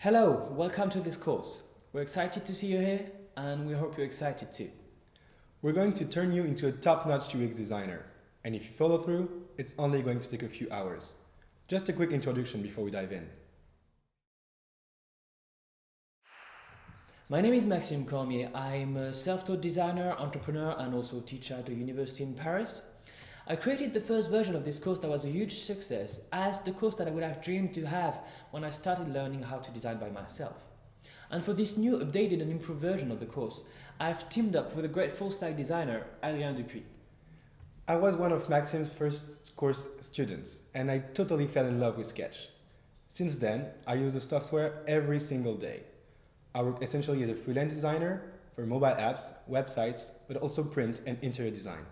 Hello, welcome to this course. We're excited to see you here and we hope you're excited too. We're going to turn you into a top-notch UX designer. And if you follow through, it's only going to take a few hours. Just a quick introduction before we dive in. My name is Maxime Cormier. I'm a self-taught designer, entrepreneur and also teacher at a university in Paris. I created the first version of this course that was a huge success as the course that I would have dreamed to have when I started learning how to design by myself. And for this new updated and improved version of the course, I've teamed up with a great full-stack designer, Adrien Dupuis. I was one of Maxime's first course students, and I totally fell in love with Sketch. Since then, I use the software every single day. I work essentially as a freelance designer for mobile apps, websites, but also print and interior design.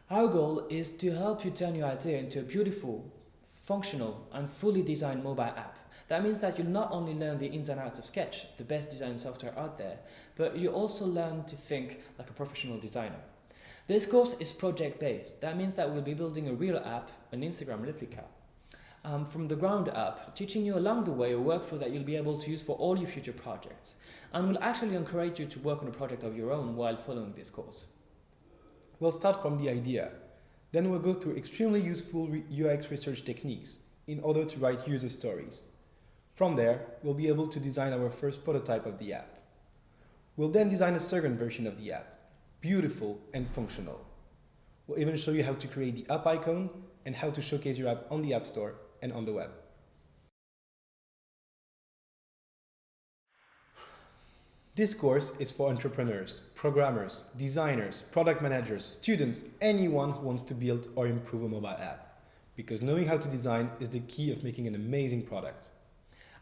Our goal is to help you turn your idea into a beautiful, functional and fully designed mobile app. That means that you'll not only learn the ins and outs of Sketch, the best design software out there, but you also learn to think like a professional designer. This course is project-based. That means that we'll be building a real app, an Instagram replica, from the ground up, teaching you along the way a workflow that you'll be able to use for all your future projects. And we'll actually encourage you to work on a project of your own while following this course. We'll start from the idea. Then we'll go through extremely useful UX research techniques in order to write user stories. From there, we'll be able to design our first prototype of the app. We'll then design a second version of the app, beautiful and functional. We'll even show you how to create the app icon and how to showcase your app on the App Store and on the web. This course is for entrepreneurs, programmers, designers, product managers, students, anyone who wants to build or improve a mobile app. Because knowing how to design is the key of making an amazing product.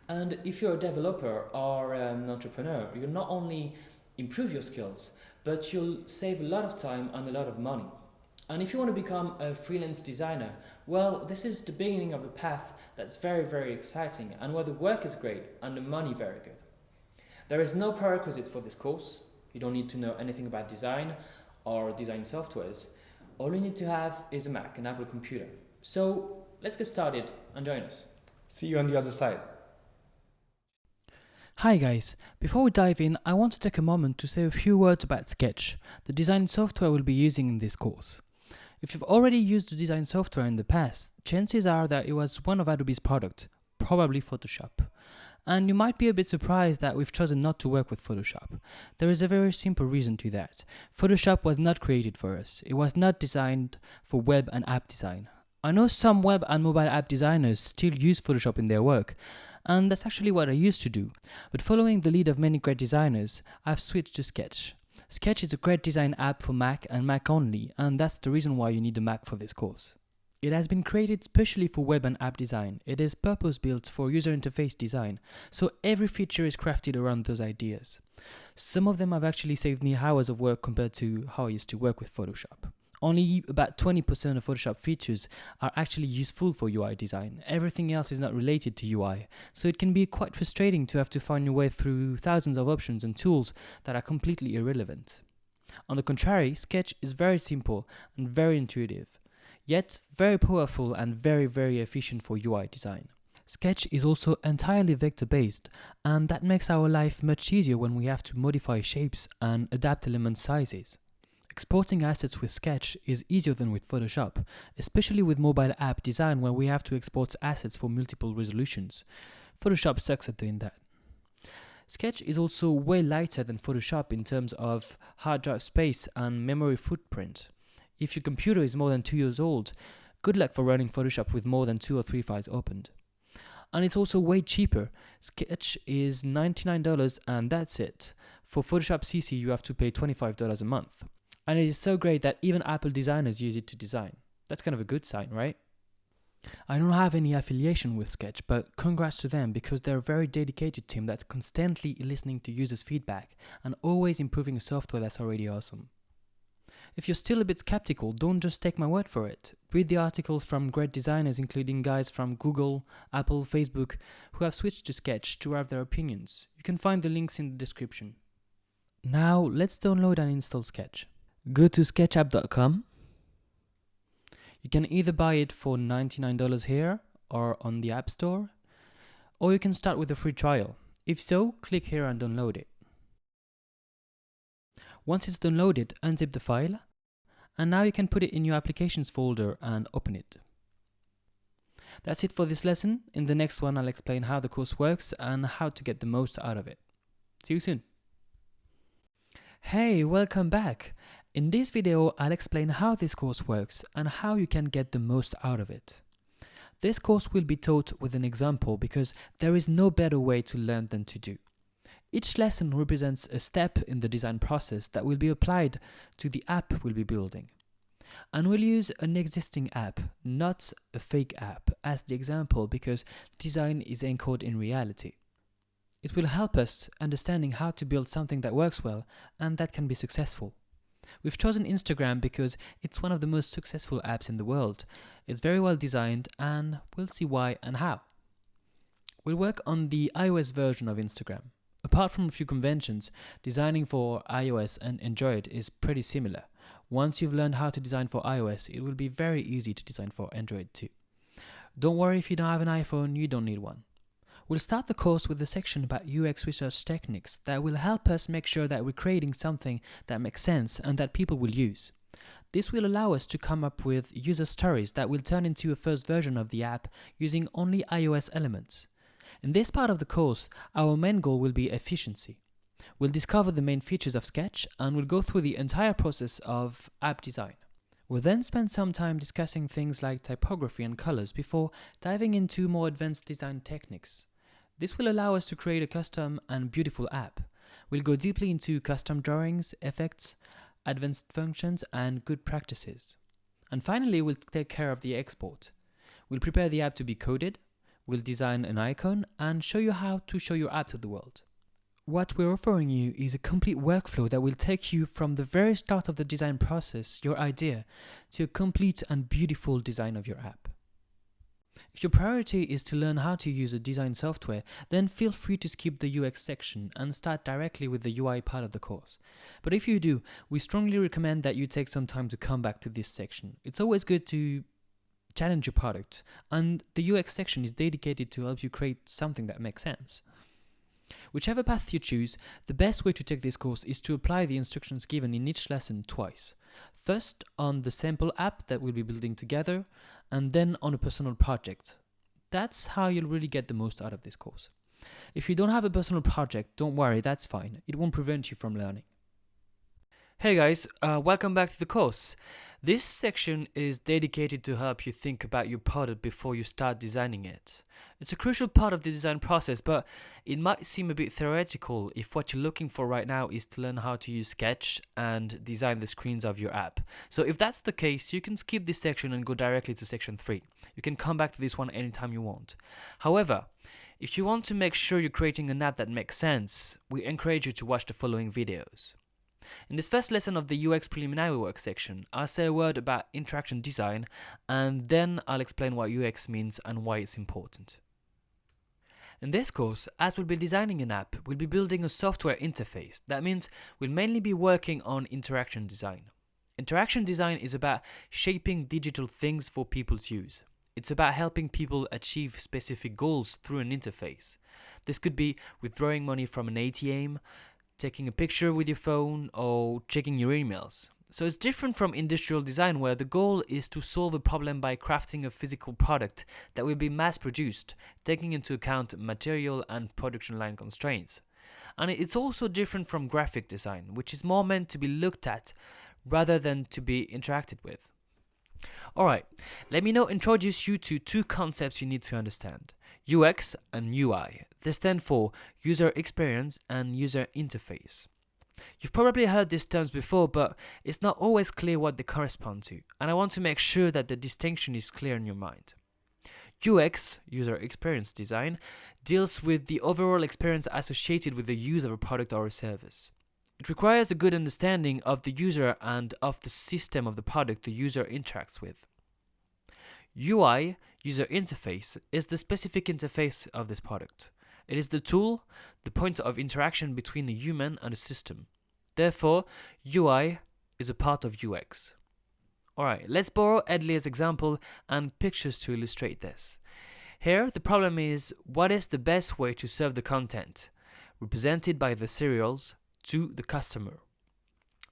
And if you're a developer or an entrepreneur, you'll not only improve your skills, but you'll save a lot of time and a lot of money. And if you want to become a freelance designer, well, this is the beginning of a path that's very, very exciting and where the work is great and the money very good. There is no prerequisites for this course. You don't need to know anything about design or design softwares. All you need to have is a Mac, an Apple computer. So let's get started and join us. See you on the other side. Hi guys, before we dive in, I want to take a moment to say a few words about Sketch, the design software we'll be using in this course. If you've already used the design software in the past, chances are that it was one of Adobe's products, probably Photoshop. And you might be a bit surprised that we've chosen not to work with Photoshop. There is a very simple reason to that. Photoshop was not created for us. It was not designed for web and app design. I know some web and mobile app designers still use Photoshop in their work, and that's actually what I used to do. But following the lead of many great designers, I've switched to Sketch. Sketch is a great design app for Mac and Mac only, and that's the reason why you need a Mac for this course. It has been created specially for web and app design. It is purpose-built for user interface design, so every feature is crafted around those ideas. Some of them have actually saved me hours of work compared to how I used to work with Photoshop. Only about 20% of Photoshop features are actually useful for UI design. Everything else is not related to UI, so it can be quite frustrating to have to find your way through thousands of options and tools that are completely irrelevant. On the contrary, Sketch is very simple and very intuitive, yet very powerful and very, very efficient for UI design. Sketch is also entirely vector-based, and that makes our life much easier when we have to modify shapes and adapt element sizes. Exporting assets with Sketch is easier than with Photoshop, especially with mobile app design where we have to export assets for multiple resolutions. Photoshop sucks at doing that. Sketch is also way lighter than Photoshop in terms of hard drive space and memory footprint. If your computer is more than 2 years old, good luck for running Photoshop with more than 2 or 3 files opened. And it's also way cheaper. Sketch is $99 and that's it. For Photoshop CC you have to pay $25 a month. And it is so great that even Apple designers use it to design. That's kind of a good sign, right? I don't have any affiliation with Sketch, but congrats to them because they're a very dedicated team that's constantly listening to users' feedback and always improving a software that's already awesome. If you're still a bit skeptical, don't just take my word for it. Read the articles from great designers including guys from Google, Apple, Facebook who have switched to Sketch to have their opinions. You can find the links in the description. Now let's download and install Sketch. Go to sketchup.com. You can either buy it for $99 here or on the App Store, or you can start with a free trial. If so, click here and download it. Once it's downloaded, unzip the file, and now you can put it in your applications folder and open it. That's it for this lesson. In the next one, I'll explain how the course works and how to get the most out of it. See you soon. Hey, welcome back. In this video, I'll explain how this course works and how you can get the most out of it. This course will be taught with an example because there is no better way to learn than to do. Each lesson represents a step in the design process that will be applied to the app we'll be building. And we'll use an existing app, not a fake app, as the example because design is anchored in reality. It will help us understanding how to build something that works well and that can be successful. We've chosen Instagram because it's one of the most successful apps in the world. It's very well designed and we'll see why and how. We'll work on the iOS version of Instagram. Apart from a few conventions, designing for iOS and Android is pretty similar. Once you've learned how to design for iOS, it will be very easy to design for Android too. Don't worry if you don't have an iPhone, you don't need one. We'll start the course with a section about UX research techniques that will help us make sure that we're creating something that makes sense and that people will use. This will allow us to come up with user stories that will turn into a first version of the app using only iOS elements. In this part of the course, our main goal will be efficiency. We'll discover the main features of Sketch and we'll go through the entire process of app design. We'll then spend some time discussing things like typography and colors before diving into more advanced design techniques. This will allow us to create a custom and beautiful app. We'll go deeply into custom drawings, effects, advanced functions, and good practices. And finally, we'll take care of the export. We'll prepare the app to be coded, we'll design an icon, and show you how to show your app to the world. What we're offering you is a complete workflow that will take you from the very start of the design process, your idea, to a complete and beautiful design of your app. If your priority is to learn how to use a design software, then feel free to skip the UX section and start directly with the UI part of the course. But if you do, we strongly recommend that you take some time to come back to this section. It's always good to challenge your product, and the UX section is dedicated to help you create something that makes sense. Whichever path you choose, the best way to take this course is to apply the instructions given in each lesson twice. First on the sample app that we'll be building together, and then on a personal project. That's how you'll really get the most out of this course. If you don't have a personal project, don't worry, that's fine. It won't prevent you from learning. Hey guys, welcome back to the course. This section is dedicated to help you think about your product before you start designing it. It's a crucial part of the design process, but it might seem a bit theoretical if what you're looking for right now is to learn how to use Sketch and design the screens of your app. So if that's the case, you can skip this section and go directly to section 3. You can come back to this one anytime you want. However, if you want to make sure you're creating an app that makes sense, we encourage you to watch the following videos. In this first lesson of the UX preliminary work section, I'll say a word about interaction design, and then I'll explain what UX means and why it's important. In this course, as we'll be designing an app, we'll be building a software interface. That means we'll mainly be working on interaction design. Interaction design is about shaping digital things for people's use. It's about helping people achieve specific goals through an interface. This could be withdrawing money from an ATM, taking a picture with your phone, or checking your emails. So it's different from industrial design, where the goal is to solve a problem by crafting a physical product that will be mass-produced, taking into account material and production line constraints. And it's also different from graphic design, which is more meant to be looked at rather than to be interacted with. Alright, let me now introduce you to two concepts you need to understand: UX and UI. They stand for user experience and user interface. You've probably heard these terms before, but it's not always clear what they correspond to, and I want to make sure that the distinction is clear in your mind. UX, user experience design, deals with the overall experience associated with the use of a product or a service. It requires a good understanding of the user and of the system of the product the user interacts with. UI, user interface, is the specific interface of this product. It is the tool, the point of interaction between a human and a system. Therefore, UI is a part of UX. Alright, let's borrow Edley's example and pictures to illustrate this. Here, the problem is what is the best way to serve the content, represented by the cereals, to the customer.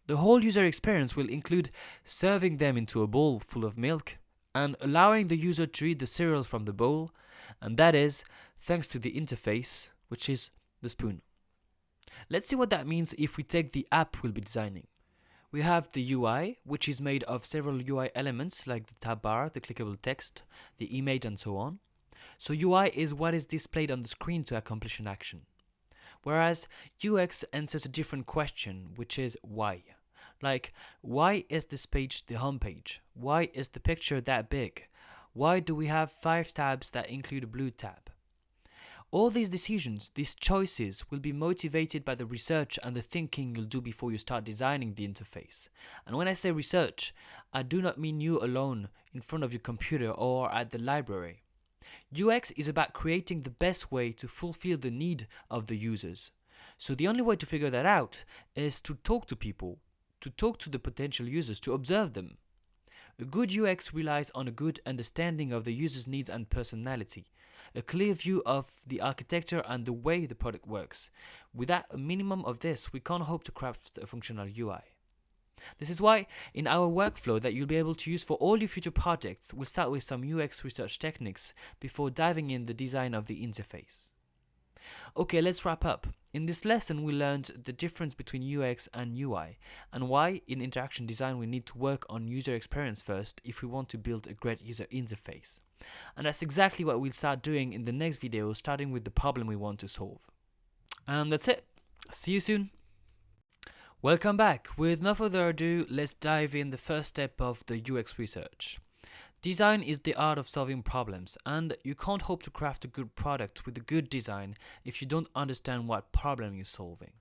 The whole user experience will include serving them into a bowl full of milk and allowing the user to eat the cereal from the bowl, and that is thanks to the interface, which is the spoon. Let's see what that means if we take the app we'll be designing. We have the UI, which is made of several UI elements like the tab bar, the clickable text, the image, and so on. So UI is what is displayed on the screen to accomplish an action. Whereas UX answers a different question, which is why. Like, why is this page the home page? Why is the picture that big? Why do we have 5 tabs that include a blue tab? All these decisions, these choices, will be motivated by the research and the thinking you'll do before you start designing the interface. And when I say research, I do not mean you alone in front of your computer or at the library. UX is about creating the best way to fulfill the need of the users. So the only way to figure that out is to talk to people, to talk to the potential users, to observe them. A good UX relies on a good understanding of the user's needs and personality, a clear view of the architecture and the way the product works. Without a minimum of this, we can't hope to craft a functional UI. This is why, in our workflow that you'll be able to use for all your future projects, we'll start with some UX research techniques before diving in the design of the interface. Okay, let's wrap up. In this lesson, we learned the difference between UX and UI, and why in interaction design we need to work on user experience first if we want to build a great user interface. And that's exactly what we'll start doing in the next video, starting with the problem we want to solve. And that's it. See you soon. Welcome back. With no further ado, let's dive in the first step of the UX research. Design is the art of solving problems, and you can't hope to craft a good product with a good design if you don't understand what problem you're solving.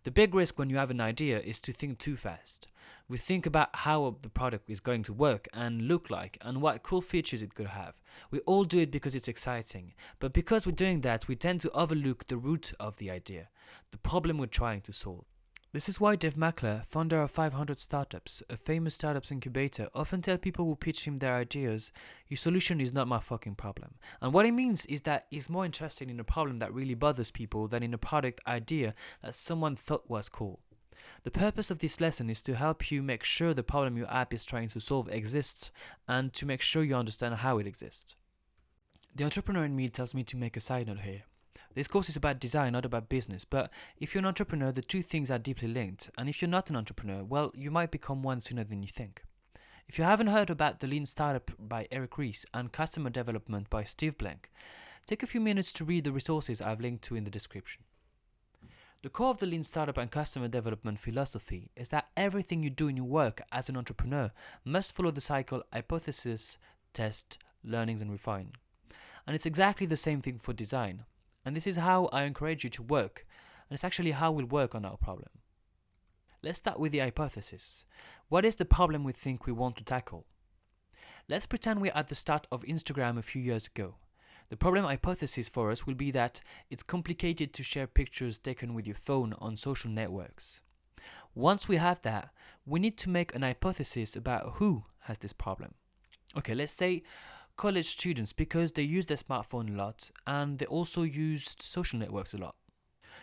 The big risk when you have an idea is to think too fast. We think about how the product is going to work and look like and what cool features it could have. We all do it because it's exciting, but because we're doing that, we tend to overlook the root of the idea, the problem we're trying to solve. This is why Dave Mackler, founder of 500 Startups, a famous startups incubator, often tell people who pitch him their ideas, your solution is not my fucking problem. And what he means is that he's more interested in a problem that really bothers people than in a product idea that someone thought was cool. The purpose of this lesson is to help you make sure the problem your app is trying to solve exists and to make sure you understand how it exists. The entrepreneur in me tells me to make a side note here. This course is about design, not about business, but if you're an entrepreneur, the two things are deeply linked, and if you're not an entrepreneur, well, you might become one sooner than you think. If you haven't heard about The Lean Startup by Eric Ries and Customer Development by Steve Blank, take a few minutes to read the resources I've linked to in the description. The core of the Lean Startup and Customer Development philosophy is that everything you do in your work as an entrepreneur must follow the cycle hypothesis, test, learnings, and refine. And it's exactly the same thing for design. And this is how I encourage you to work, and it's actually how we'll work on our problem. Let's start with the hypothesis. What is the problem we think we want to tackle? Let's pretend we're at the start of Instagram a few years ago. The problem hypothesis for us will be that it's complicated to share pictures taken with your phone on social networks. Once we have that, we need to make an hypothesis about who has this problem. Okay, let's say college students, because they use their smartphone a lot and they also use social networks a lot.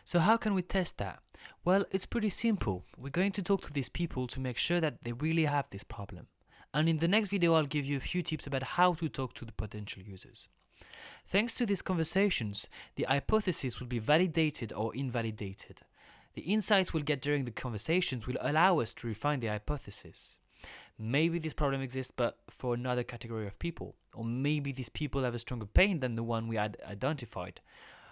So how can we test that? Well, it's pretty simple. We're going to talk to these people to make sure that they really have this problem. And in the next video, I'll give you a few tips about how to talk to the potential users. Thanks to these conversations, the hypothesis will be validated or invalidated. The insights we'll get during the conversations will allow us to refine the hypothesis. Maybe this problem exists but for another category of people, or maybe these people have a stronger pain than the one we had identified.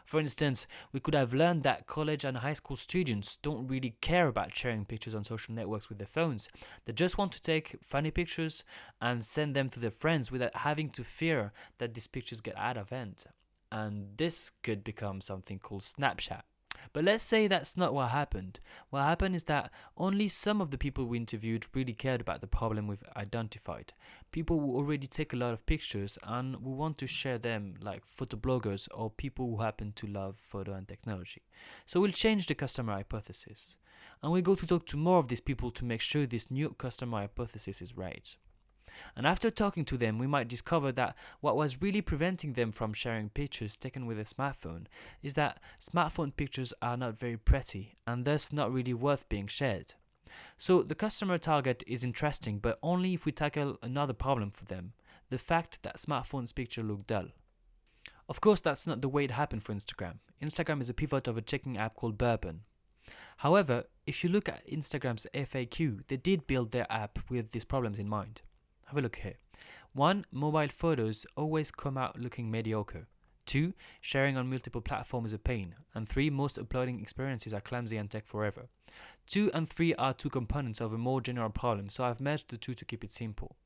For instance, we could have learned that college and high school students don't really care about sharing pictures on social networks with their phones. They just want to take funny pictures and send them to their friends without having to fear that these pictures get out of hand. And this could become something called Snapchat. But let's say that's not what happened. What happened is that only some of the people we interviewed really cared about the problem we've identified. People who already take a lot of pictures and we want to share them, like photobloggers or people who happen to love photo and technology. So we'll change the customer hypothesis. And we'll go to talk to more of these people to make sure this new customer hypothesis is right. And after talking to them, we might discover that what was really preventing them from sharing pictures taken with a smartphone is that smartphone pictures are not very pretty and thus not really worth being shared. So the customer target is interesting, but only if we tackle another problem for them, the fact that smartphone's pictures look dull. Of course, that's not the way it happened for Instagram. Instagram is a pivot of a checking app called Bourbon. However, if you look at Instagram's FAQ, they did build their app with these problems in mind. Have a look here. 1. Mobile photos always come out looking mediocre. 2. Sharing on multiple platforms is a pain. And 3. Most uploading experiences are clumsy and take forever. 2 and 3 are two components of a more general problem, so I've merged the two to keep it simple.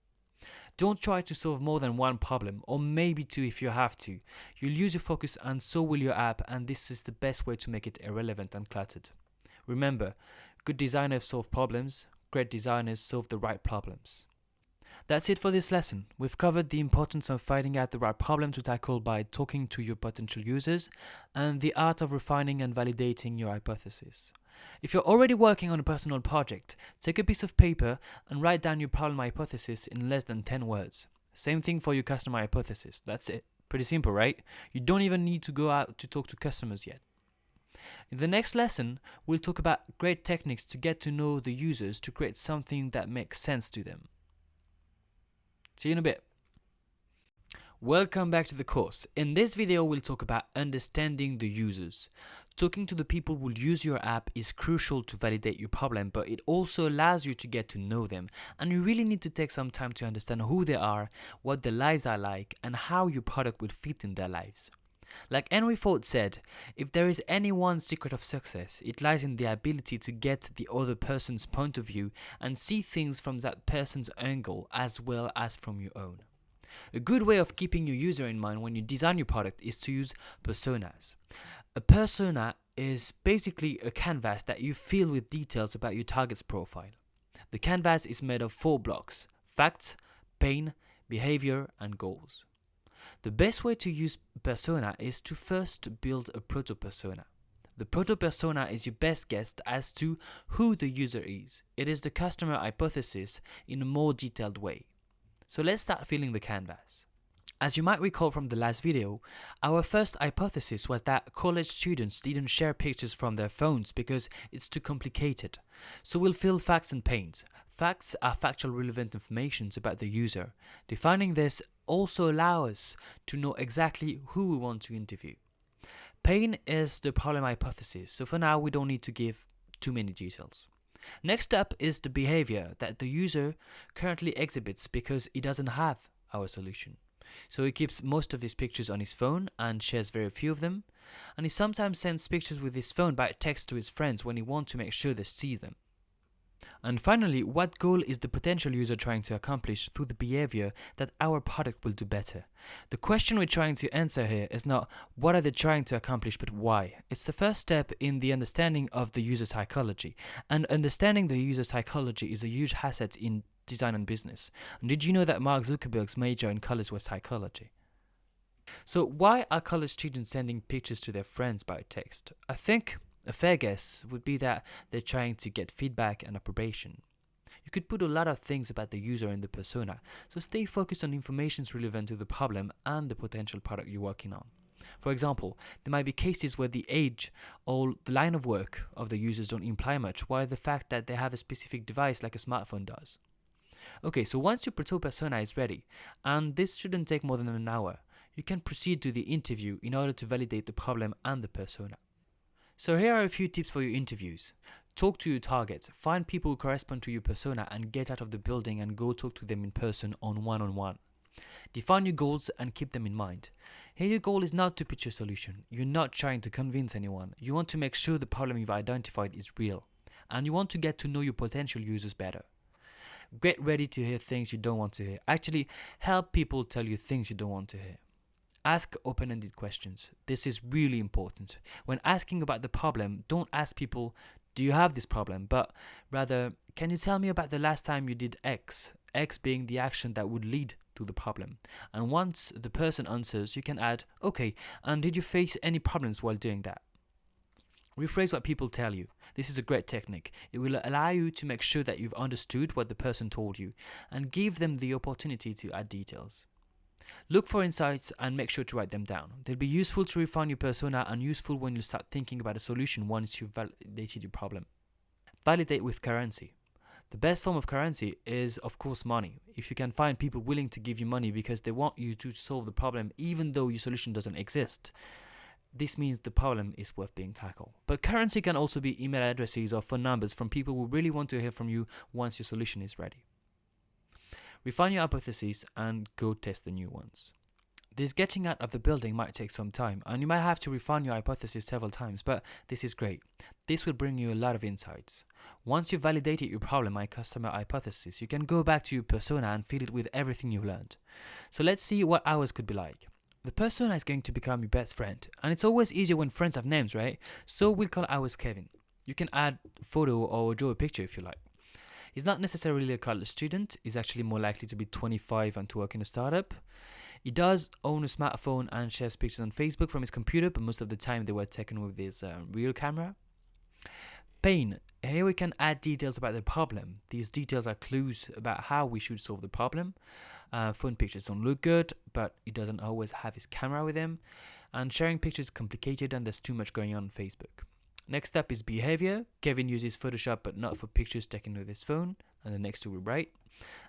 Don't try to solve more than one problem, or maybe two if you have to. You'll lose your focus and so will your app, and this is the best way to make it irrelevant and cluttered. Remember, good designers solve problems, great designers solve the right problems. That's it for this lesson. We've covered the importance of finding out the right problem to tackle by talking to your potential users, and the art of refining and validating your hypothesis. If you're already working on a personal project, take a piece of paper and write down your problem hypothesis in less than 10 words. Same thing for your customer hypothesis. That's it. Pretty simple, right? You don't even need to go out to talk to customers yet. In the next lesson, we'll talk about great techniques to get to know the users to create something that makes sense to them. See you in a bit. Welcome back to the course. In this video, we'll talk about understanding the users. Talking to the people who will use your app is crucial to validate your problem, but it also allows you to get to know them. And you really need to take some time to understand who they are, what their lives are like, and how your product will fit in their lives. Like Henry Ford said, if there is any one secret of success, it lies in the ability to get the other person's point of view and see things from that person's angle as well as from your own. A good way of keeping your user in mind when you design your product is to use personas. A persona is basically a canvas that you fill with details about your target's profile. The canvas is made of 4 blocks: facts, pain, behavior, and goals. The best way to use persona is to first build a proto-persona. The proto-persona is your best guess as to who the user is. It is the customer hypothesis in a more detailed way. So let's start filling the canvas. As you might recall from the last video, our first hypothesis was that college students didn't share pictures from their phones because it's too complicated. So we'll fill facts and pains. Facts are factual relevant information about the user. Defining this also allows us to know exactly who we want to interview. Pain is the problem hypothesis, so for now we don't need to give too many details. Next up is the behavior that the user currently exhibits because he doesn't have our solution. So he keeps most of his pictures on his phone and shares very few of them, and he sometimes sends pictures with his phone by text to his friends when he wants to make sure they see them. And finally, what goal is the potential user trying to accomplish through the behavior that our product will do better? The question we're trying to answer here is not what are they trying to accomplish, but why. It's the first step in the understanding of the user psychology. And understanding the user psychology is a huge asset in design and business. And did you know that Mark Zuckerberg's major in college was psychology? So why are college students sending pictures to their friends by text? I think a fair guess would be that they're trying to get feedback and approbation. You could put a lot of things about the user in the persona, so stay focused on information relevant to the problem and the potential product you're working on. For example, there might be cases where the age or the line of work of the users don't imply much, while the fact that they have a specific device like a smartphone does. Okay, so once your persona is ready, and this shouldn't take more than an hour, you can proceed to the interview in order to validate the problem and the persona. So here are a few tips for your interviews. Talk to your targets, find people who correspond to your persona and get out of the building and go talk to them in person on one-on-one. Define your goals and keep them in mind. Here your goal is not to pitch a solution. You're not trying to convince anyone. You want to make sure the problem you've identified is real. And you want to get to know your potential users better. Get ready to hear things you don't want to hear. Actually, help people tell you things you don't want to hear. Ask open-ended questions. This is really important. When asking about the problem, don't ask people, do you have this problem? But rather, can you tell me about the last time you did X? X being the action that would lead to the problem. And once the person answers, you can add, okay, and did you face any problems while doing that? Rephrase what people tell you. This is a great technique. It will allow you to make sure that you've understood what the person told you and give them the opportunity to add details. Look for insights and make sure to write them down. They'll be useful to refine your persona and useful when you start thinking about a solution once you've validated your problem. Validate with currency. The best form of currency is, of course, money. If you can find people willing to give you money because they want you to solve the problem even though your solution doesn't exist, this means the problem is worth being tackled. But currency can also be email addresses or phone numbers from people who really want to hear from you once your solution is ready. Refine your hypotheses and go test the new ones. This getting out of the building might take some time, and you might have to refine your hypothesis several times, but this is great. This will bring you a lot of insights. Once you've validated your problem and customer hypothesis, you can go back to your persona and fill it with everything you've learned. So let's see what ours could be like. The persona is going to become your best friend, and it's always easier when friends have names, right? So we'll call ours Kevin. You can add a photo or draw a picture if you like. He's not necessarily a college student. He's actually more likely to be 25 and to work in a startup. He does own a smartphone and shares pictures on Facebook from his computer, but most of the time they were taken with his real camera. Pain. Here we can add details about the problem. These details are clues about how we should solve the problem. Phone pictures don't look good, but he doesn't always have his camera with him. And sharing pictures is complicated and there's too much going on Facebook. Next up is behavior. Kevin uses Photoshop but not for pictures taken with his phone. And the next two we write.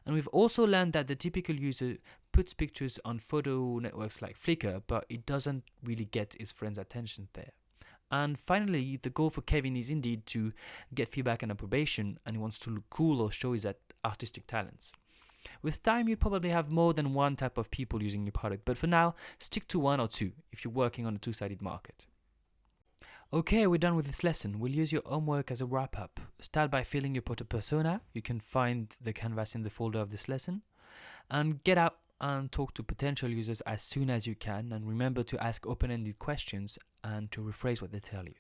And we've also learned that the typical user puts pictures on photo networks like Flickr, but it doesn't really get his friends' attention there. And finally, the goal for Kevin is indeed to get feedback and approbation, and he wants to look cool or show his artistic talents. With time, you'll probably have more than one type of people using your product, but for now, stick to one or two if you're working on a two-sided market. Okay, we're done with this lesson. We'll use your homework as a wrap-up. Start by filling your persona. You can find the canvas in the folder of this lesson. And get out and talk to potential users as soon as you can. And remember to ask open-ended questions and to rephrase what they tell you.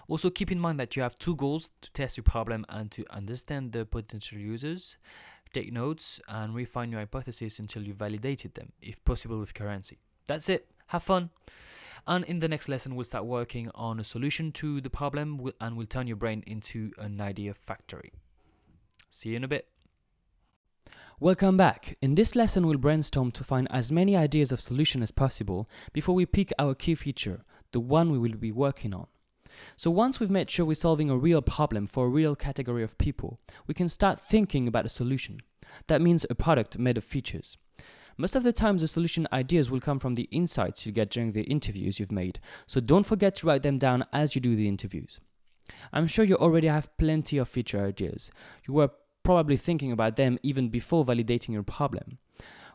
Also, keep in mind that you have two goals: to test your problem and to understand the potential users. Take notes and refine your hypothesis until you've validated them, if possible with currency. That's it. Have fun. And in the next lesson, we'll start working on a solution to the problem and we'll turn your brain into an idea factory. See you in a bit. Welcome back. In this lesson, we'll brainstorm to find as many ideas of solution as possible before we pick our key feature, the one we will be working on. So once we've made sure we're solving a real problem for a real category of people, we can start thinking about a solution. That means a product made of features. Most of the time, the solution ideas will come from the insights you get during the interviews you've made, so don't forget to write them down as you do the interviews. I'm sure you already have plenty of feature ideas. You were probably thinking about them even before validating your problem.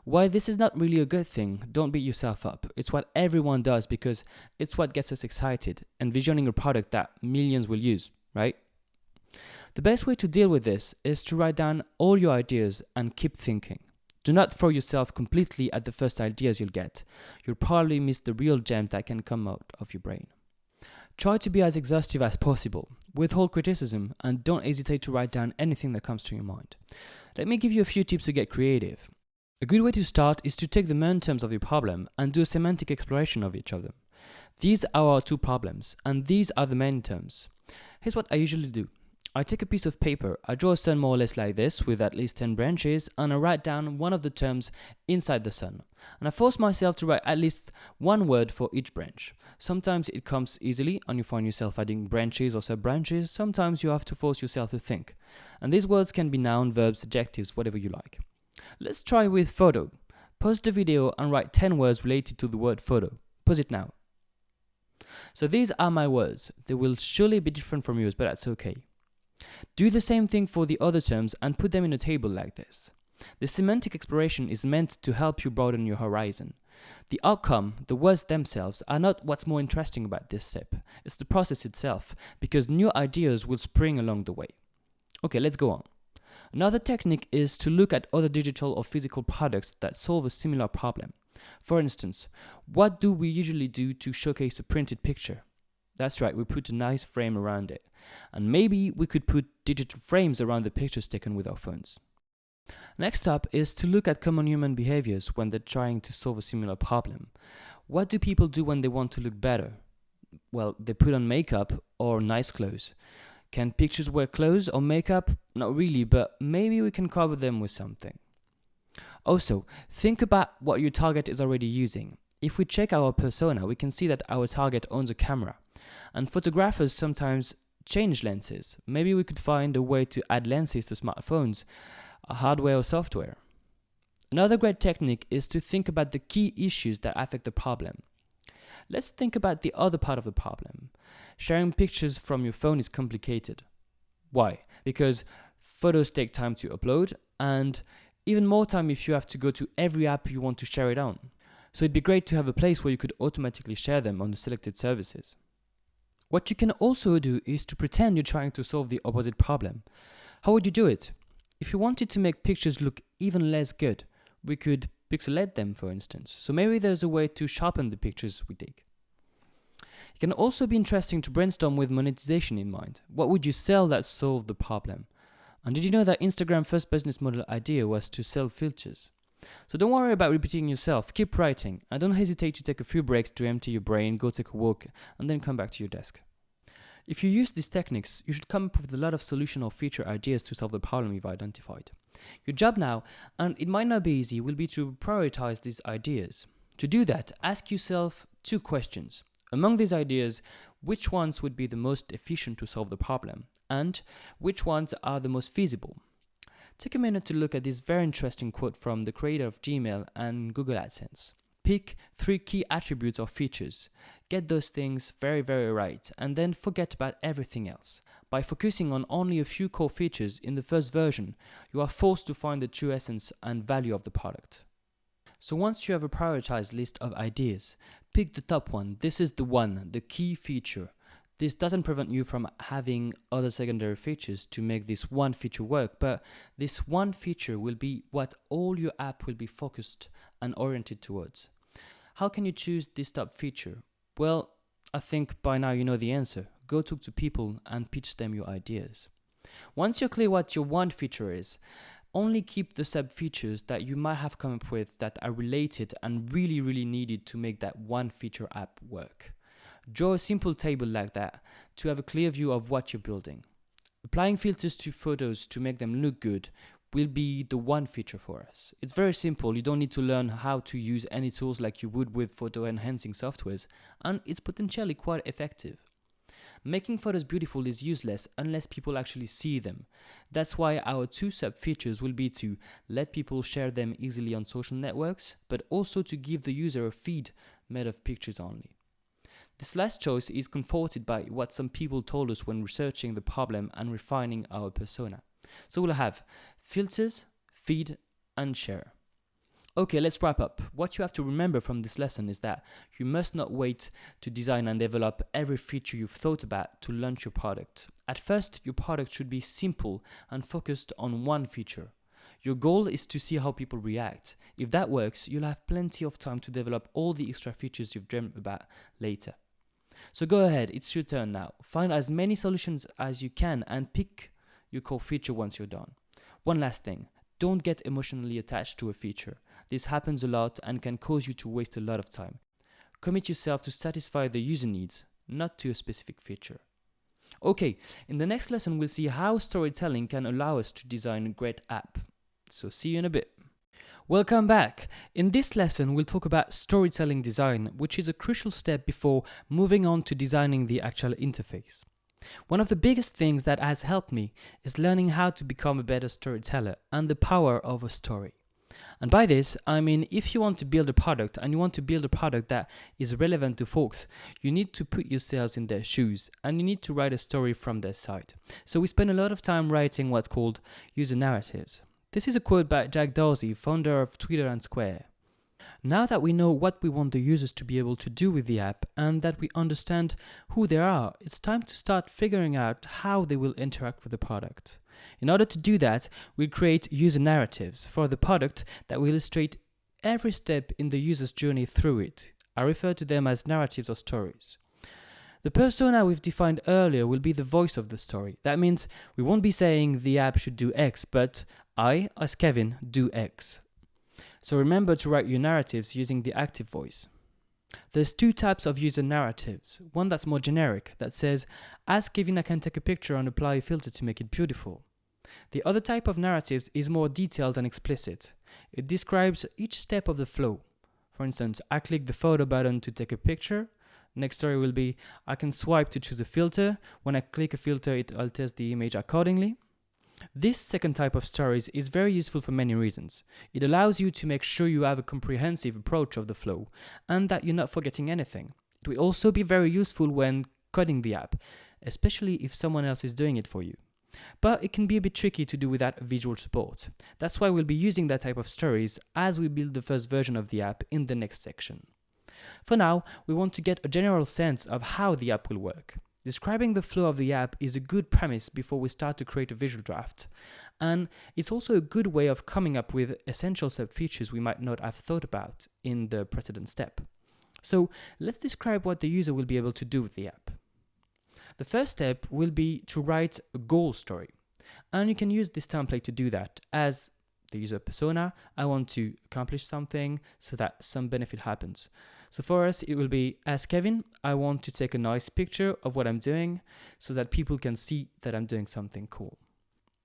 While this is not really a good thing, don't beat yourself up. It's what everyone does because it's what gets us excited, envisioning a product that millions will use, right? The best way to deal with this is to write down all your ideas and keep thinking. Do not throw yourself completely at the first ideas you'll get. You'll probably miss the real gems that can come out of your brain. Try to be as exhaustive as possible. Withhold criticism and don't hesitate to write down anything that comes to your mind. Let me give you a few tips to get creative. A good way to start is to take the main terms of your problem and do a semantic exploration of each of them. These are our two problems, and these are the main terms. Here's what I usually do. I take a piece of paper, I draw a sun more or less like this with at least 10 branches, and I write down one of the terms inside the sun. And I force myself to write at least one word for each branch. Sometimes it comes easily and you find yourself adding branches or sub-branches. Sometimes you have to force yourself to think. And these words can be noun, verbs, adjectives, whatever you like. Let's try with photo. Pause the video and write 10 words related to the word photo. Pause it now. So these are my words. They will surely be different from yours, but that's okay. Do the same thing for the other terms and put them in a table like this. The semantic exploration is meant to help you broaden your horizon. The outcome, the words themselves, are not what's more interesting about this step. It's the process itself, because new ideas will spring along the way. Okay, let's go on. Another technique is to look at other digital or physical products that solve a similar problem. For instance, what do we usually do to showcase a printed picture? That's right, we put a nice frame around it. And maybe we could put digital frames around the pictures taken with our phones. Next up is to look at common human behaviors when they're trying to solve a similar problem. What do people do when they want to look better? well, they put on makeup or nice clothes. Can pictures wear clothes or makeup? Not really, but maybe we can cover them with something. Also, think about what your target is already using. If we check our persona, we can see that our target owns a camera. And photographers sometimes change lenses. Maybe we could find a way to add lenses to smartphones, hardware or software. Another great technique is to think about the key issues that affect the problem. Let's think about the other part of the problem. Sharing pictures from your phone is complicated. Why? Because photos take time to upload, and even more time if you have to go to every app you want to share it on. So it'd be great to have a place where you could automatically share them on the selected services. What you can also do is to pretend you're trying to solve the opposite problem. How would you do it? If you wanted to make pictures look even less good, we could pixelate them, for instance. So maybe there's a way to sharpen the pictures we take. It can also be interesting to brainstorm with monetization in mind. What would you sell that solved the problem? And did you know that Instagram's first business model idea was to sell filters? So don't worry about repeating yourself, keep writing, and don't hesitate to take a few breaks to empty your brain, go take a walk, and then come back to your desk. If you use these techniques, you should come up with a lot of solution or feature ideas to solve the problem you've identified. Your job now, and it might not be easy, will be to prioritize these ideas. To do that, ask yourself 2 questions. Among these ideas, which ones would be the most efficient to solve the problem, and which ones are the most feasible? Take a minute to look at this very interesting quote from the creator of Gmail and Google AdSense. Pick 3 key attributes or features. Get those things very, very right, and then forget about everything else. By focusing on only a few core features in the first version, you are forced to find the true essence and value of the product. So once you have a prioritized list of ideas, pick the top one. This is the one, the key feature. This doesn't prevent you from having other secondary features to make this one feature work, but this one feature will be what all your app will be focused and oriented towards. How can you choose this top feature? Well, I think by now you know the answer. Go talk to people and pitch them your ideas. Once you're clear what your one feature is, only keep the sub-features that you might have come up with that are related and really, really needed to make that one feature app work. Draw a simple table like that to have a clear view of what you're building. Applying filters to photos to make them look good will be the one feature for us. It's very simple. You don't need to learn how to use any tools like you would with photo enhancing softwares, and it's potentially quite effective. Making photos beautiful is useless unless people actually see them. That's why our 2 sub-features will be to let people share them easily on social networks, but also to give the user a feed made of pictures only. This last choice is comforted by what some people told us when researching the problem and refining our persona. So we'll have filters, feed, and share. Okay, let's wrap up. What you have to remember from this lesson is that you must not wait to design and develop every feature you've thought about to launch your product. At first, your product should be simple and focused on one feature. Your goal is to see how people react. If that works, you'll have plenty of time to develop all the extra features you've dreamt about later. So go ahead, it's your turn now. Find as many solutions as you can and pick your core feature once you're done. One last thing. Don't get emotionally attached to a feature. This happens a lot and can cause you to waste a lot of time. Commit yourself to satisfy the user needs, not to a specific feature. Okay, in the next lesson we'll see how storytelling can allow us to design a great app. So see you in a bit. Welcome back. In this lesson we'll talk about storytelling design, which is a crucial step before moving on to designing the actual interface. One of the biggest things that has helped me is learning how to become a better storyteller and the power of a story. And by this, I mean if you want to build a product and you want to build a product that is relevant to folks, you need to put yourselves in their shoes and you need to write a story from their side. So we spend a lot of time writing what's called user narratives. This is a quote by Jack Dorsey, founder of Twitter and Square. Now that we know what we want the users to be able to do with the app and that we understand who they are, it's time to start figuring out how they will interact with the product. In order to do that, we create user narratives for the product that will illustrate every step in the user's journey through it. I refer to them as narratives or stories. The persona we've defined earlier will be the voice of the story. That means we won't be saying the app should do X, but I, as Kevin, do X. So remember to write your narratives using the active voice. There's two types of user narratives. One that's more generic, that says, ask Kevin I can take a picture and apply a filter to make it beautiful. The other type of narratives is more detailed and explicit. It describes each step of the flow. For instance, I click the photo button to take a picture. Next story will be, I can swipe to choose a filter. When I click a filter, it alters the image accordingly. This second type of stories is very useful for many reasons. It allows you to make sure you have a comprehensive approach of the flow and that you're not forgetting anything. It will also be very useful when coding the app, especially if someone else is doing it for you. But it can be a bit tricky to do without visual support. That's why we'll be using that type of stories as we build the first version of the app in the next section. For now, we want to get a general sense of how the app will work. Describing the flow of the app is a good premise before we start to create a visual draft. And it's also a good way of coming up with essential sub-features we might not have thought about in the precedent step. So let's describe what the user will be able to do with the app. The first step will be to write a goal story. And you can use this template to do that. As the user persona, I want to accomplish something so that some benefit happens. So for us, it will be, as Kevin, I want to take a nice picture of what I'm doing so that people can see that I'm doing something cool.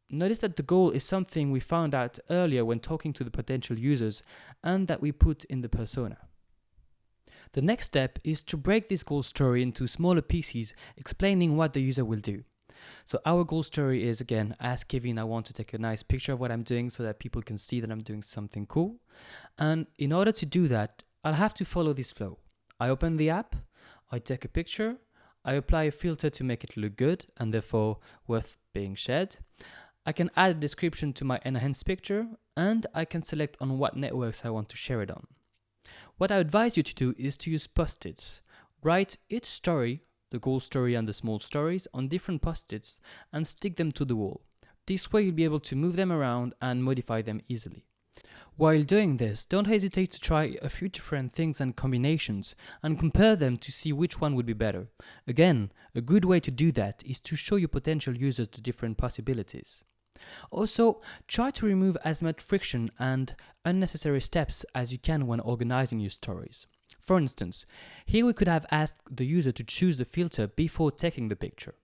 Notice that the goal is something we found out earlier when talking to the potential users and that we put in the persona. The next step is to break this goal story into smaller pieces explaining what the user will do. So our goal story is, again, as Kevin, I want to take a nice picture of what I'm doing so that people can see that I'm doing something cool. And in order to do that, I'll have to follow this flow. I open the app, I take a picture, I apply a filter to make it look good and therefore worth being shared. I can add a description to my enhanced picture and I can select on what networks I want to share it on. What I advise you to do is to use post-its. Write each story, the goal story and the small stories, on different post-its and stick them to the wall. This way you'll be able to move them around and modify them easily. While doing this, don't hesitate to try a few different things and combinations and compare them to see which one would be better. Again, a good way to do that is to show your potential users the different possibilities. Also, try to remove as much friction and unnecessary steps as you can when organizing your stories. For instance, here we could have asked the user to choose the filter before taking the picture.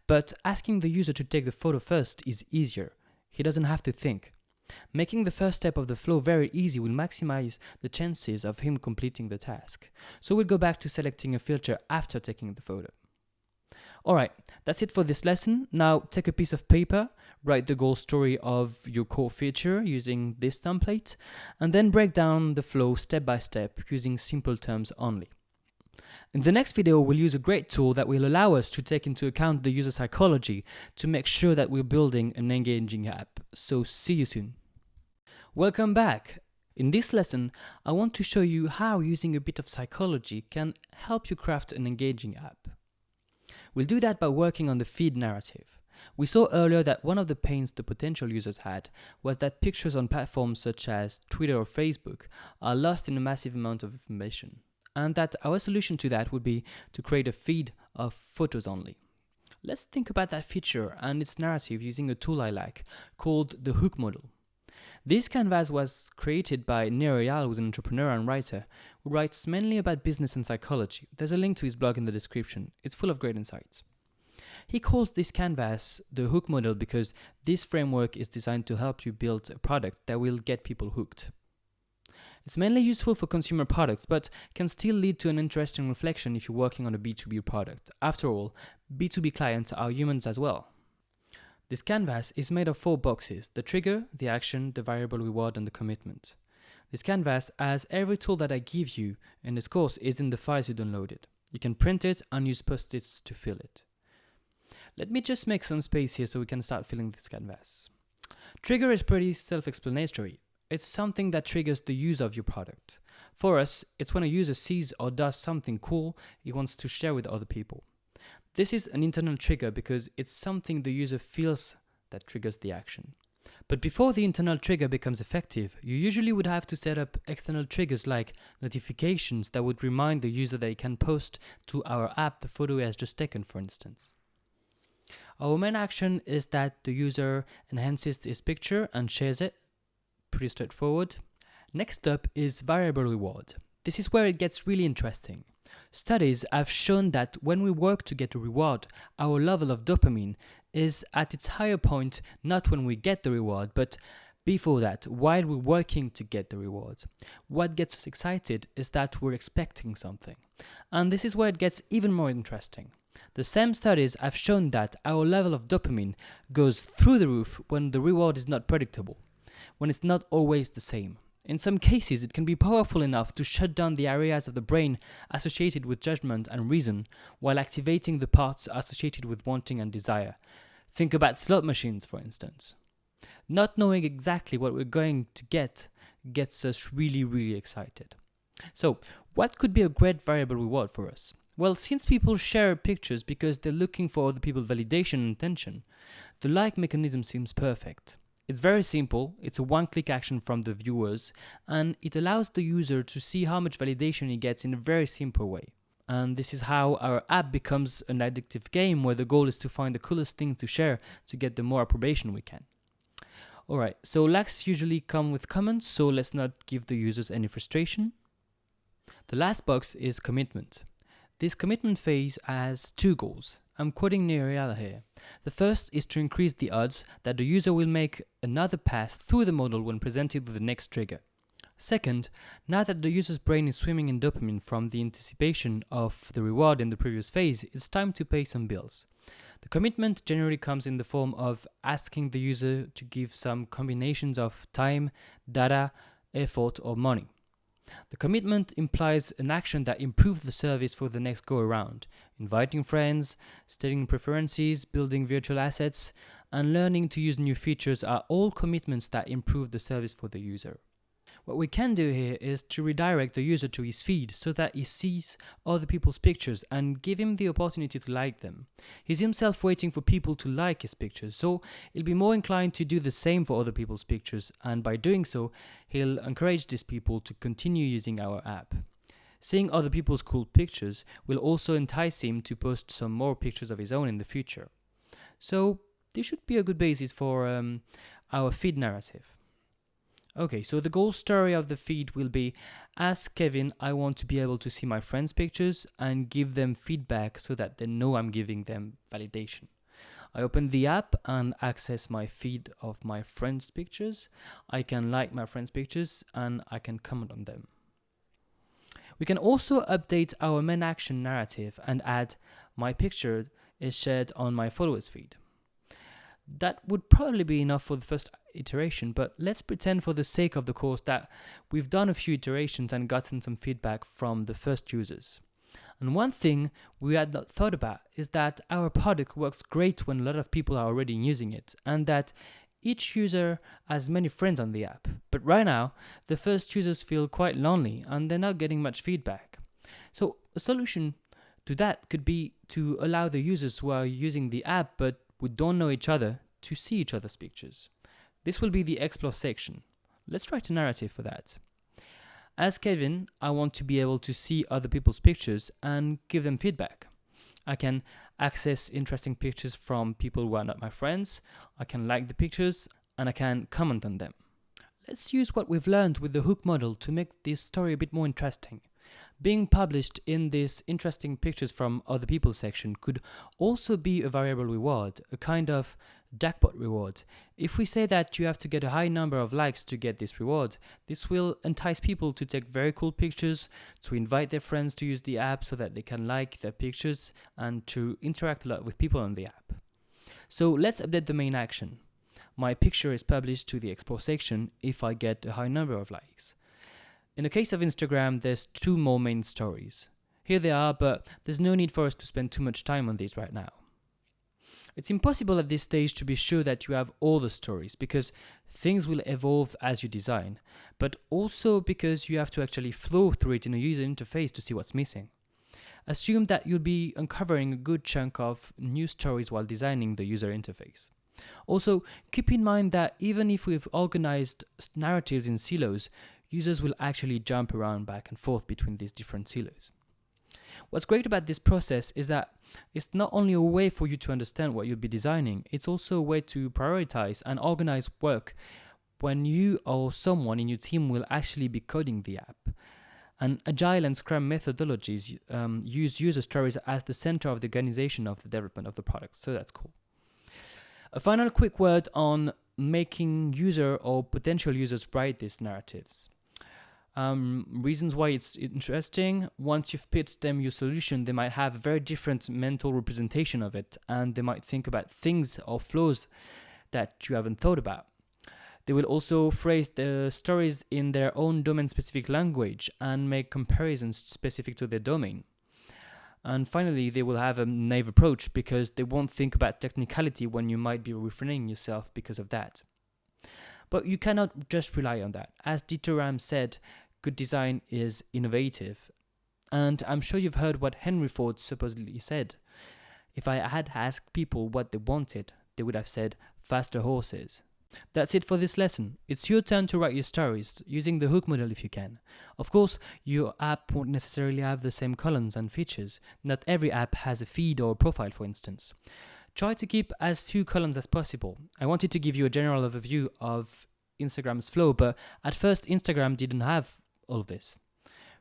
But asking the user to take the photo first is easier. He doesn't have to think. Making the first step of the flow very easy will maximize the chances of him completing the task. So we'll go back to selecting a filter after taking the photo. Alright, that's it for this lesson. Now take a piece of paper, write the goal story of your core feature using this template, and then break down the flow step by step using simple terms only. In the next video, we'll use a great tool that will allow us to take into account the user psychology to make sure that we're building an engaging app. So see you soon. Welcome back. In this lesson, I want to show you how using a bit of psychology can help you craft an engaging app. We'll do that by working on the feed narrative. We saw earlier that one of the pains the potential users had was that pictures on platforms such as Twitter or Facebook are lost in a massive amount of information, and that our solution to that would be to create a feed of photos only. Let's think about that feature and its narrative using a tool I like called the hook model. This canvas was created by Nereal, who's an entrepreneur and writer, who writes mainly about business and psychology. There's a link to his blog in the description. It's full of great insights. He calls this canvas the hook model because this framework is designed to help you build a product that will get people hooked. It's mainly useful for consumer products, but can still lead to an interesting reflection if you're working on a B2B product. After all, B2B clients are humans as well. This canvas is made of 4 boxes: the trigger, the action, the variable reward, and the commitment. This canvas, as every tool that I give you in this course, is in the files you downloaded. You can print it and use post-its to fill it. Let me just make some space here so we can start filling this canvas. Trigger is pretty self-explanatory. It's something that triggers the use of your product. For us, it's when a user sees or does something cool he wants to share with other people. This is an internal trigger because it's something the user feels that triggers the action. But before the internal trigger becomes effective, you usually would have to set up external triggers like notifications that would remind the user that he can post to our app the photo he has just taken, for instance. Our main action is that the user enhances his picture and shares it. Pretty straightforward. Next up is variable reward. This is where it gets really interesting. Studies have shown that when we work to get a reward, our level of dopamine is at its higher point not when we get the reward, but before that, while we're working to get the reward. What gets us excited is that we're expecting something. And this is where it gets even more interesting. The same studies have shown that our level of dopamine goes through the roof when the reward is not predictable, when it's not always the same. In some cases, it can be powerful enough to shut down the areas of the brain associated with judgment and reason, while activating the parts associated with wanting and desire. Think about slot machines, for instance. Not knowing exactly what we're going to get gets us really, really excited. So, what could be a great variable reward for us? Well, since people share pictures because they're looking for other people's validation and attention, the like mechanism seems perfect. It's very simple, it's a one-click action from the viewers, and it allows the user to see how much validation he gets in a very simple way. And this is how our app becomes an addictive game where the goal is to find the coolest thing to share to get the more approbation we can. Alright, so likes usually come with comments, so let's not give the users any frustration. The last box is commitment. This commitment phase has two goals. I'm quoting Neuriala here. The first is to increase the odds that the user will make another pass through the model when presented with the next trigger. Second, now that the user's brain is swimming in dopamine from the anticipation of the reward in the previous phase, it's time to pay some bills. The commitment generally comes in the form of asking the user to give some combinations of time, data, effort, or money. The commitment implies an action that improves the service for the next go-around. Inviting friends, setting preferences, building virtual assets, and learning to use new features are all commitments that improve the service for the user. What we can do here is to redirect the user to his feed so that he sees other people's pictures and give him the opportunity to like them. He's himself waiting for people to like his pictures, so he'll be more inclined to do the same for other people's pictures, and by doing so, he'll encourage these people to continue using our app. Seeing other people's cool pictures will also entice him to post some more pictures of his own in the future. So this should be a good basis for our feed narrative. Okay, so the goal story of the feed will be, as Kevin, I want to be able to see my friends' pictures and give them feedback so that they know I'm giving them validation. I open the app and access my feed of my friends' pictures. I can like my friends' pictures and I can comment on them. We can also update our main action narrative and add, my picture is shared on my followers' feed. That would probably be enough for the first iteration, but let's pretend for the sake of the course that we've done a few iterations and gotten some feedback from the first users. And one thing we had not thought about is that our product works great when a lot of people are already using it, and that each user has many friends on the app. But right now, the first users feel quite lonely and they're not getting much feedback. So a solution to that could be to allow the users who are using the app but who don't know each other to see each other's pictures. This will be the explore section. Let's write a narrative for that. As Kevin, I want to be able to see other people's pictures and give them feedback. I can access interesting pictures from people who are not my friends, I can like the pictures, and I can comment on them. Let's use what we've learned with the hook model to make this story a bit more interesting. Being published in this interesting pictures from other people section could also be a variable reward, a kind of jackpot reward. If we say that you have to get a high number of likes to get this reward, this will entice people to take very cool pictures, to invite their friends to use the app so that they can like their pictures, and to interact a lot with people on the app. So let's update the main action. My picture is published to the explore section if I get a high number of likes. In the case of Instagram, there's two more main stories. Here they are, but there's no need for us to spend too much time on these right now. It's impossible at this stage to be sure that you have all the stories because things will evolve as you design, but also because you have to actually flow through it in a user interface to see what's missing. Assume that you'll be uncovering a good chunk of new stories while designing the user interface. Also, keep in mind that even if we've organized narratives in silos, users will actually jump around back and forth between these different silos. What's great about this process is that it's not only a way for you to understand what you'll be designing, it's also a way to prioritize and organize work when you or someone in your team will actually be coding the app. And Agile and Scrum methodologies use user stories as the center of the organization of the development of the product. So that's cool. A final quick word on making user or potential users write these narratives. Reasons why it's interesting: once you've pitched them your solution, they might have a very different mental representation of it, and they might think about things or flows that you haven't thought about. They will also phrase the stories in their own domain-specific language and make comparisons specific to their domain. And finally, they will have a naive approach because they won't think about technicality when you might be refraining yourself because of that. But you cannot just rely on that. As Dieter Rams said, good design is innovative. And I'm sure you've heard what Henry Ford supposedly said. If I had asked people what they wanted, they would have said faster horses. That's it for this lesson. It's your turn to write your stories, using the hook model if you can. Of course, your app won't necessarily have the same columns and features. Not every app has a feed or a profile, for instance. Try to keep as few columns as possible. I wanted to give you a general overview of Instagram's flow, but at first Instagram didn't have all of this.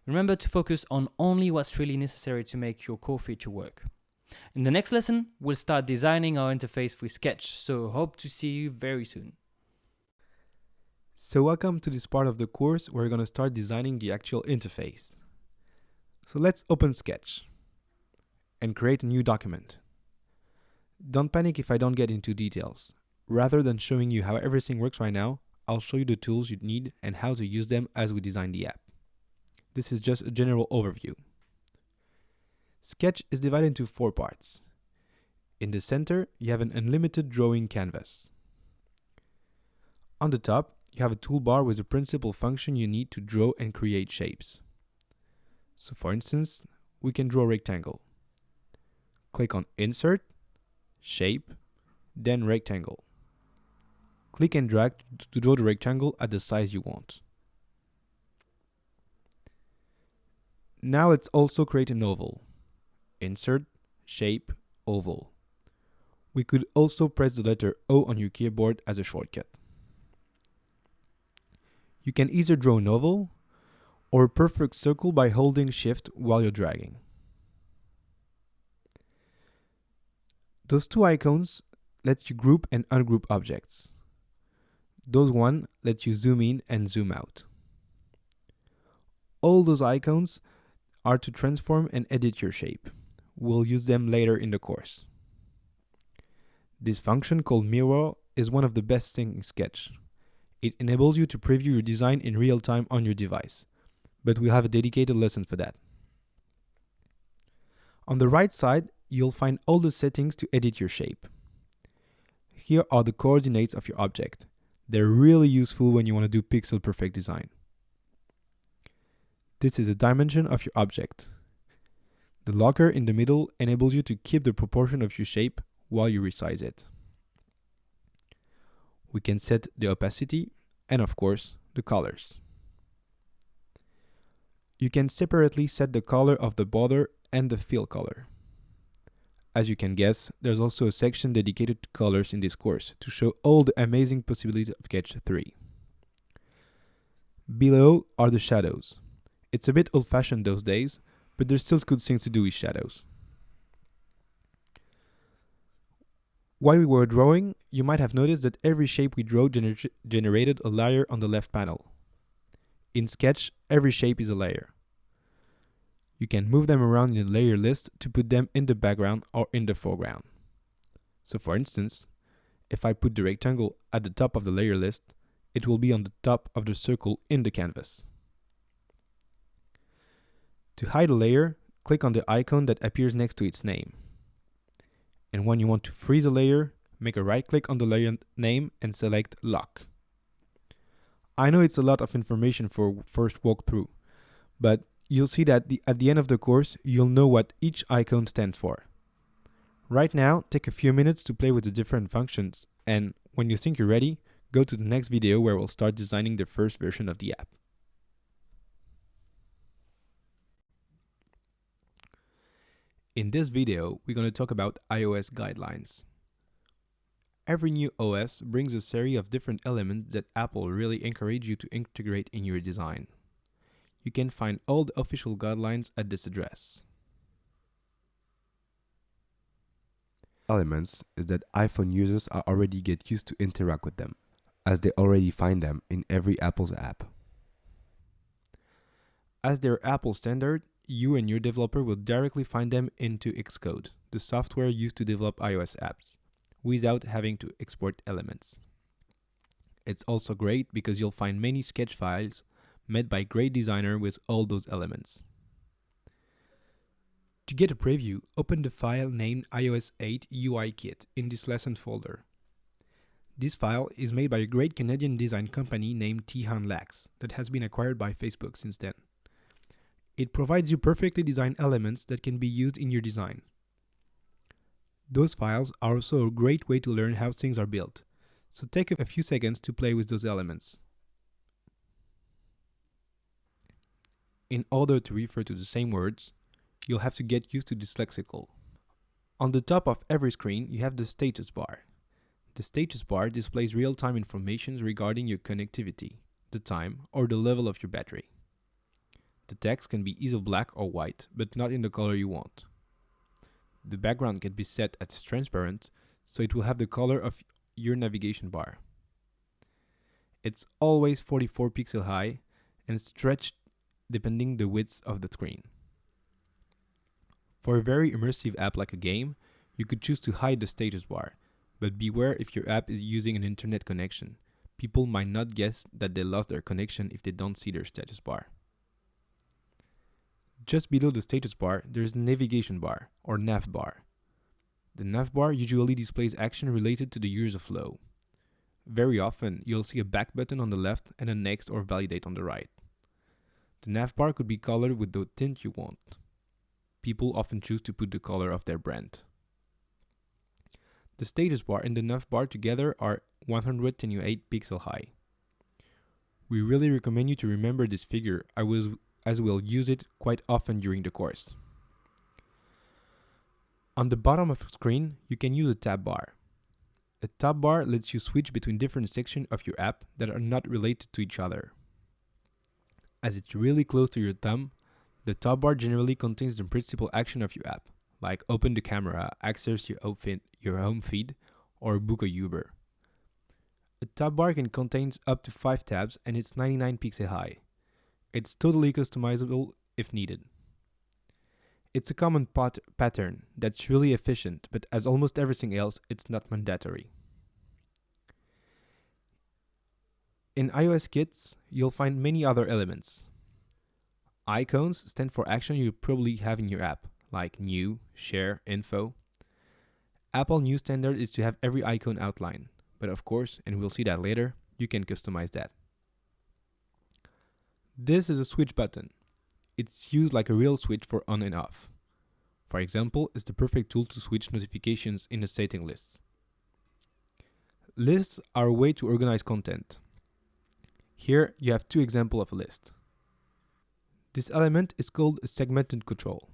Remember to focus on only what's really necessary to make your core feature work. In the next lesson, we'll start designing our interface with Sketch, so hope to see you very soon. So welcome to this part of the course where we're going to start designing the actual interface. So let's open Sketch and create a new document. Don't panic if I don't get into details. Rather than showing you how everything works right now, I'll show you the tools you need and how to use them as we design the app. This is just a general overview. Sketch is divided into 4 parts. In the center, you have an unlimited drawing canvas. On the top, you have a toolbar with the principal function you need to draw and create shapes. So for instance, we can draw a rectangle. Click on Insert, Shape, then Rectangle. Click and drag to draw the rectangle at the size you want. Now let's also create an oval. Insert, Shape, Oval. We could also press the letter O on your keyboard as a shortcut. You can either draw an oval or a perfect circle by holding Shift while you're dragging. Those 2 icons let you group and ungroup objects. Those one let you zoom in and zoom out. All those icons are to transform and edit your shape. We'll use them later in the course. This function called Mirror is one of the best things in Sketch. It enables you to preview your design in real time on your device, but we'll have a dedicated lesson for that. On the right side, you'll find all the settings to edit your shape. Here are the coordinates of your object. They're really useful when you want to do pixel perfect design. This is a dimension of your object. The locker in the middle enables you to keep the proportion of your shape while you resize it. We can set the opacity and, of course, the colors. You can separately set the color of the border and the fill color. As you can guess, there's also a section dedicated to colors in this course to show all the amazing possibilities of Sketch 3. Below are the shadows. It's a bit old-fashioned those days, but there's still good things to do with shadows. While we were drawing, you might have noticed that every shape we drew generated a layer on the left panel. In Sketch, every shape is a layer. You can move them around in the layer list to put them in the background or in the foreground. So for instance, if I put the rectangle at the top of the layer list, it will be on the top of the circle in the canvas. To hide a layer, click on the icon that appears next to its name. And when you want to freeze a layer, make a right click on the layer name and select Lock. I know it's a lot of information for a first walkthrough, but you'll see that at the end of the course, you'll know what each icon stands for. Right now, take a few minutes to play with the different functions, and when you think you're ready, go to the next video where we'll start designing the first version of the app. In this video, we're going to talk about iOS guidelines. Every new OS brings a series of different elements that Apple really encourage you to integrate in your design. You can find all the official guidelines at this address. Elements is that iPhone users are already get used to interact with them, as they already find them in every Apple's app. As they're Apple standard, you and your developer will directly find them into Xcode, the software used to develop iOS apps, without having to export elements. It's also great because you'll find many sketch files made by great designer with all those elements. To get a preview, open the file named iOS 8 UI Kit in this lesson folder. This file is made by a great Canadian design company named Tihan Lax that has been acquired by Facebook since then. It provides you perfectly designed elements that can be used in your design. Those files are also a great way to learn how things are built, so take a few seconds to play with those elements. In order to refer to the same words, you'll have to get used to this lexical. On the top of every screen, you have the status bar. The status bar displays real-time information regarding your connectivity, the time, or the level of your battery. The text can be either black or white, but not in the color you want. The background can be set as transparent, so it will have the color of your navigation bar. It's always 44 pixels high and stretched depending the width of the screen. For a very immersive app like a game, you could choose to hide the status bar, but beware if your app is using an internet connection. People might not guess that they lost their connection if they don't see their status bar. Just below the status bar, there is the navigation bar, or nav bar. The nav bar usually displays action related to the user flow. Very often, you'll see a back button on the left and a next or validate on the right. The nav bar could be colored with the tint you want. People often choose to put the color of their brand. The status bar and the nav bar together are 128 pixels high. We really recommend you to remember this figure, as we'll use it quite often during the course. On the bottom of the screen, you can use a tab bar. A tab bar lets you switch between different sections of your app that are not related to each other. As it's really close to your thumb, the tab bar generally contains the principal action of your app, like open the camera, access your home feed, or book a Uber. A tab bar can contain up to 5 tabs and it's 99 pixels high. It's totally customizable if needed. It's a common pattern that's really efficient, but as almost everything else, it's not mandatory. In iOS kits, you'll find many other elements. Icons stand for action you probably have in your app, like New, Share, Info. Apple New standard is to have every icon outlined, but of course, and we'll see that later, you can customize that. This is a switch button. It's used like a real switch for on and off. For example, it's the perfect tool to switch notifications in a setting list. Lists are a way to organize content. Here you have 2 examples of a list. This element is called a segmented control.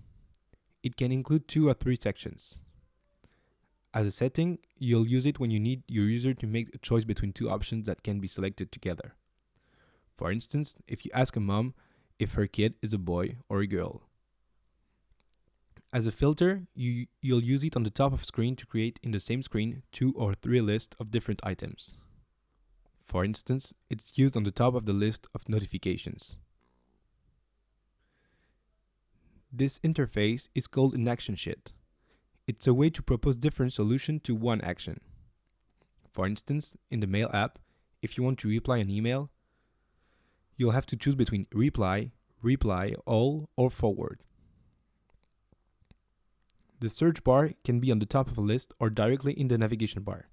It can include 2 or 3 sections. As a setting, you'll use it when you need your user to make a choice between 2 options that can be selected together. For instance, if you ask a mom if her kid is a boy or a girl. As a filter, you'll use it on the top of the screen to create in the same screen 2 or 3 lists of different items. For instance, it's used on the top of the list of notifications. This interface is called an action sheet. It's a way to propose different solutions to one action. For instance, in the Mail app, if you want to reply an email, you'll have to choose between reply, reply all, or forward. The search bar can be on the top of a list or directly in the navigation bar.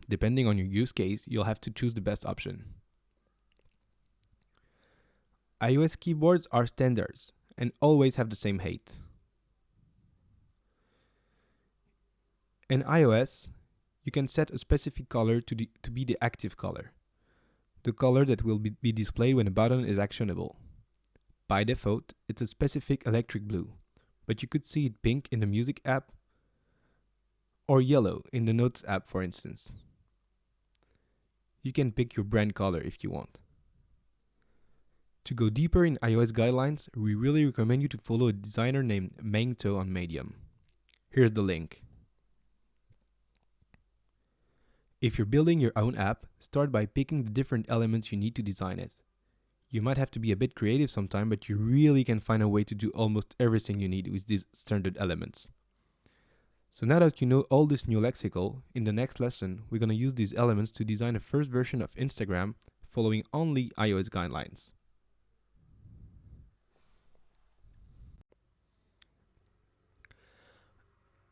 Depending on your use case, you'll have to choose the best option. iOS keyboards are standards and always have the same height. In iOS, you can set a specific color to be the active color, the color that will be displayed when a button is actionable. By default, it's a specific electric blue, but you could see it pink in the Music app or yellow in the Notes app, for instance. You can pick your brand color if you want. To go deeper in iOS guidelines, we really recommend you to follow a designer named Meng To on Medium. Here's the link. If you're building your own app, start by picking the different elements you need to design it. You might have to be a bit creative sometime, but you really can find a way to do almost everything you need with these standard elements. So now that you know all this new lexical, in the next lesson, we're going to use these elements to design a first version of Instagram following only iOS guidelines.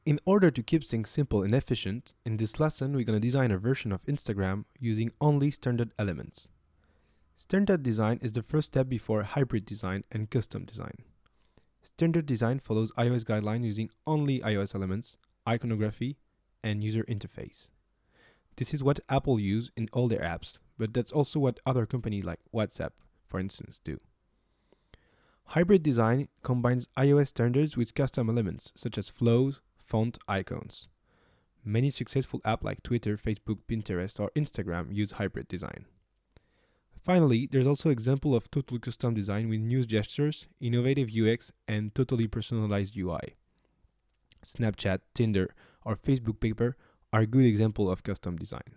In order to keep things simple and efficient, in this lesson we're going to design a version of Instagram using only standard elements. Standard design is the first step before hybrid design and custom design. Standard design follows iOS guidelines using only iOS elements, iconography, and user interface. This is what Apple use in all their apps, but that's also what other companies like WhatsApp, for instance, do. Hybrid design combines iOS standards with custom elements such as flows, font, icons. Many successful apps like Twitter, Facebook, Pinterest, or Instagram use hybrid design. Finally, there's also example of total custom design with new gestures, innovative UX, and totally personalized UI. Snapchat, Tinder, or Facebook Paper are good examples of custom design.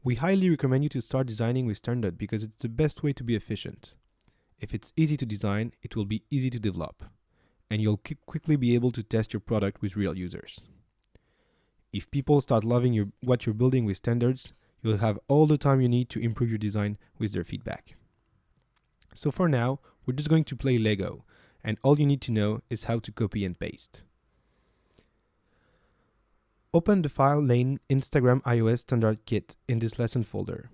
We highly recommend you to start designing with standard because it's the best way to be efficient. If it's easy to design, it will be easy to develop, and you'll quickly be able to test your product with real users. If people start loving what you're building with standards, you'll have all the time you need to improve your design with their feedback. So for now, we're just going to play Lego, and all you need to know is how to copy and paste. Open the file named Instagram iOS Standard Kit in this lesson folder.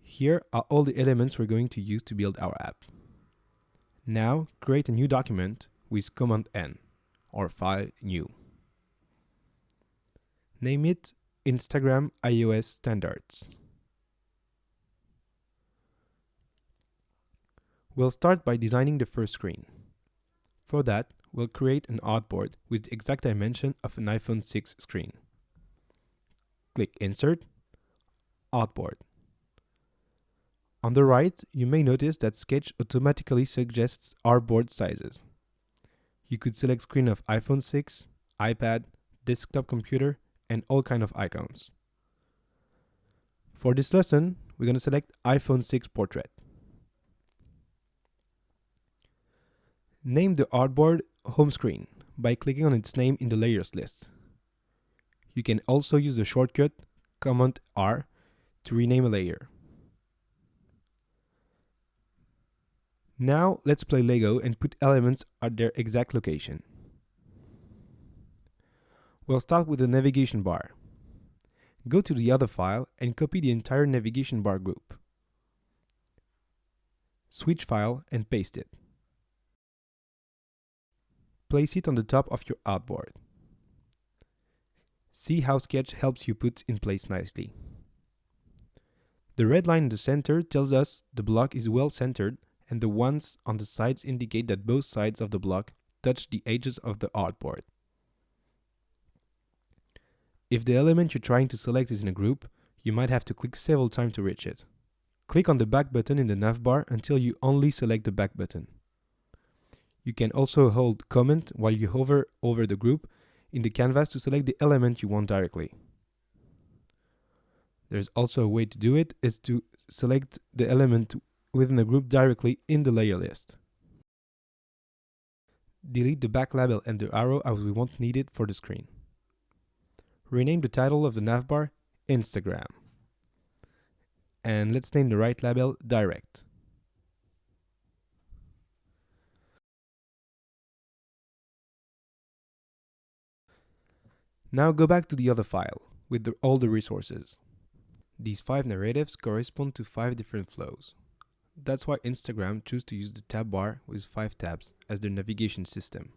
Here are all the elements we're going to use to build our app. Now, create a new document with Command N, or File New. Name it Instagram iOS Standards. We'll start by designing the first screen. For that, we'll create an artboard with the exact dimension of an iPhone 6 screen. Click Insert, Artboard. On the right, you may notice that Sketch automatically suggests artboard sizes. You could select screen of iPhone 6, iPad, desktop computer, and all kind of icons. For this lesson, we're going to select iPhone 6 Portrait. Name the artboard Home Screen by clicking on its name in the layers list. You can also use the shortcut Command R to rename a layer. Now let's play Lego and put elements at their exact location. We'll start with the navigation bar. Go to the other file and copy the entire navigation bar group. Switch file and paste it. Place it on the top of your artboard. See how Sketch helps you put in place nicely. The red line in the center tells us the block is well centered, and the ones on the sides indicate that both sides of the block touch the edges of the artboard. If the element you're trying to select is in a group, you might have to click several times to reach it. Click on the back button in the navbar until you only select the back button. You can also hold Command while you hover over the group in the canvas to select the element you want directly. There's also a way to do it, is to select the element within the group directly in the layer list. Delete the back label and the arrow as we won't need it for the screen. Rename the title of the navbar Instagram. And let's name the right label Direct. Now go back to the other file with all the resources. These 5 narratives correspond to 5 different flows. That's why Instagram chose to use the tab bar with 5 tabs as their navigation system.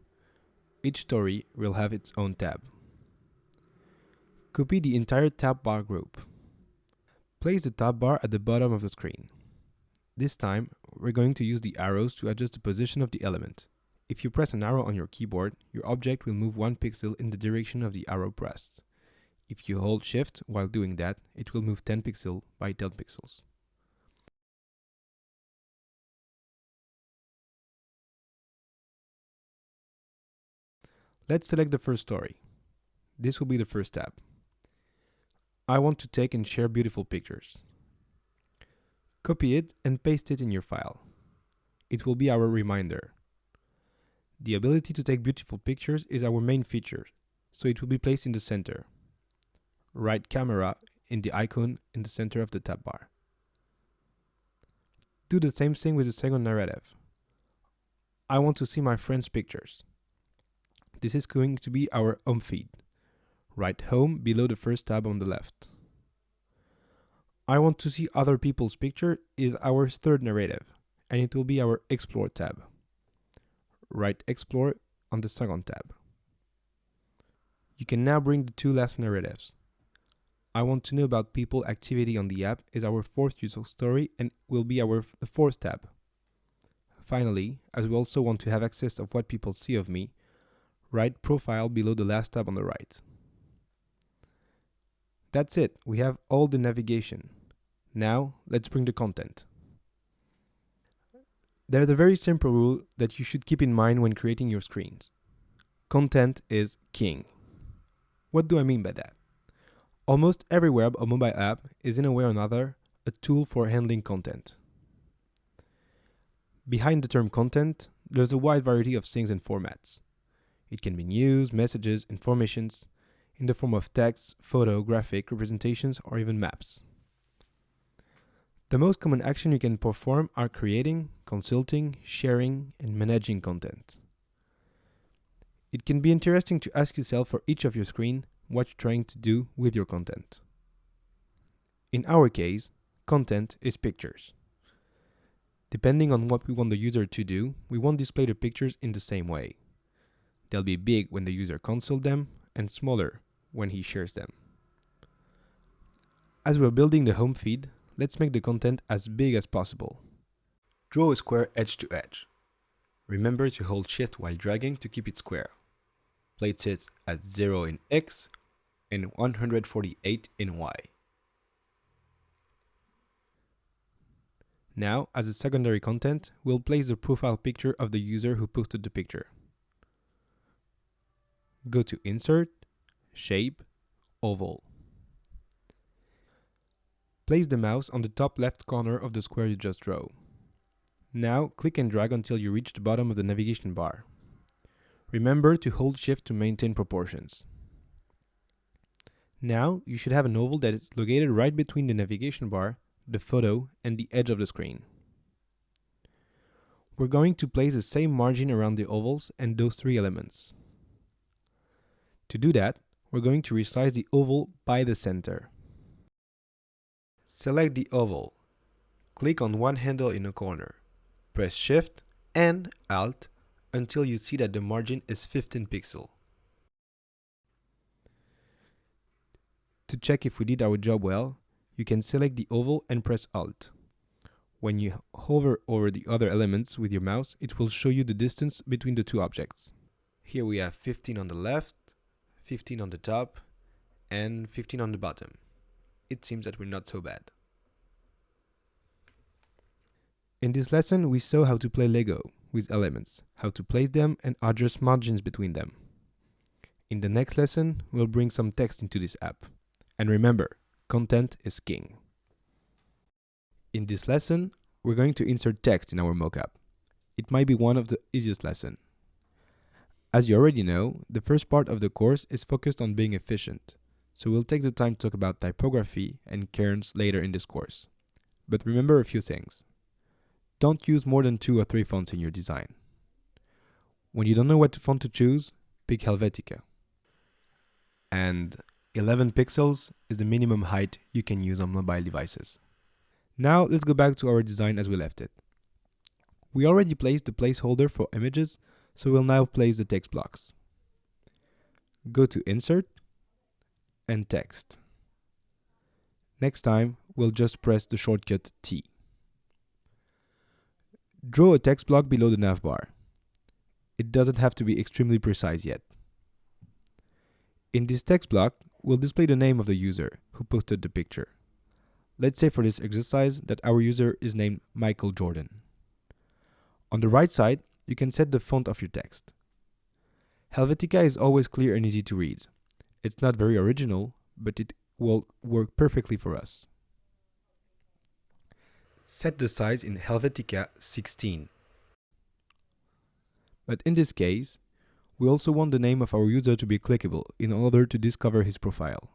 Each story will have its own tab. Copy the entire tab bar group. Place the tab bar at the bottom of the screen. This time, we're going to use the arrows to adjust the position of the element. If you press an arrow on your keyboard, your object will move 1 pixel in the direction of the arrow pressed. If you hold Shift while doing that, it will move 10 pixels by 10 pixels. Let's select the first story. This will be the first tab. I want to take and share beautiful pictures. Copy it and paste it in your file. It will be our reminder. The ability to take beautiful pictures is our main feature, so it will be placed in the center. Right camera in the icon in the center of the tab bar. Do the same thing with the second narrative. I want to see my friends' pictures. This is going to be our home feed. Write home below the first tab on the left. I want to see other people's picture is our third narrative, and it will be our explore tab. Write explore on the second tab. You can now bring the two last narratives. I want to know about people activity on the app is our fourth user story and will be the fourth tab. Finally, as we also want to have access of what people see of me, write profile below the last tab on the right. That's it, we have all the navigation. Now, let's bring the content. There's a very simple rule that you should keep in mind when creating your screens. Content is king. What do I mean by that? Almost every web or mobile app is in a way or another a tool for handling content. Behind the term content, there's a wide variety of things and formats. It can be news, messages, informations, in the form of text, photo, graphic, representations, or even maps. The most common action you can perform are creating, consulting, sharing, and managing content. It can be interesting to ask yourself for each of your screen what you're trying to do with your content. In our case, content is pictures. Depending on what we want the user to do, we won't display the pictures in the same way. They'll be big when the user consults them and smaller when he shares them. As we're building the home feed, let's make the content as big as possible. Draw a square edge to edge. Remember to hold Shift while dragging to keep it square. Place it at 0 in X and 148 in Y. Now, as a secondary content, we'll place the profile picture of the user who posted the picture. Go to Insert, Shape, Oval. Place the mouse on the top left corner of the square you just drew. Now, click and drag until you reach the bottom of the navigation bar. Remember to hold Shift to maintain proportions. Now, you should have an oval that is located right between the navigation bar, the photo, and the edge of the screen. We're going to place the same margin around the ovals and those three elements. To do that, we're going to resize the oval by the center. Select the oval. Click on one handle in a corner. Press Shift and Alt until you see that the margin is 15 pixels. To check if we did our job well, you can select the oval and press Alt. When you hover over the other elements with your mouse, it will show you the distance between the two objects. Here we have 15 on the left, 15 on the top, and 15 on the bottom. It seems that we're not so bad. In this lesson, we saw how to play Lego with elements, how to place them and adjust margins between them. In the next lesson, we'll bring some text into this app. And remember, content is king. In this lesson, we're going to insert text in our mockup. It might be one of the easiest lessons. As you already know, the first part of the course is focused on being efficient, so we'll take the time to talk about typography and kerns later in this course. But remember a few things. Don't use more than 2 or 3 fonts in your design. When you don't know what font to choose, pick Helvetica. And 11 pixels is the minimum height you can use on mobile devices. Now let's go back to our design as we left it. We already placed the placeholder for images, so we'll now place the text blocks. Go to Insert and Text. Next time, we'll just press the shortcut T. Draw a text block below the navbar. It doesn't have to be extremely precise yet. In this text block, we'll display the name of the user who posted the picture. Let's say for this exercise that our user is named Michael Jordan. On the right side, you can set the font of your text. Helvetica is always clear and easy to read. It's not very original, but it will work perfectly for us. Set the size in Helvetica 16. But in this case, we also want the name of our user to be clickable in order to discover his profile.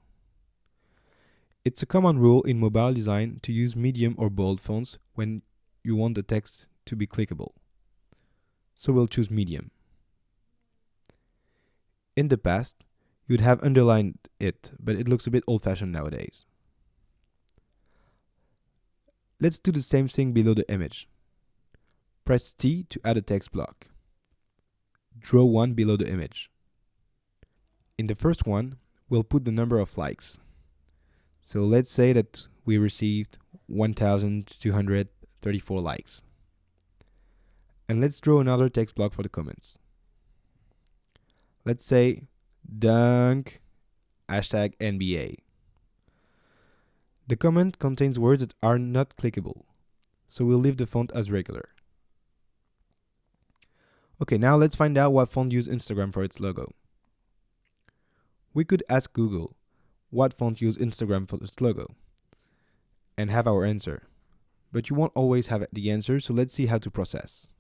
It's a common rule in mobile design to use medium or bold fonts when you want the text to be clickable. So we'll choose medium. In the past, you'd have underlined it, but it looks a bit old-fashioned nowadays. Let's do the same thing below the image. Press T to add a text block. Draw one below the image. In the first one, we'll put the number of likes. So let's say that we received 1,234 likes. And let's draw another text block for the comments. Let's say dunk #NBA. The comment contains words that are not clickable, so we'll leave the font as regular. Okay, now let's find out what font used Instagram for its logo. We could ask Google what font used Instagram for its logo and have our answer. But you won't always have the answer, so let's see how to process.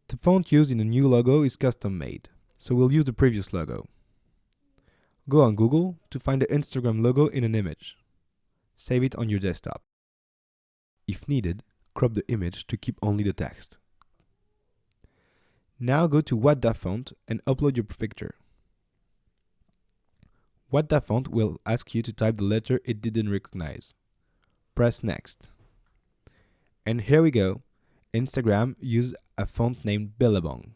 The font used in the new logo is custom made, so we'll use the previous logo. Go on Google to find the Instagram logo in an image. Save it on your desktop. If needed, crop the image to keep only the text. Now go to What font and upload your picture. What font will ask you to type the letter it didn't recognize. Press Next. And here we go. Instagram uses a font named Billabong.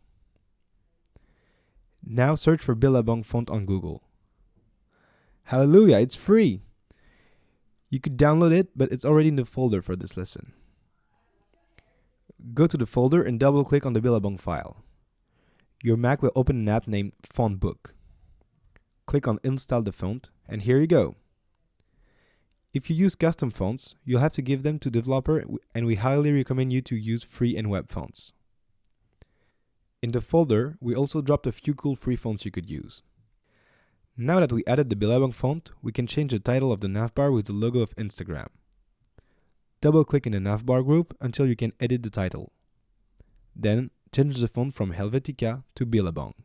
Now search for Billabong font on Google. Hallelujah, it's free! You could download it, but it's already in the folder for this lesson. Go to the folder and double-click on the Billabong file. Your Mac will open an app named Font Book. Click on Install the font, and here you go. If you use custom fonts, you'll have to give them to developer, and we highly recommend you to use free and web fonts. In the folder, we also dropped a few cool free fonts you could use. Now that we added the Billabong font, we can change the title of the navbar with the logo of Instagram. Double-click in the navbar group until you can edit the title. Then, change the font from Helvetica to Billabong.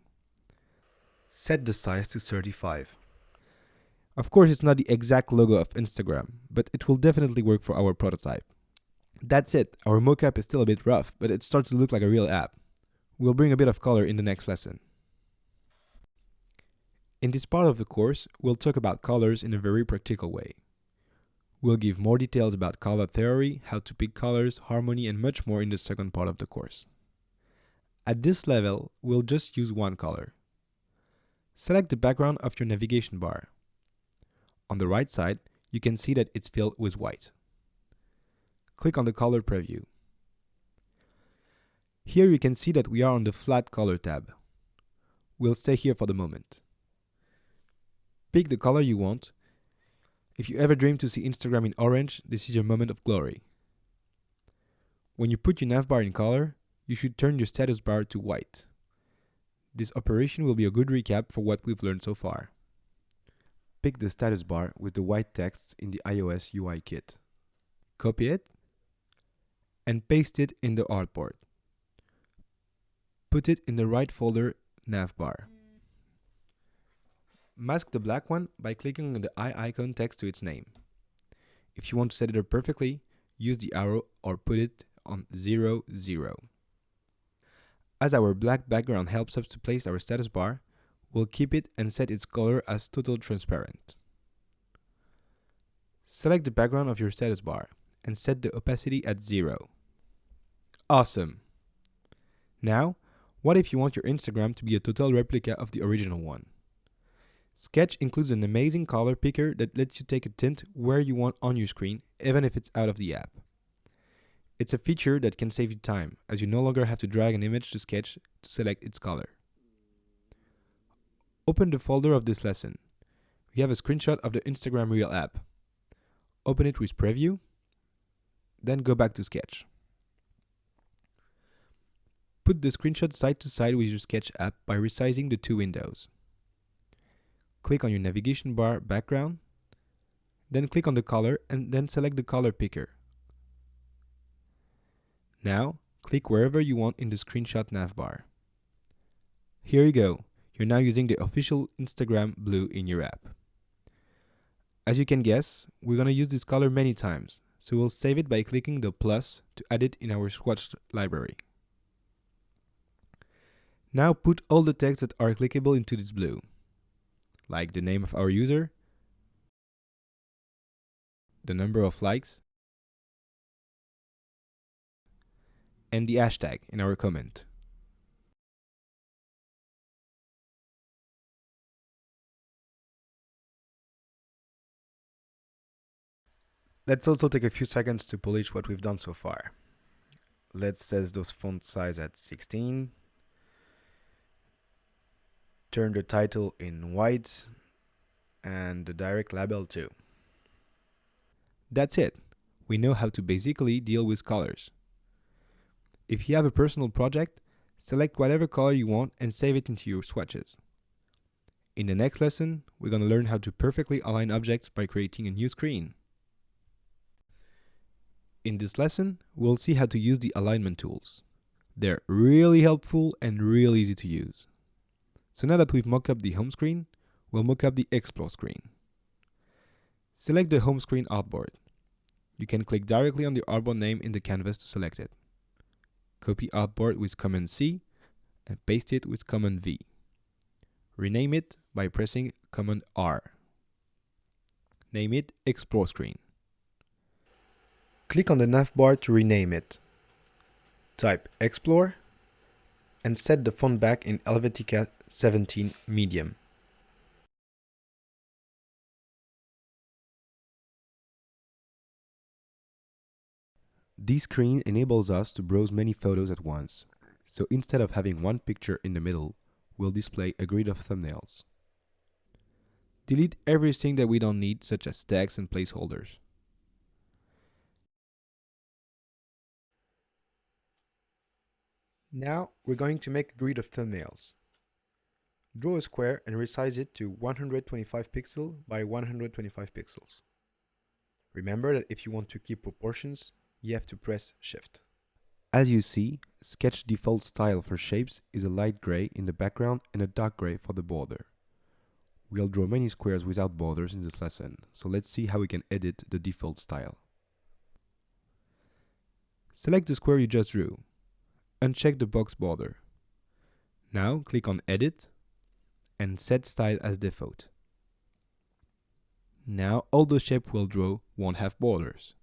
Set the size to 35. Of course, it's not the exact logo of Instagram, but it will definitely work for our prototype. That's it, our mockup is still a bit rough, but it starts to look like a real app. We'll bring a bit of color in the next lesson. In this part of the course, we'll talk about colors in a very practical way. We'll give more details about color theory, how to pick colors, harmony, and much more in the second part of the course. At this level, we'll just use one color. Select the background of your navigation bar. On the right side, you can see that it's filled with white. Click on the color preview. Here you can see that we are on the flat color tab. We'll stay here for the moment. Pick the color you want. If you ever dream to see Instagram in orange, this is your moment of glory. When you put your navbar in color, you should turn your status bar to white. This operation will be a good recap for what we've learned so far. Pick the status bar with the white text in the iOS UI kit. Copy it and paste it in the artboard. Put it in the right folder navbar. Mask the black one by clicking on the eye icon next to its name. If you want to set it up perfectly, use the arrow or put it on 0, 0. As our black background helps us to place our status bar, we'll keep it and set its color as total transparent. Select the background of your status bar and set the opacity at 0. Awesome! Now, what if you want your Instagram to be a total replica of the original one? Sketch includes an amazing color picker that lets you take a tint where you want on your screen, even if it's out of the app. It's a feature that can save you time, as you no longer have to drag an image to Sketch to select its color. Open the folder of this lesson. We have a screenshot of the Instagram Reel app. Open it with Preview, then go back to Sketch. Put the screenshot side to side with your Sketch app by resizing the two windows. Click on your navigation bar background, then click on the color and then select the color picker. Now, click wherever you want in the screenshot navbar. Here you go, you're now using the official Instagram blue in your app. As you can guess, we're going to use this color many times, so we'll save it by clicking the plus to add it in our swatch library. Now put all the texts that are clickable into this blue, like the name of our user, the number of likes, and the hashtag in our comment. Let's also take a few seconds to polish what we've done so far. Let's set those font size at 16. Turn the title in white and the direct label too. That's it. We know how to basically deal with colors. If you have a personal project, select whatever color you want and save it into your swatches. In the next lesson, we're going to learn how to perfectly align objects by creating a new screen. In this lesson, we'll see how to use the alignment tools. They're really helpful and real easy to use. So now that we've mocked up the home screen, we'll mock up the Explore screen. Select the home screen artboard. You can click directly on the artboard name in the canvas to select it. Copy artboard with Command C and paste it with Command V. Rename it by pressing Command R. Name it Explore Screen. Click on the navbar to rename it. Type Explore and set the font back in Helvetica 17 medium. This screen enables us to browse many photos at once, so instead of having one picture in the middle, we'll display a grid of thumbnails. Delete everything that we don't need, such as tags and placeholders. Now we're going to make a grid of thumbnails. Draw a square and resize it to 125 pixels by 125 pixels. Remember that if you want to keep proportions, you have to press Shift. As you see, Sketch default style for shapes is a light gray in the background and a dark gray for the border. We'll draw many squares without borders in this lesson, so let's see how we can edit the default style. Select the square you just drew. Uncheck the box border. Now click on Edit and set style as default. Now all the shape we'll draw won't have borders.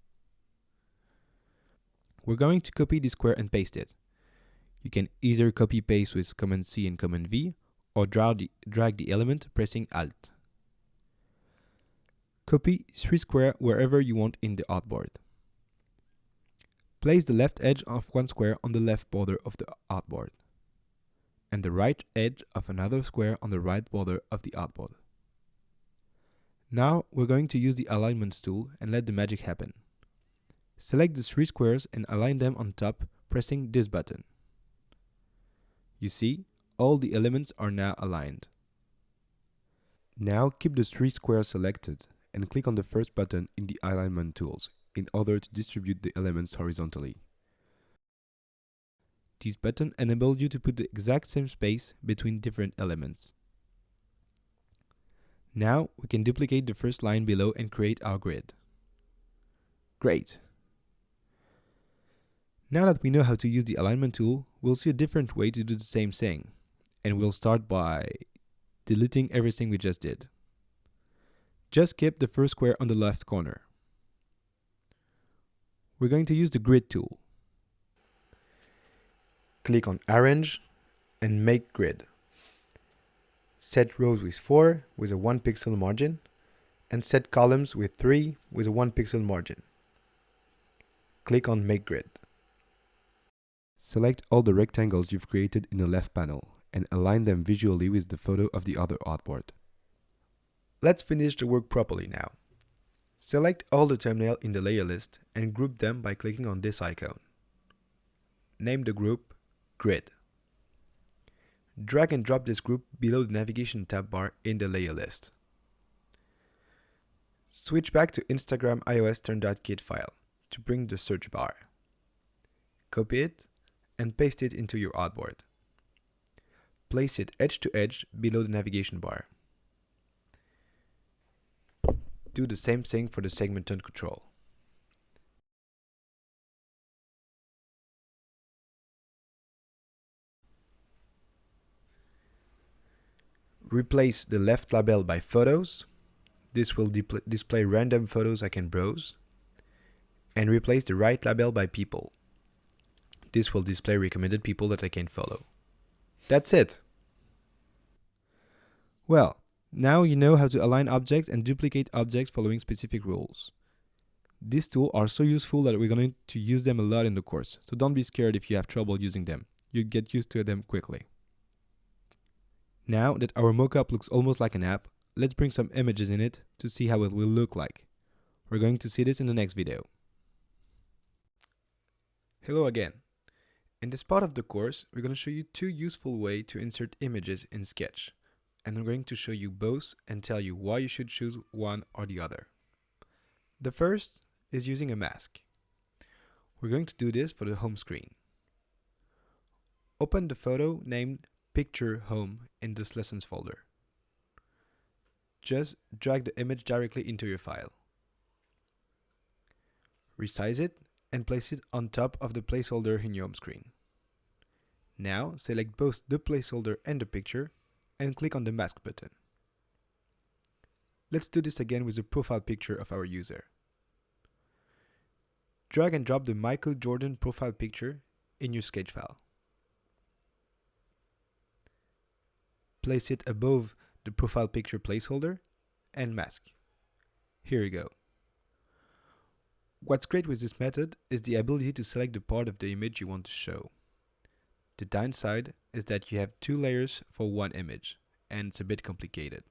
We're going to copy this square and paste it. You can either copy paste with Command C and Command V or drag the element pressing Alt. Copy 3 squares wherever you want in the artboard. Place the left edge of one square on the left border of the artboard and the right edge of another square on the right border of the artboard. Now we're going to use the alignments tool and let the magic happen. Select the 3 squares and align them on top, pressing this button. You see, all the elements are now aligned. Now keep the 3 squares selected and click on the first button in the alignment tools in order to distribute the elements horizontally. This button enables you to put the exact same space between different elements. Now we can duplicate the first line below and create our grid. Great! Now that we know how to use the alignment tool, we'll see a different way to do the same thing. And we'll start by deleting everything we just did. Just keep the first square on the left corner. We're going to use the grid tool. Click on Arrange and Make Grid. Set rows with 4 with a 1 pixel margin and set columns with 3 with a 1 pixel margin. Click on Make Grid. Select all the rectangles you've created in the left panel and align them visually with the photo of the other artboard. Let's finish the work properly now. Select all the thumbnails in the layer list and group them by clicking on this icon. Name the group Grid. Drag and drop this group below the navigation tab bar in the layer list. Switch back to Instagram iOS turn.kit file to bring the search bar. Copy it and paste it into your artboard. Place it edge to edge below the navigation bar. Do the same thing for the segment tone control. Replace the left label by photos. This will display random photos I can browse. And replace the right label by people. This will display recommended people that I can follow. That's it. Well, now you know how to align objects and duplicate objects following specific rules. These tools are so useful that we're going to use them a lot in the course, so don't be scared if you have trouble using them. You'll get used to them quickly. Now that our mockup looks almost like an app, let's bring some images in it to see how it will look like. We're going to see this in the next video. Hello again. In this part of the course, we're going to show you two useful ways to insert images in Sketch. And I'm going to show you both and tell you why you should choose one or the other. The first is using a mask. We're going to do this for the home screen. Open the photo named Picture Home in this Lessons folder. Just drag the image directly into your file. Resize it and place it on top of the placeholder in your home screen. Now select both the placeholder and the picture and click on the mask button. Let's do this again with the profile picture of our user. Drag and drop the Michael Jordan profile picture in your sketch file. Place it above the profile picture placeholder and mask. Here you go. What's great with this method is the ability to select the part of the image you want to show. The downside is that you have two layers for one image, and it's a bit complicated.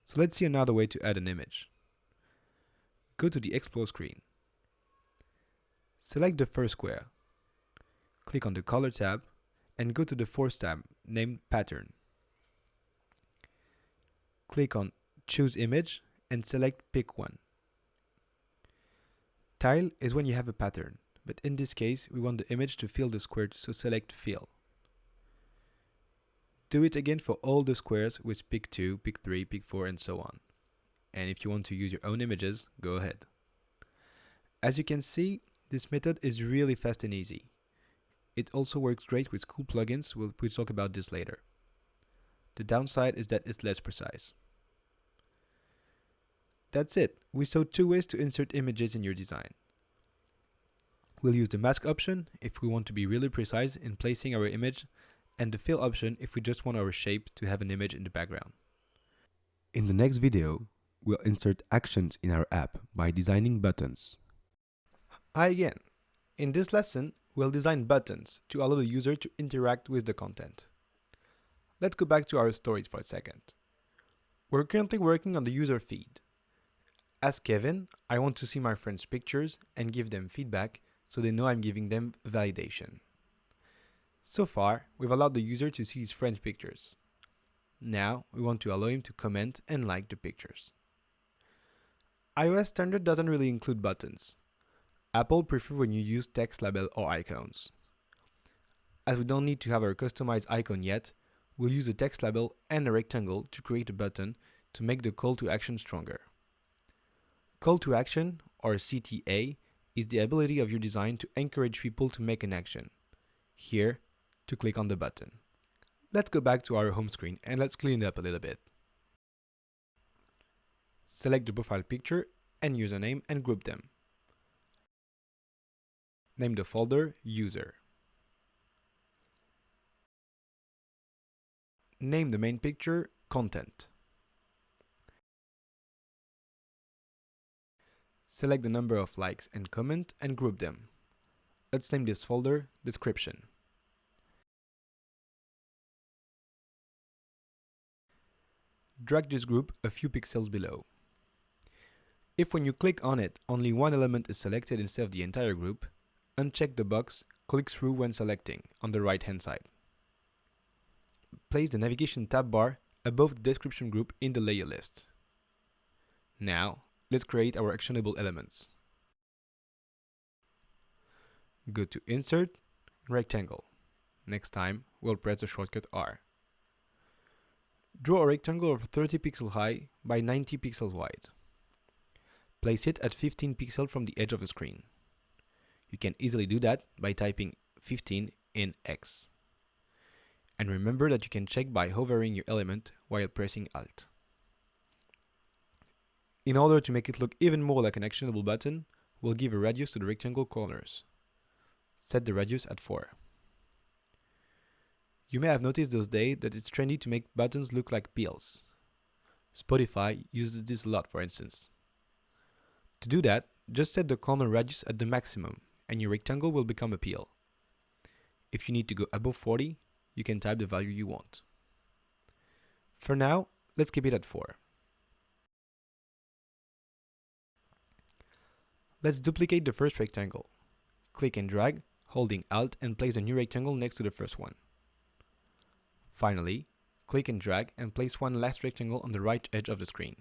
So let's see another way to add an image. Go to the Explore screen. Select the first square. Click on the Color tab and go to the fourth tab named Pattern. Click on Choose Image and select Pick One. Tile is when you have a pattern, but in this case we want the image to fill the square, so select Fill. Do it again for all the squares with Pick 2, Pick 3, Pick 4 and so on. And if you want to use your own images, go ahead. As you can see, this method is really fast and easy. It also works great with cool plugins, we'll talk about this later. The downside is that it's less precise. That's it. We saw two ways to insert images in your design. We'll use the mask option if we want to be really precise in placing our image, and the fill option if we just want our shape to have an image in the background. In the next video, we'll insert actions in our app by designing buttons. Hi again. In this lesson, we'll design buttons to allow the user to interact with the content. Let's go back to our stories for a second. We're currently working on the user feed. As Kevin, I want to see my friends' pictures and give them feedback so they know I'm giving them validation. So far, we've allowed the user to see his friends' pictures. Now, we want to allow him to comment and like the pictures. iOS standard doesn't really include buttons. Apple prefers when you use text label or icons. As we don't need to have our customized icon yet, we'll use a text label and a rectangle to create a button to make the call to action stronger. Call to action, or CTA, is the ability of your design to encourage people to make an action. Here, to click on the button. Let's go back to our home screen and let's clean it up a little bit. Select the profile picture and username and group them. Name the folder User. Name the main picture Content. Select the number of likes and comment and group them. Let's name this folder Description. Drag this group a few pixels below. If when you click on it, only one element is selected instead of the entire group, uncheck the box Click Through when selecting on the right hand side. Place the navigation tab bar above the description group in the layer list. Now, let's create our actionable elements. Go to Insert, Rectangle. Next time, we'll press the shortcut R. Draw a rectangle of 30 pixels high by 90 pixels wide. Place it at 15 pixels from the edge of the screen. You can easily do that by typing 15 in X. And remember that you can check by hovering your element while pressing Alt. In order to make it look even more like an actionable button, we'll give a radius to the rectangle corners. Set the radius at 4. You may have noticed those days that it's trendy to make buttons look like pills. Spotify uses this a lot, for instance. To do that, just set the corner radius at the maximum and your rectangle will become a pill. If you need to go above 40, you can type the value you want. For now, let's keep it at 4. Let's duplicate the first rectangle. Click and drag, holding Alt, and place a new rectangle next to the first one. Finally, click and drag and place one last rectangle on the right edge of the screen.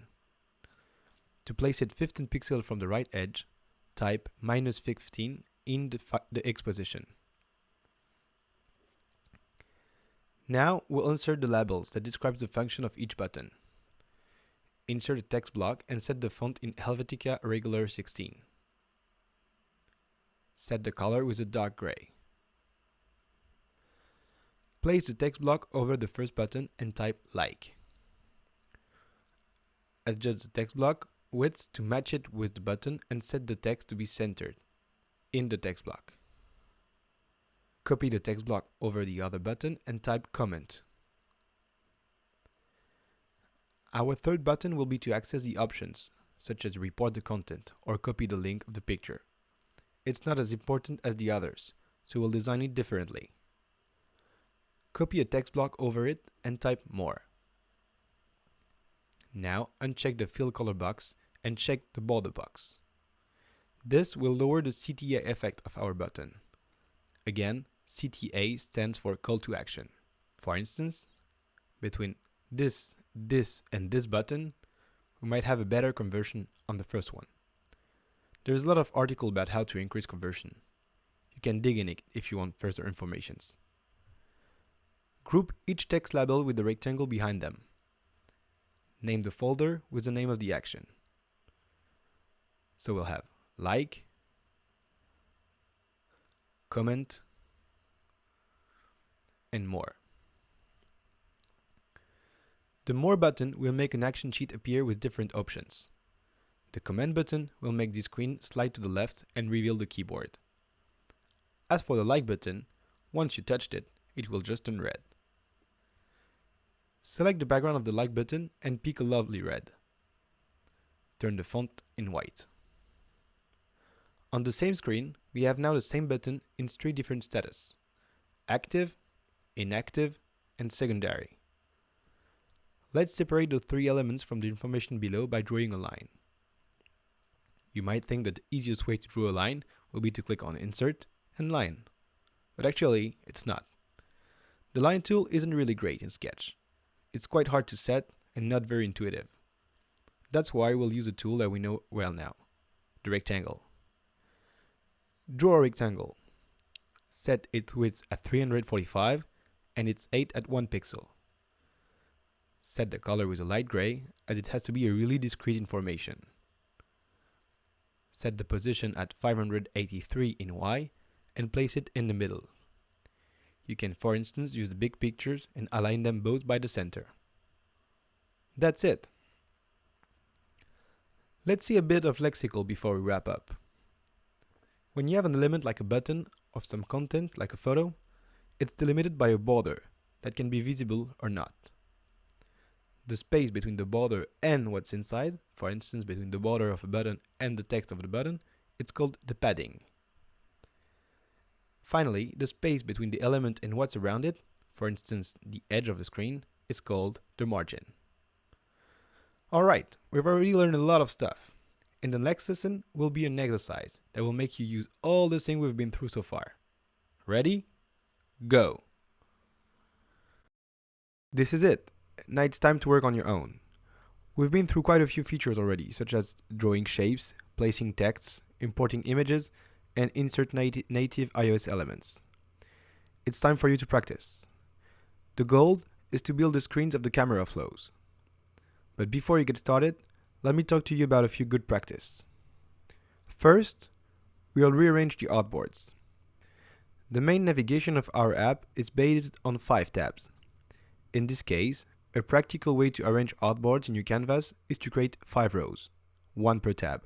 To place it 15 pixels from the right edge, type -15 in the X position. Now we'll insert the labels that describe the function of each button. Insert a text block and set the font in Helvetica Regular 16. Set the color with a dark gray. Place the text block over the first button and type like. Adjust the text block width to match it with the button and set the text to be centered in the text block. Copy the text block over the other button and type comment. Our third button will be to access the options, such as report the content or copy the link of the picture. It's not as important as the others, so we'll design it differently. Copy a text block over it and type more. Now uncheck the fill color box and check the border box. This will lower the CTA effect of our button. Again, CTA stands for call to action. For instance, between this, and this button, we might have a better conversion on the first one. There's a lot of article about how to increase conversion. You can dig in it if you want further informations. Group each text label with the rectangle behind them. Name the folder with the name of the action. So we'll have like, comment, and more. The more button will make an action sheet appear with different options. The command button will make the screen slide to the left and reveal the keyboard. As for the like button, once you touched it, it will just turn red. Select the background of the like button and pick a lovely red. Turn the font in white. On the same screen, we have now the same button in 3 different status: active, inactive, and secondary. Let's separate the 3 elements from the information below by drawing a line. You might think that the easiest way to draw a line will be to click on Insert and Line, but actually it's not. The line tool isn't really great in Sketch. It's quite hard to set and not very intuitive. That's why we'll use a tool that we know well now, the rectangle. Draw a rectangle. Set its width at 345 and its height at 1 pixel. Set the color with a light gray, as it has to be a really discrete information. Set the position at 583 in Y and place it in the middle. You can, for instance, use the big pictures and align them both by the center. That's it. Let's see a bit of lexical before we wrap up. When you have an element like a button of some content, like a photo, it's delimited by a border that can be visible or not. The space between the border and what's inside, for instance between the border of a button and the text of the button, it's called the padding. Finally, the space between the element and what's around it, for instance the edge of the screen, is called the margin. Alright, we've already learned a lot of stuff. In the next lesson will be an exercise that will make you use all the things we've been through so far. Ready? Go! This is it. Now it's time to work on your own. We've been through quite a few features already, such as drawing shapes, placing texts, importing images, and insert native iOS elements. It's time for you to practice. The goal is to build the screens of the camera flows. But before you get started, let me talk to you about a few good practice. First, we'll rearrange the artboards. The main navigation of our app is based on 5 tabs. In this case, a practical way to arrange artboards in your canvas is to create 5 rows, 1 per tab.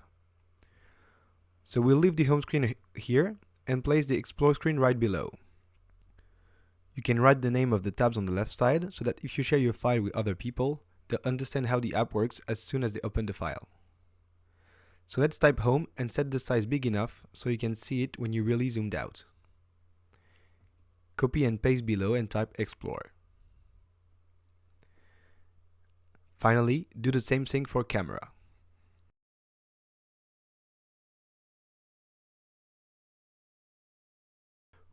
So we'll leave the home screen here and place the explore screen right below. You can write the name of the tabs on the left side so that if you share your file with other people, they'll understand how the app works as soon as they open the file. So let's type home and set the size big enough so you can see it when you really zoomed out. Copy and paste below and type explore. Finally, do the same thing for camera.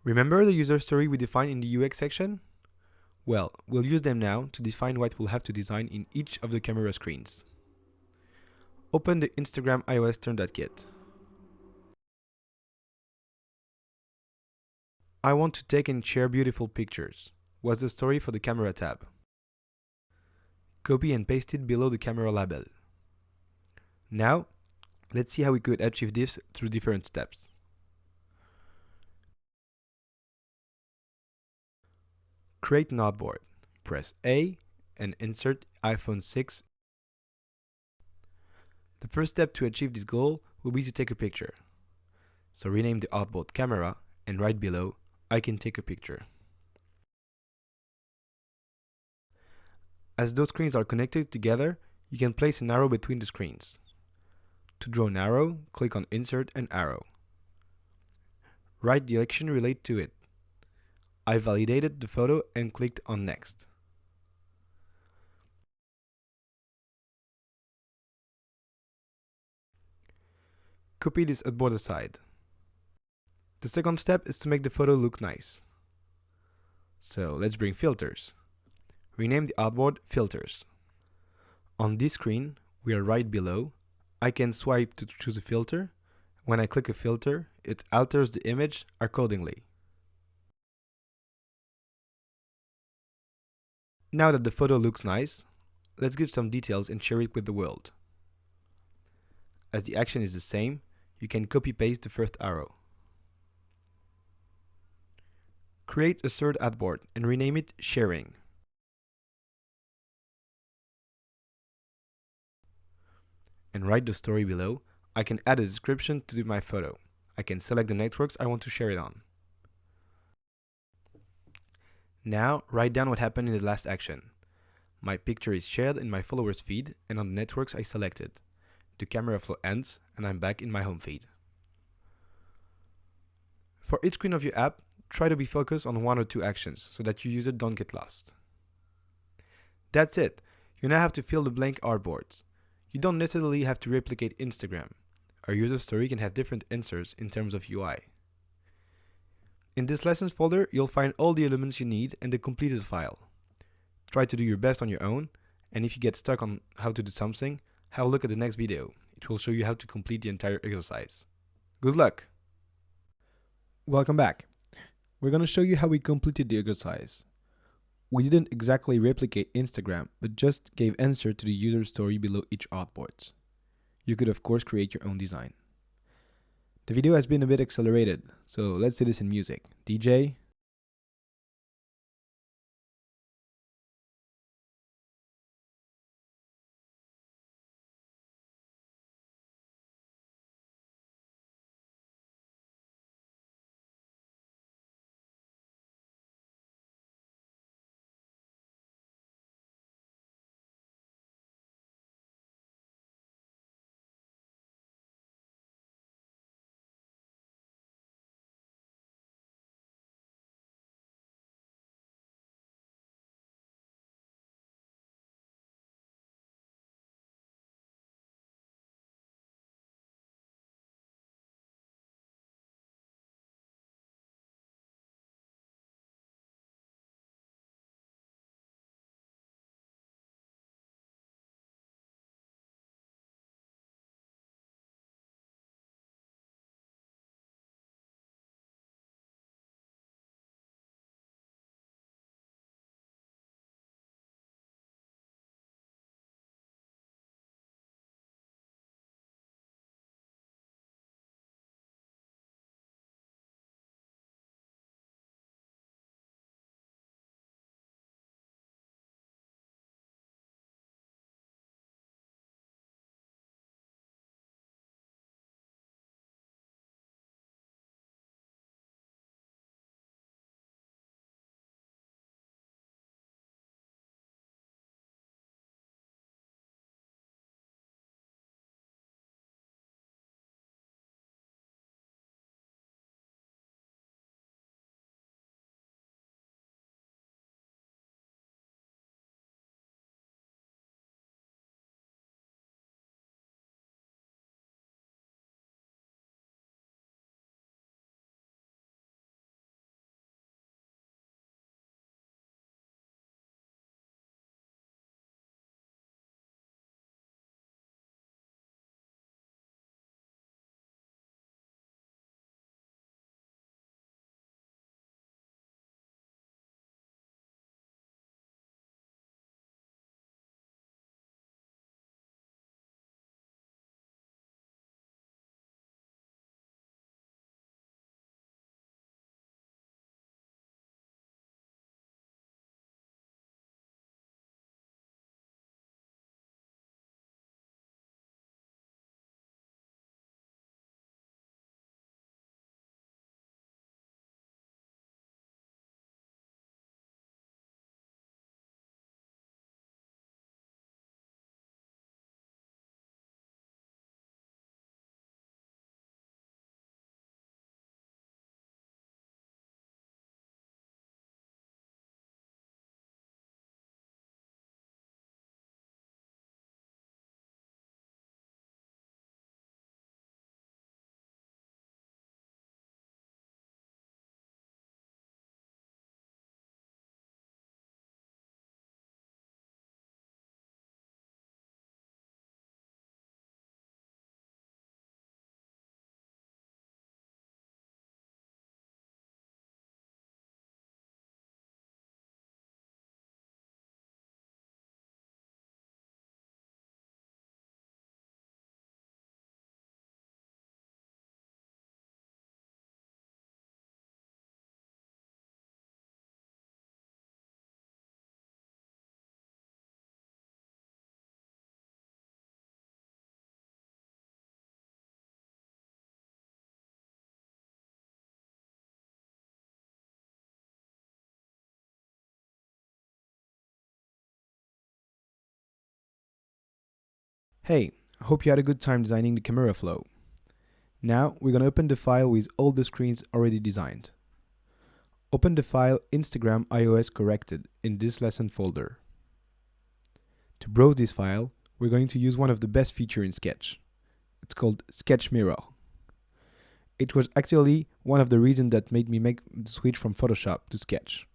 Remember the user story we defined in the UX section? Well, we'll use them now to define what we'll have to design in each of the camera screens. Open the Instagram iOS turn.kit. I want to take and share beautiful pictures. What's the story for the camera tab? Copy and paste it below the camera label. Now, let's see how we could achieve this through different steps. Create an artboard. Press A and insert iPhone 6. The first step to achieve this goal will be to take a picture. So rename the artboard camera and right below, I can take a picture. As those screens are connected together, you can place an arrow between the screens. To draw an arrow, click on Insert and Arrow. Write the action related to it. I validated the photo and clicked on Next. Copy this artboard aside. The second step is to make the photo look nice. So let's bring filters. Rename the artboard Filters. On this screen, we are right below. I can swipe to choose a filter. When I click a filter, it alters the image accordingly. Now that the photo looks nice, let's give some details and share it with the world. As the action is the same, you can copy-paste the first arrow. Create a third artboard and rename it Sharing. And write the story below. I can add a description to my photo. I can select the networks I want to share it on. Now, write down what happened in the last action. My picture is shared in my followers feed and on the networks I selected. The camera flow ends and I'm back in my home feed. For each screen of your app, try to be focused on 1 or 2 actions so that your user don't get lost. That's it. You now have to fill the blank artboards. You don't necessarily have to replicate Instagram. Our user story can have different inserts in terms of UI. In this lessons folder, you'll find all the elements you need and the completed file. Try to do your best on your own, and if you get stuck on how to do something, have a look at the next video. It will show you how to complete the entire exercise. Good luck! Welcome back. We're going to show you how we completed the exercise. We didn't exactly replicate Instagram, but just gave answer to the user story below each artboard. You could of course create your own design. The video has been a bit accelerated, so let's see this in music. DJ, Hey, hope you had a good time designing the camera flow. Now we're gonna open the file with all the screens already designed. Open the file Instagram iOS corrected in this lesson folder. To browse this file, we're going to use one of the best features in Sketch. It's called Sketch Mirror. It was actually one of the reasons that made me make the switch from Photoshop to Sketch.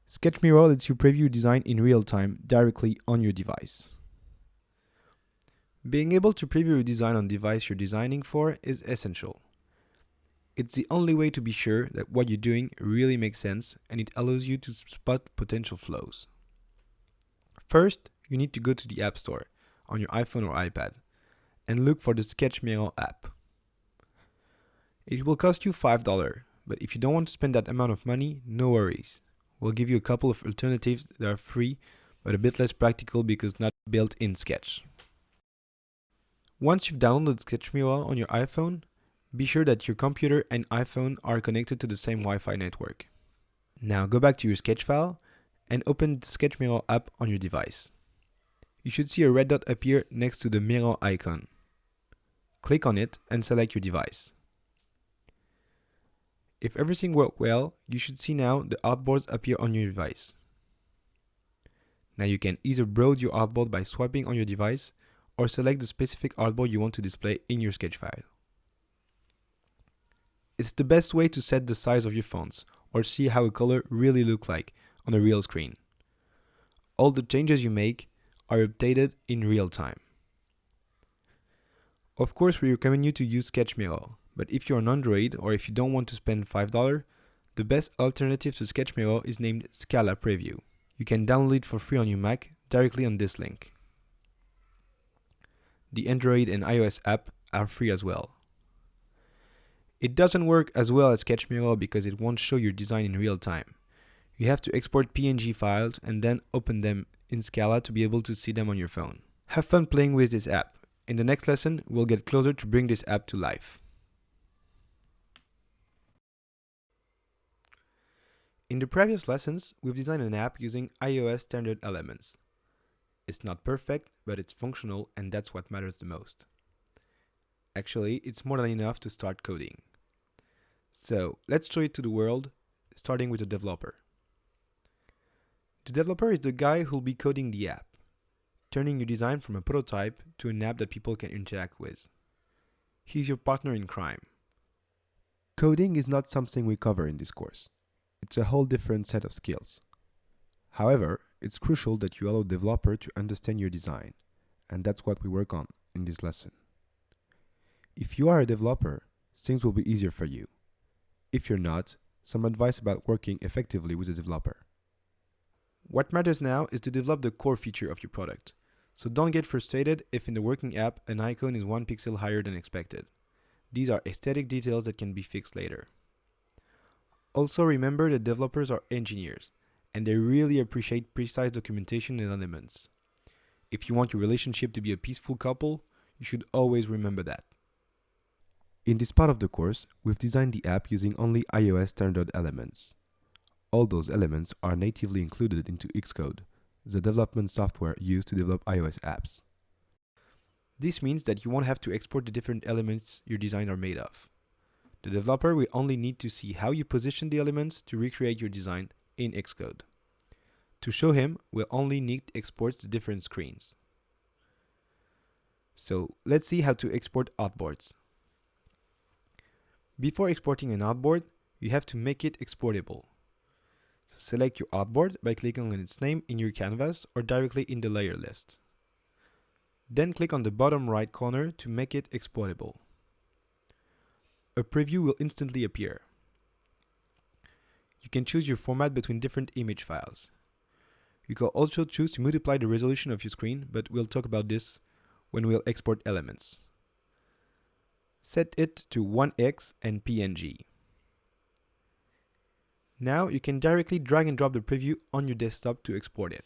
Sketch Mirror lets you preview your design in real time directly on your device. Being able to preview your design on the device you're designing for is essential. It's the only way to be sure that what you're doing really makes sense, and it allows you to spot potential flaws. First, you need to go to the App Store on your iPhone or iPad and look for the Sketch Mirror app. It will cost you $5, but if you don't want to spend that amount of money, no worries. We'll give you a couple of alternatives that are free, but a bit less practical because not built in Sketch. Once you've downloaded Sketch Mirror on your iPhone, be sure that your computer and iPhone are connected to the same Wi-Fi network. Now go back to your Sketch file and open the Sketch Mirror app on your device. You should see a red dot appear next to the mirror icon. Click on it and select your device. If everything worked well, you should see now the artboards appear on your device. Now you can either browse your artboard by swiping on your device or select the specific artboard you want to display in your Sketch file. It's the best way to set the size of your fonts or see how a color really looks like on a real screen. All the changes you make are updated in real time. Of course, we recommend you to use Sketch Mirror, but if you're on Android or if you don't want to spend $5, the best alternative to Sketch Mirror is named Scala Preview. You can download it for free on your Mac directly on this link. The Android and iOS app are free as well. It doesn't work as well as Sketch Mirror because it won't show your design in real time. You have to export PNG files and then open them in Scala to be able to see them on your phone. Have fun playing with this app. In the next lesson, we'll get closer to bring this app to life. In the previous lessons, we've designed an app using iOS standard elements. It's not perfect, but it's functional, and that's what matters the most. Actually, it's more than enough to start coding. So, let's show it to the world, starting with the developer. The developer is the guy who'll be coding the app, turning your design from a prototype to an app that people can interact with. He's your partner in crime. Coding is not something we cover in this course. It's a whole different set of skills. However, it's crucial that you allow the developer to understand your design, and that's what we work on in this lesson. If you are a developer, things will be easier for you. If you're not, some advice about working effectively with a developer. What matters now is to develop the core feature of your product. So don't get frustrated if in the working app an icon is 1 pixel higher than expected. These are aesthetic details that can be fixed later. Also remember that developers are engineers, and they really appreciate precise documentation and elements. If you want your relationship to be a peaceful couple, you should always remember that. In this part of the course, we've designed the app using only iOS standard elements. All those elements are natively included into Xcode, the development software used to develop iOS apps. This means that you won't have to export the different elements your design are made of. The developer will only need to see how you position the elements to recreate your design in Xcode. To show him, we'll only need to export the different screens. So let's see how to export artboards. Before exporting an artboard, you have to make it exportable. So select your artboard by clicking on its name in your canvas or directly in the layer list. Then click on the bottom right corner to make it exportable. A preview will instantly appear. You can choose your format between different image files. You can also choose to multiply the resolution of your screen, but we'll talk about this when we'll export elements. Set it to 1x and PNG. Now you can directly drag and drop the preview on your desktop to export it.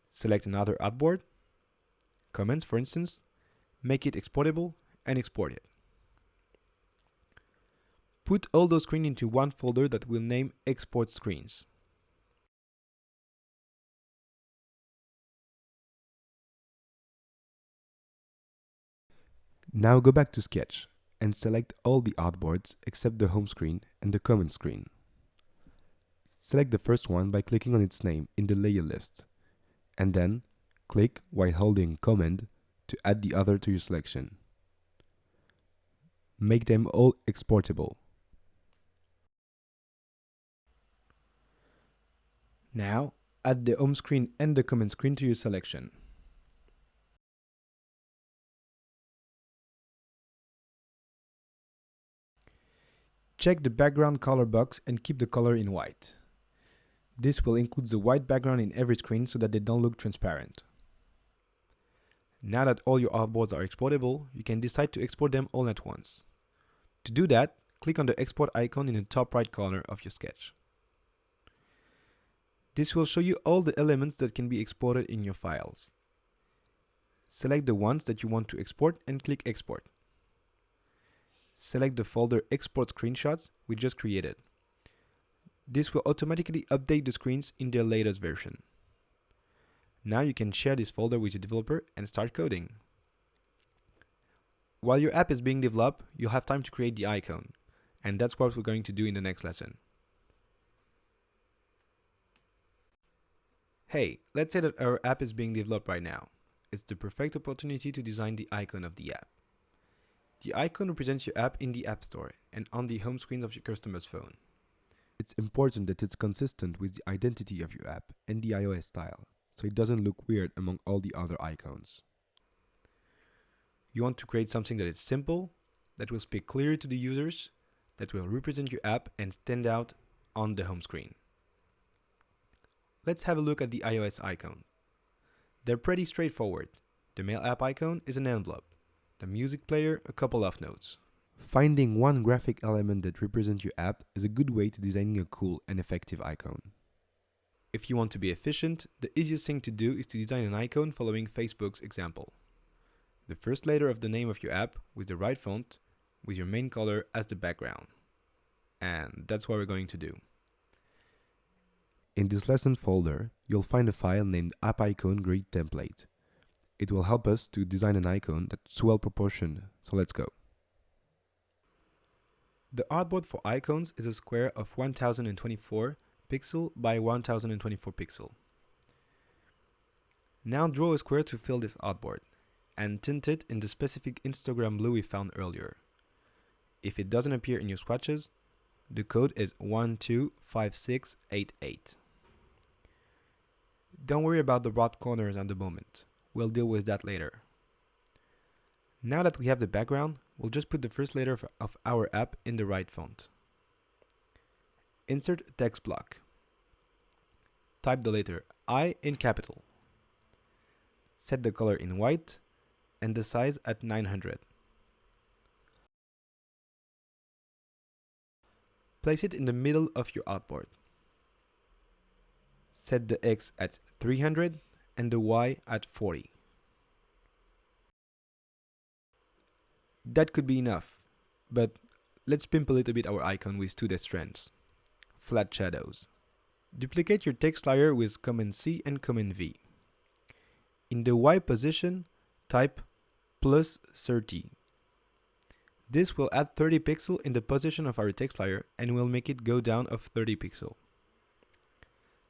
Select another artboard, comments for instance, make it exportable and export it. Put all those screens into one folder that we'll name Export Screens. Now go back to Sketch and select all the artboards except the home screen and the common screen. Select the first one by clicking on its name in the layer list, and then click while holding Command to add the other to your selection. Make them all exportable. Now, add the home screen and the command screen to your selection. Check the background color box and keep the color in white. This will include the white background in every screen so that they don't look transparent. Now that all your artboards are exportable, you can decide to export them all at once. To do that, click on the export icon in the top right corner of your sketch. This will show you all the elements that can be exported in your files. Select the ones that you want to export and click Export. Select the folder Export Screenshots we just created. This will automatically update the screens in their latest version. Now you can share this folder with your developer and start coding. While your app is being developed, you'll have time to create the icon, and that's what we're going to do in the next lesson. Hey, let's say that our app is being developed right now. It's the perfect opportunity to design the icon of the app. The icon represents your app in the App Store and on the home screen of your customer's phone. It's important that it's consistent with the identity of your app and the iOS style, so it doesn't look weird among all the other icons. You want to create something that is simple, that will speak clearly to the users, that will represent your app and stand out on the home screen. Let's have a look at the iOS icon. They're pretty straightforward. The Mail app icon is an envelope, the music player a couple of notes. Finding one graphic element that represents your app is a good way to designing a cool and effective icon. If you want to be efficient, the easiest thing to do is to design an icon following Facebook's example. The first letter of the name of your app with the right font, with your main color as the background. And that's what we're going to do. In this lesson folder, you'll find a file named App Icon Grid Template. It will help us to design an icon that's well proportioned, so let's go. The artboard for icons is a square of 1024 pixel by 1024 pixel. Now draw a square to fill this artboard and tint it in the specific Instagram blue we found earlier. If it doesn't appear in your swatches, the code is 125688. Don't worry about the rough corners at the moment. We'll deal with that later. Now that we have the background, we'll just put the first letter of our app in the right font. Insert a text block. Type the letter I in capital. Set the color in white and the size at 900. Place it in the middle of your artboard. Set the X at 300 and the Y at 40. That could be enough, but let's pimp a little bit our icon with two strengths. Flat shadows. Duplicate your text layer with Command C and Command V. In the Y position, type +30. This will add 30 pixels in the position of our text layer and will make it go down of 30 pixels.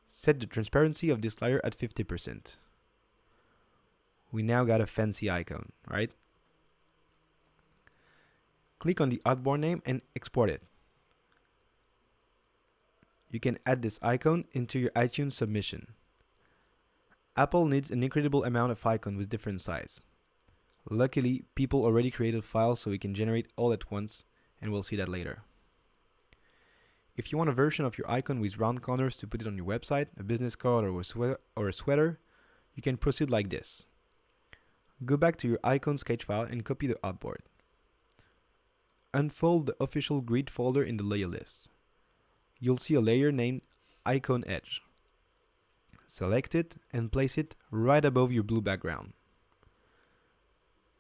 Set the transparency of this layer at 50%. We now got a fancy icon, right? Click on the artboard name and export it. You can add this icon into your iTunes submission. Apple needs an incredible amount of icons with different size. Luckily, people already created files so we can generate all at once, and we'll see that later. If you want a version of your icon with round corners to put it on your website, a business card or a sweater, you can proceed like this. Go back to your icon sketch file and copy the artboard. Unfold the official grid folder in the layer list. You'll see a layer named Icon Edge. Select it and place it right above your blue background.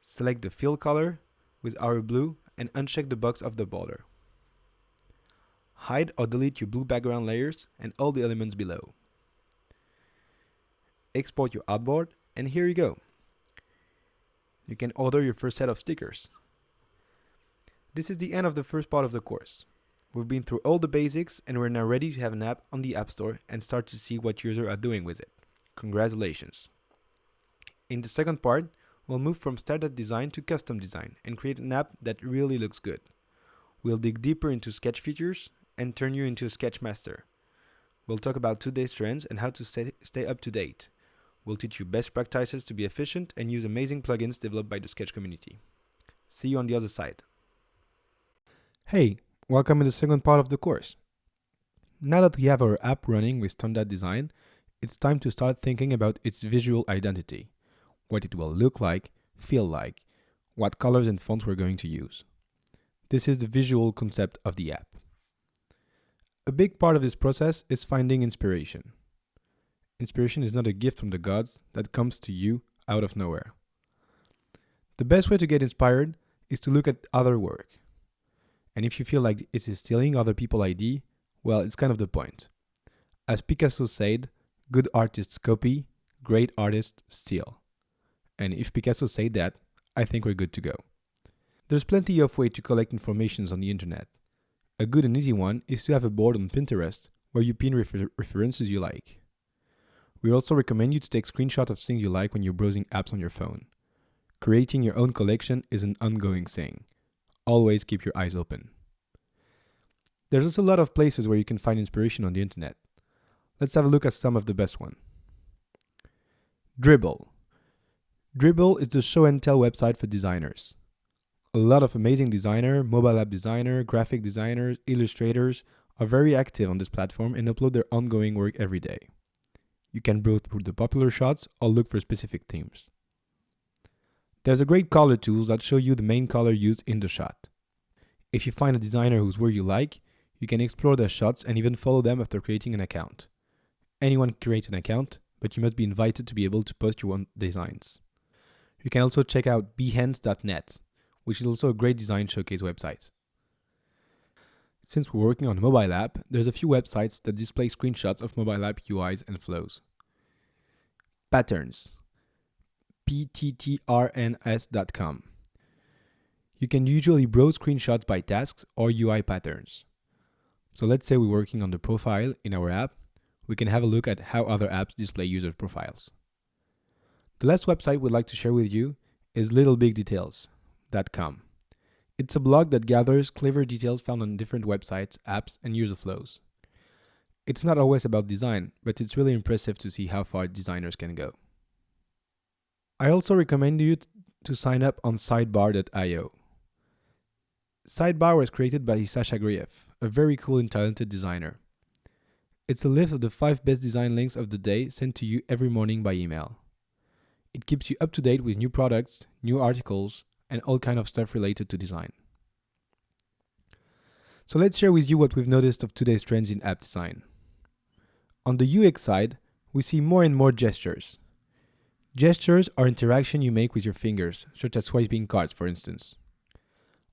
Select the fill color with our blue and uncheck the box of the border. Hide or delete your blue background layers and all the elements below. Export your artboard and here you go. You can order your first set of stickers. This is the end of the first part of the course. We've been through all the basics and we're now ready to have an app on the App Store and start to see what users are doing with it. Congratulations! In the second part, we'll move from standard design to custom design and create an app that really looks good. We'll dig deeper into Sketch features and turn you into a Sketch master. We'll talk about today's trends and how to stay up to date. We'll teach you best practices to be efficient and use amazing plugins developed by the Sketch community. See you on the other side. Hey, welcome in the second part of the course. Now that we have our app running with standard design, it's time to start thinking about its visual identity. What it will look like, feel like, what colors and fonts we're going to use. This is the visual concept of the app. A big part of this process is finding inspiration. Inspiration is not a gift from the gods that comes to you out of nowhere. The best way to get inspired is to look at other work. And if you feel like it is stealing other people's idea, well, it's kind of the point. As Picasso said, good artists copy, great artists steal. And if Picasso said that, I think we're good to go. There's plenty of ways to collect information on the internet. A good and easy one is to have a board on Pinterest where you pin references you like. We also recommend you to take screenshots of things you like when you're browsing apps on your phone. Creating your own collection is an ongoing thing. Always keep your eyes open. There's also a lot of places where you can find inspiration on the internet. Let's have a look at some of the best ones. Dribbble. Dribbble is the show and tell website for designers. A lot of amazing designers, mobile app designers, graphic designers, illustrators are very active on this platform and upload their ongoing work every day. You can browse through the popular shots or look for specific themes. There's a great color tools that show you the main color used in the shot. If you find a designer whose work you like, you can explore their shots and even follow them after creating an account. Anyone can create an account, but you must be invited to be able to post your own designs. You can also check out behance.net, which is also a great design showcase website. Since we're working on a mobile app, there's a few websites that display screenshots of mobile app UIs and flows. Patterns. PTTRNS.com. You can usually browse screenshots by tasks or UI patterns. So let's say we're working on the profile in our app, we can have a look at how other apps display user profiles. The last website we'd like to share with you is littlebigdetails.com. It's a blog that gathers clever details found on different websites, apps, and user flows. It's not always about design, but it's really impressive to see how far designers can go. I also recommend you to sign up on sidebar.io. Sidebar was created by Sasha Grief, a very cool and talented designer. It's a list of the 5 best design links of the day sent to you every morning by email. It keeps you up to date with new products, new articles, and all kind of stuff related to design. So let's share with you what we've noticed of today's trends in app design. On the UX side, we see more and more gestures. Gestures are interaction you make with your fingers, such as swiping cards, for instance.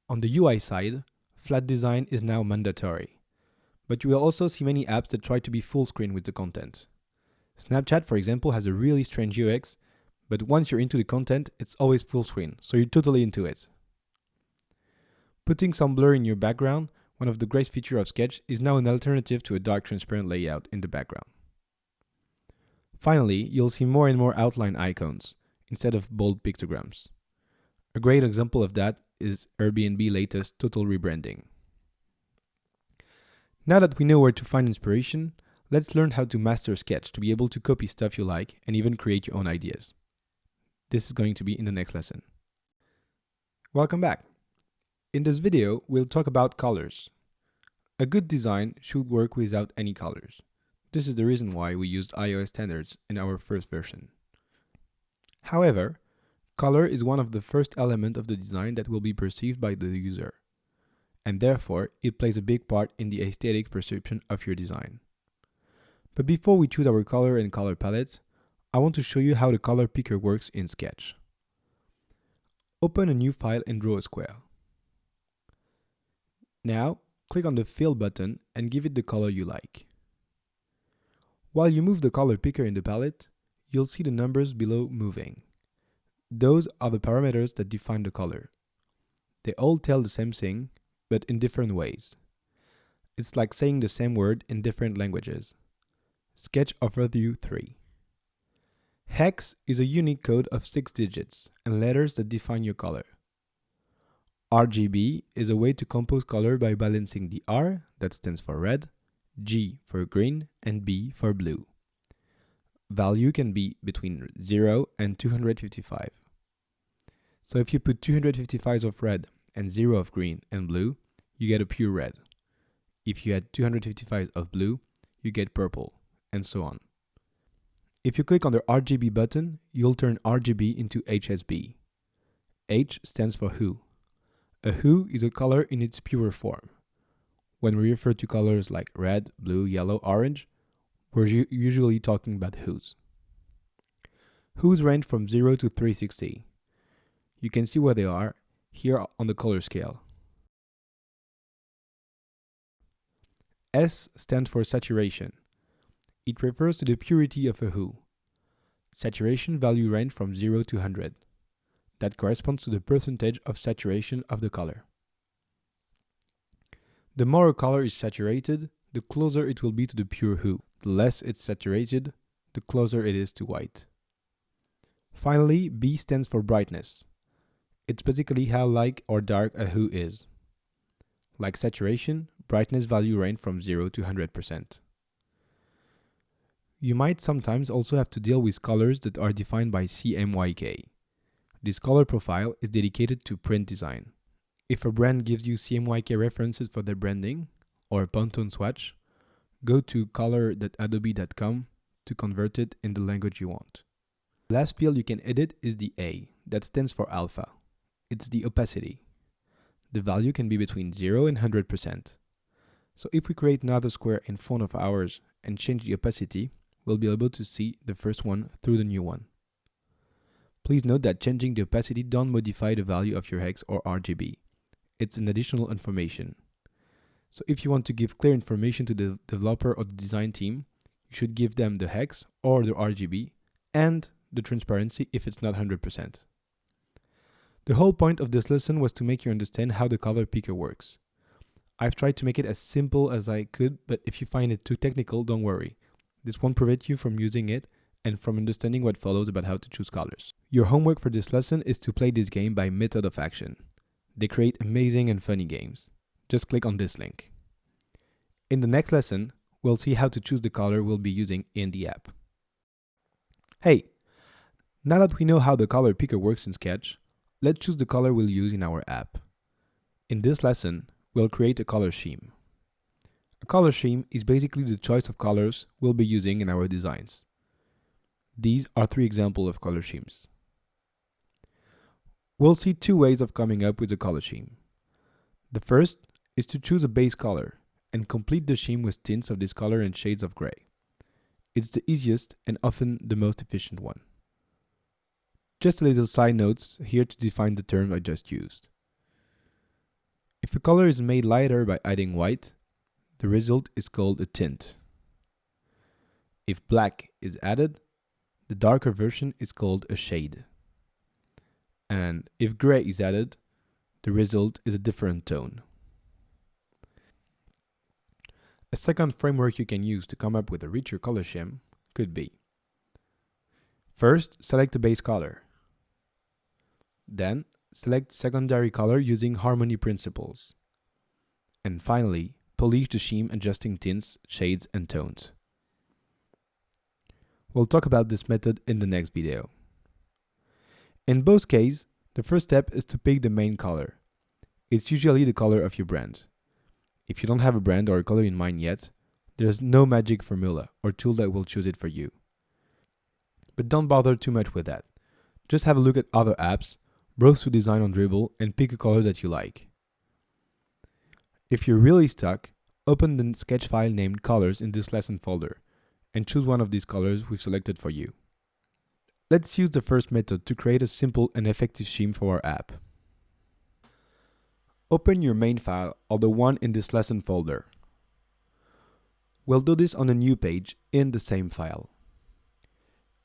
On the UI side, flat design is now mandatory. But you will also see many apps that try to be full screen with the content. Snapchat, for example, has a really strange UX, but once you're into the content, it's always full screen, so you're totally into it. Putting some blur in your background, one of the great features of Sketch, is now an alternative to a dark transparent layout in the background. Finally, you'll see more and more outline icons, instead of bold pictograms. A great example of that is Airbnb's latest total rebranding. Now that we know where to find inspiration, let's learn how to master Sketch to be able to copy stuff you like and even create your own ideas. This is going to be in the next lesson. Welcome back. In this video, we'll talk about colors. A good design should work without any colors. This is the reason why we used iOS standards in our first version. However, color is one of the first elements of the design that will be perceived by the user, and therefore it plays a big part in the aesthetic perception of your design. But before we choose our color and color palette, I want to show you how the color picker works in Sketch. Open a new file and draw a square. Now, click on the Fill button and give it the color you like. While you move the color picker in the palette, you'll see the numbers below moving. Those are the parameters that define the color. They all tell the same thing, but in different ways. It's like saying the same word in different languages. Sketch offers you 3. Hex is a unique code of 6 digits and letters that define your color. RGB is a way to compose color by balancing the R, that stands for red, G for green, and B for blue. Value can be between 0 and 255. So if you put 255 of red and 0 of green and blue, you get a pure red. If you add 255 of blue, you get purple, and so on. If you click on the RGB button, you'll turn RGB into HSB. H stands for hue. A hue is a color in its pure form. When we refer to colors like red, blue, yellow, orange, we're usually talking about hues. Hues range from 0 to 360. You can see where they are here on the color scale. S stands for saturation. It refers to the purity of a hue. Saturation value range from 0 to 100. That corresponds to the percentage of saturation of the color. The more a color is saturated, the closer it will be to the pure hue. The less it's saturated, the closer it is to white. Finally, B stands for brightness. It's basically how light or dark a hue is. Like saturation, brightness value range from 0 to 100%. You might sometimes also have to deal with colors that are defined by CMYK. This color profile is dedicated to print design. If a brand gives you CMYK references for their branding, or a Pantone swatch, go to color.adobe.com to convert it in the language you want. The last field you can edit is the A, that stands for alpha. It's the opacity. The value can be between 0 and 100%. So if we create another square in front of ours and change the opacity, we'll be able to see the first one through the new one. Please note that changing the opacity don't modify the value of your hex or RGB. It's an additional information. So if you want to give clear information to the developer or the design team, you should give them the hex or the RGB and the transparency if it's not 100%. The whole point of this lesson was to make you understand how the color picker works. I've tried to make it as simple as I could, but if you find it too technical, don't worry. This won't prevent you from using it and from understanding what follows about how to choose colors. Your homework for this lesson is to play this game by Method of Action. They create amazing and funny games. Just click on this link. In the next lesson, we'll see how to choose the color we'll be using in the app. Hey, now that we know how the color picker works in Sketch, let's choose the color we'll use in our app. In this lesson, we'll create a color scheme. A color scheme is basically the choice of colors we'll be using in our designs. These are 3 examples of color schemes. We'll see 2 ways of coming up with a color scheme. The first is to choose a base color and complete the scheme with tints of this color and shades of gray. It's the easiest and often the most efficient one. Just a little side notes here to define the term I just used. If a color is made lighter by adding white, the result is called a tint. If black is added, the darker version is called a shade. And if gray is added, the result is a different tone. A second framework you can use to come up with a richer color scheme could be: first, select a base color. Then, select secondary color using harmony principles. And finally, polish the scheme adjusting tints, shades, and tones. We'll talk about this method in the next video. In both cases, the first step is to pick the main color. It's usually the color of your brand. If you don't have a brand or a color in mind yet, there's no magic formula or tool that will choose it for you. But don't bother too much with that. Just have a look at other apps, browse through Design on Dribble, and pick a color that you like. If you're really stuck, open the sketch file named Colors in this lesson folder and choose one of these colors we've selected for you. Let's use the first method to create a simple and effective scheme for our app. Open your main file or the one in this lesson folder. We'll do this on a new page in the same file.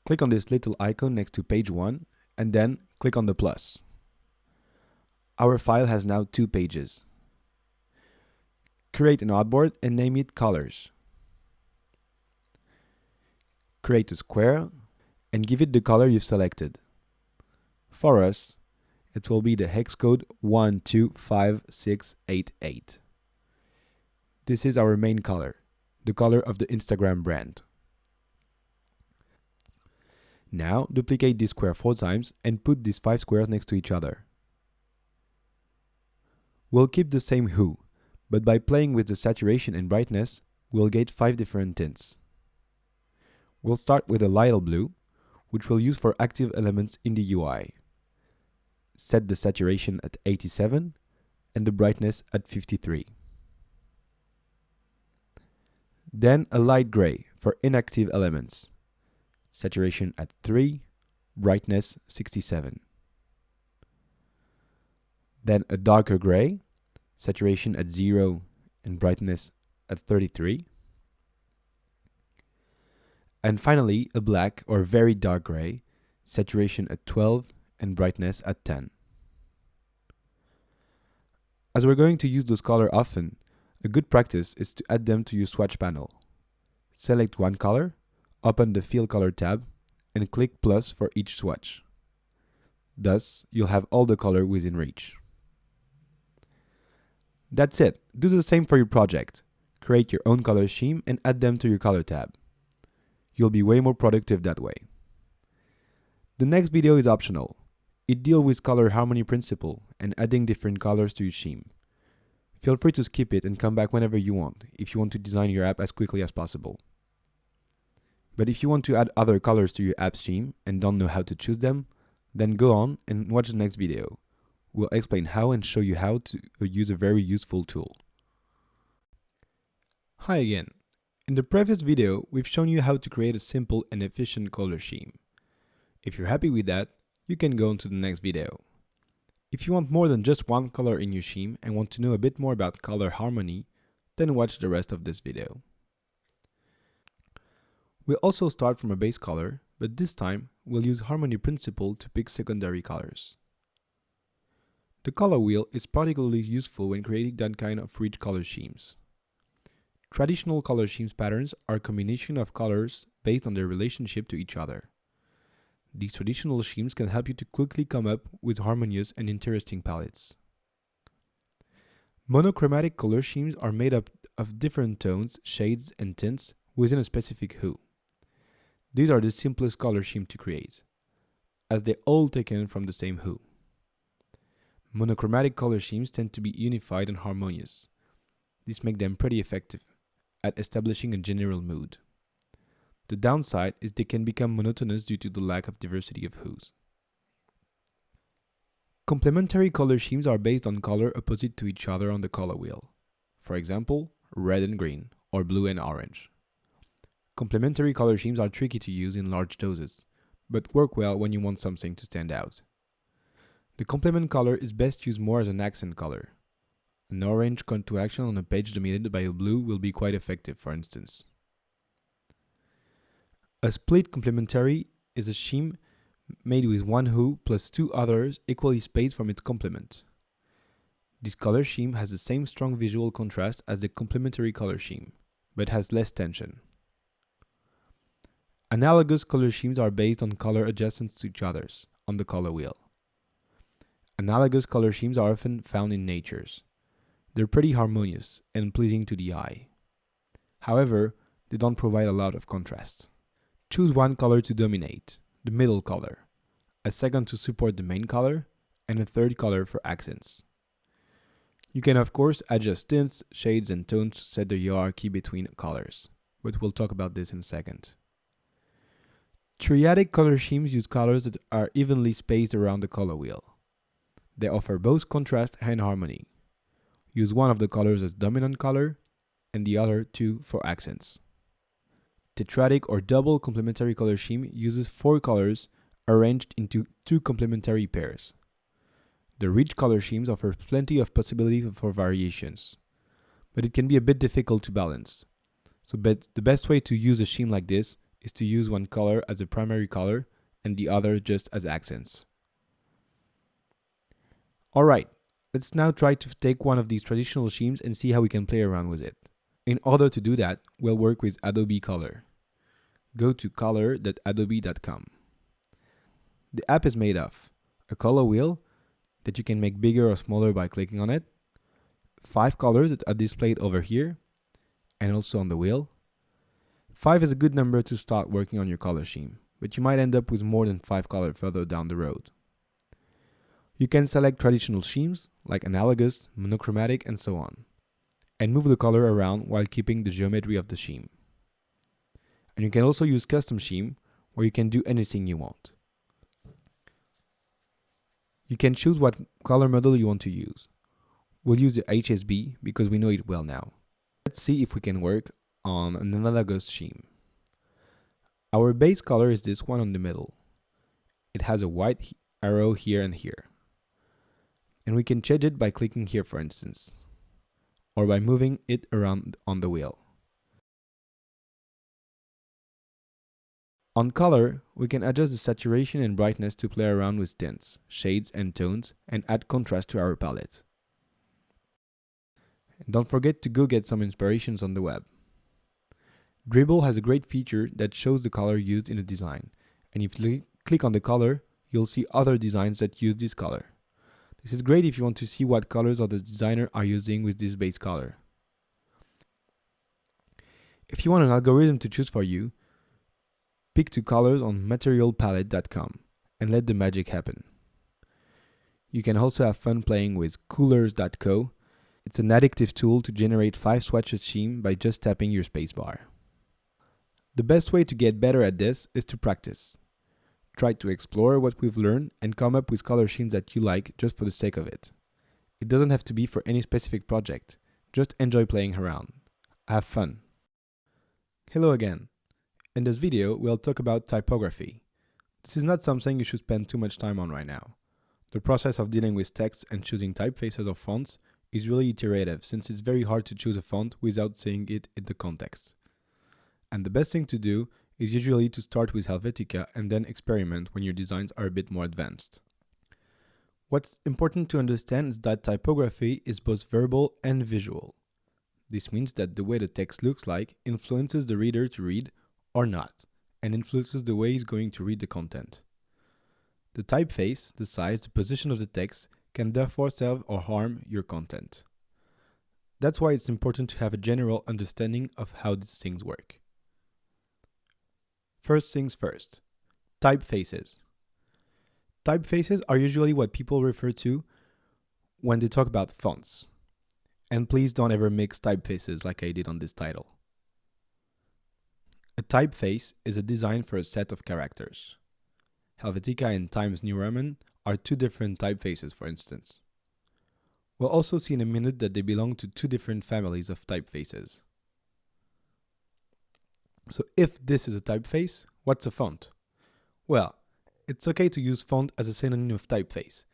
Click on this little icon next to page 1 and then Click on the plus. Our file has now 2 pages. Create an artboard and name it colors. Create a square and give it the color you've selected. For us, it will be the hex code 125688. This is our main color, the color of the Instagram brand. Now duplicate this square 4 times and put these 5 squares next to each other. We'll keep the same hue, but by playing with the saturation and brightness, we'll get 5 different tints. We'll start with a lighter blue, which we'll use for active elements in the UI. Set the saturation at 87 and the brightness at 53. Then a light gray for inactive elements. Saturation at 3, brightness 67. Then a darker gray, saturation at 0 and brightness at 33. And finally, a black or very dark gray, saturation at 12 and brightness at 10. As we're going to use those colors often, a good practice is to add them to your swatch panel. Select one color, open the Fill Color tab, and click plus for each swatch. Thus, you'll have all the color within reach. That's it. Do the same for your project. Create your own color scheme and add them to your color tab. You'll be way more productive that way. The next video is optional. It deals with color harmony principle and adding different colors to your scheme. Feel free to skip it and come back whenever you want if you want to design your app as quickly as possible. But if you want to add other colors to your app scheme and don't know how to choose them, then go on and watch the next video. We'll explain how and show you how to use a very useful tool. Hi again. In the previous video, we've shown you how to create a simple and efficient color scheme. If you're happy with that, you can go on to the next video. If you want more than just one color in your scheme and want to know a bit more about color harmony, then watch the rest of this video. We'll also start from a base color, but this time we'll use harmony principle to pick secondary colors. The color wheel is particularly useful when creating that kind of rich color schemes. Traditional color schemes patterns are a combination of colors based on their relationship to each other. These traditional schemes can help you to quickly come up with harmonious and interesting palettes. Monochromatic color schemes are made up of different tones, shades, and tints within a specific hue. These are the simplest color scheme to create, as they're all taken from the same hue. Monochromatic color schemes tend to be unified and harmonious. This makes them pretty effective at establishing a general mood. The downside is they can become monotonous due to the lack of diversity of hues. Complementary color schemes are based on color opposite to each other on the color wheel. For example, red and green, or blue and orange. Complementary color schemes are tricky to use in large doses, but work well when you want something to stand out. The complement color is best used more as an accent color. An orange call to action on a page dominated by a blue will be quite effective, for instance. A split complementary is a scheme made with one hue plus 2 others equally spaced from its complement. This color scheme has the same strong visual contrast as the complementary color scheme, but has less tension. Analogous color schemes are based on color adjacent to each other on the color wheel. Analogous color schemes are often found in natures. They're pretty harmonious and pleasing to the eye. However, they don't provide a lot of contrast. Choose one color to dominate, the middle color, a second to support the main color, and a third color for accents. You can of course adjust tints, shades, and tones to set the hierarchy between colors, but we'll talk about this in a second. Triadic color schemes use colors that are evenly spaced around the color wheel. They offer both contrast and harmony. Use one of the colors as dominant color and the other two for accents. Tetradic or double complementary color scheme uses 4 colors arranged into 2 complementary pairs. The rich color schemes offer plenty of possibility for variations, but it can be a bit difficult to balance. So the best way to use a scheme like this is to use one color as the primary color and the other just as accents. Alright, let's now try to take one of these traditional schemes and see how we can play around with it. In order to do that, we'll work with Adobe Color. Go to color.adobe.com. The app is made of a color wheel that you can make bigger or smaller by clicking on it, 5 colors that are displayed over here and also on the wheel. 5 is a good number to start working on your color scheme, but you might end up with more than 5 colors further down the road. You can select traditional schemes like analogous, monochromatic, and so on, and move the color around while keeping the geometry of the scheme. And you can also use custom scheme where you can do anything you want. You can choose what color model you want to use. We'll use the HSB because we know it well now. Let's see if we can work on an analogous scheme. Our base color is this one on the middle. It has a white arrow here and here. And we can change it by clicking here, for instance, or by moving it around on the wheel. On color, we can adjust the saturation and brightness to play around with tints, shades, and tones, and add contrast to our palette. And don't forget to go get some inspirations on the web. Dribble has a great feature that shows the color used in a design, and if you click on the color, you'll see other designs that use this color. This is great if you want to see what colors other designers are using with this base color. If you want an algorithm to choose for you, pick 2 colors on materialpalette.com and let the magic happen. You can also have fun playing with coolers.co. It's an addictive tool to generate 5 swatches scheme by just tapping your spacebar. The best way to get better at this is to practice. Try to explore what we've learned and come up with color schemes that you like just for the sake of it. It doesn't have to be for any specific project. Just enjoy playing around. Have fun. Hello again. In this video, we'll talk about typography. This is not something you should spend too much time on right now. The process of dealing with text and choosing typefaces or fonts is really iterative since it's very hard to choose a font without seeing it in the context. And the best thing to do is usually to start with Helvetica and then experiment when your designs are a bit more advanced. What's important to understand is that typography is both verbal and visual. This means that the way the text looks like influences the reader to read or not, and influences the way he's going to read the content. The typeface, the size, the position of the text can therefore serve or harm your content. That's why it's important to have a general understanding of how these things work. First things first, typefaces. Typefaces are usually what people refer to when they talk about fonts. And please don't ever mix typefaces like I did on this title. A typeface is a design for a set of characters. Helvetica and Times New Roman are 2 different typefaces, for instance. We'll also see in a minute that they belong to 2 different families of typefaces. So if this is a typeface, what's a font? Well, it's okay to use font as a synonym of typeface,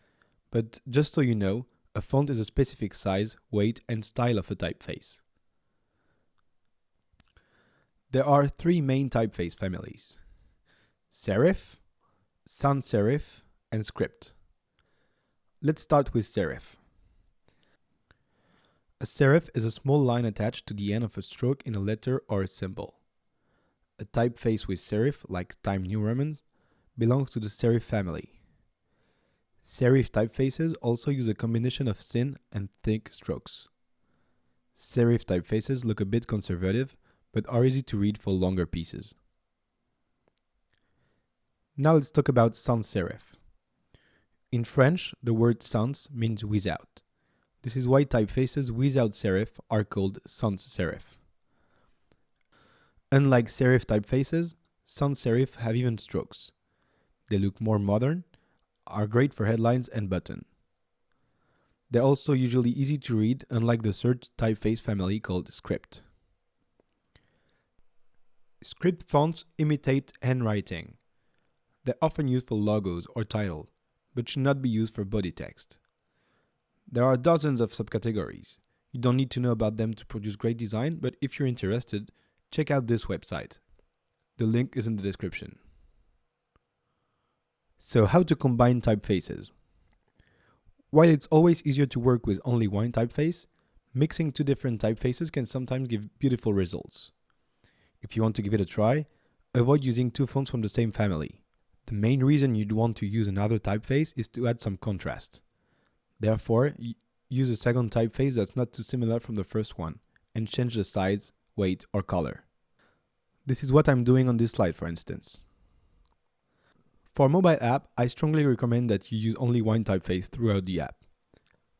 but just so you know, a font is a specific size, weight, and style of a typeface. There are 3 main typeface families: serif, sans serif, and script. Let's start with serif. A serif is a small line attached to the end of a stroke in a letter or a symbol. A typeface with serif, like Times New Roman, belongs to the serif family. Serif typefaces also use a combination of thin and thick strokes. Serif typefaces look a bit conservative, but are easy to read for longer pieces. Now let's talk about sans serif. In French, the word sans means without. This is why typefaces without serif are called sans serif. Unlike serif typefaces, sans serif have even strokes. They look more modern, are great for headlines and buttons. They're also usually easy to read, unlike the third typeface family called script. Script fonts imitate handwriting. They're often used for logos or titles, but should not be used for body text. There are dozens of subcategories. You don't need to know about them to produce great design, but if you're interested, check out this website. The link is in the description. So how to combine typefaces? While it's always easier to work with only one typeface, mixing two different typefaces can sometimes give beautiful results. If you want to give it a try, avoid using two fonts from the same family. The main reason you'd want to use another typeface is to add some contrast. Therefore, use a second typeface that's not too similar from the first one, and change the size, weight, or color. This is what I'm doing on this slide, for instance. For a mobile app, I strongly recommend that you use only one typeface throughout the app.